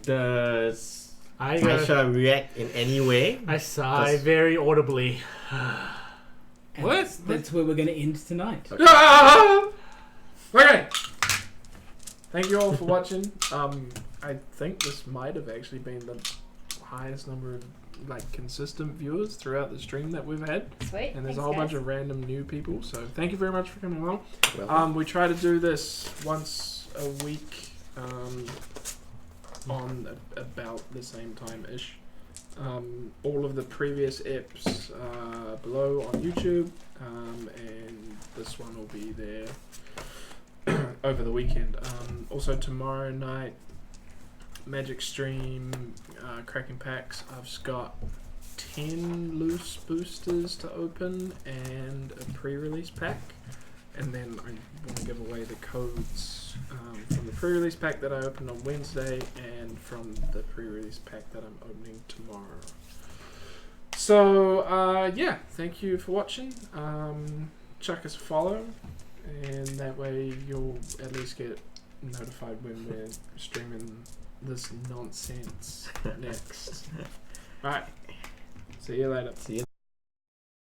Does I Aisha react in any way? I sigh Does- very audibly. And What? That's where we're going to end tonight. Okay. Thank you all for watching. I think this might have actually been the highest number of consistent viewers throughout the stream that we've had, Sweet. and there's Thanks, a whole bunch guys. of random new people. So thank you very much for coming along. Well, We try to do this once a week, on about the same time ish. All of the previous eps are below on YouTube, and this one will be there over the weekend. Also tomorrow night, Magic Stream, Cracking Packs. I've got 10 loose boosters to open and a pre-release pack, and then I want to give away the codes from the pre-release pack that I opened on Wednesday and from the pre-release pack that I'm opening tomorrow. So yeah, thank you for watching. Chuck us a follow, and that way you'll at least get notified when we're streaming this nonsense next. Alright, see you later. see you.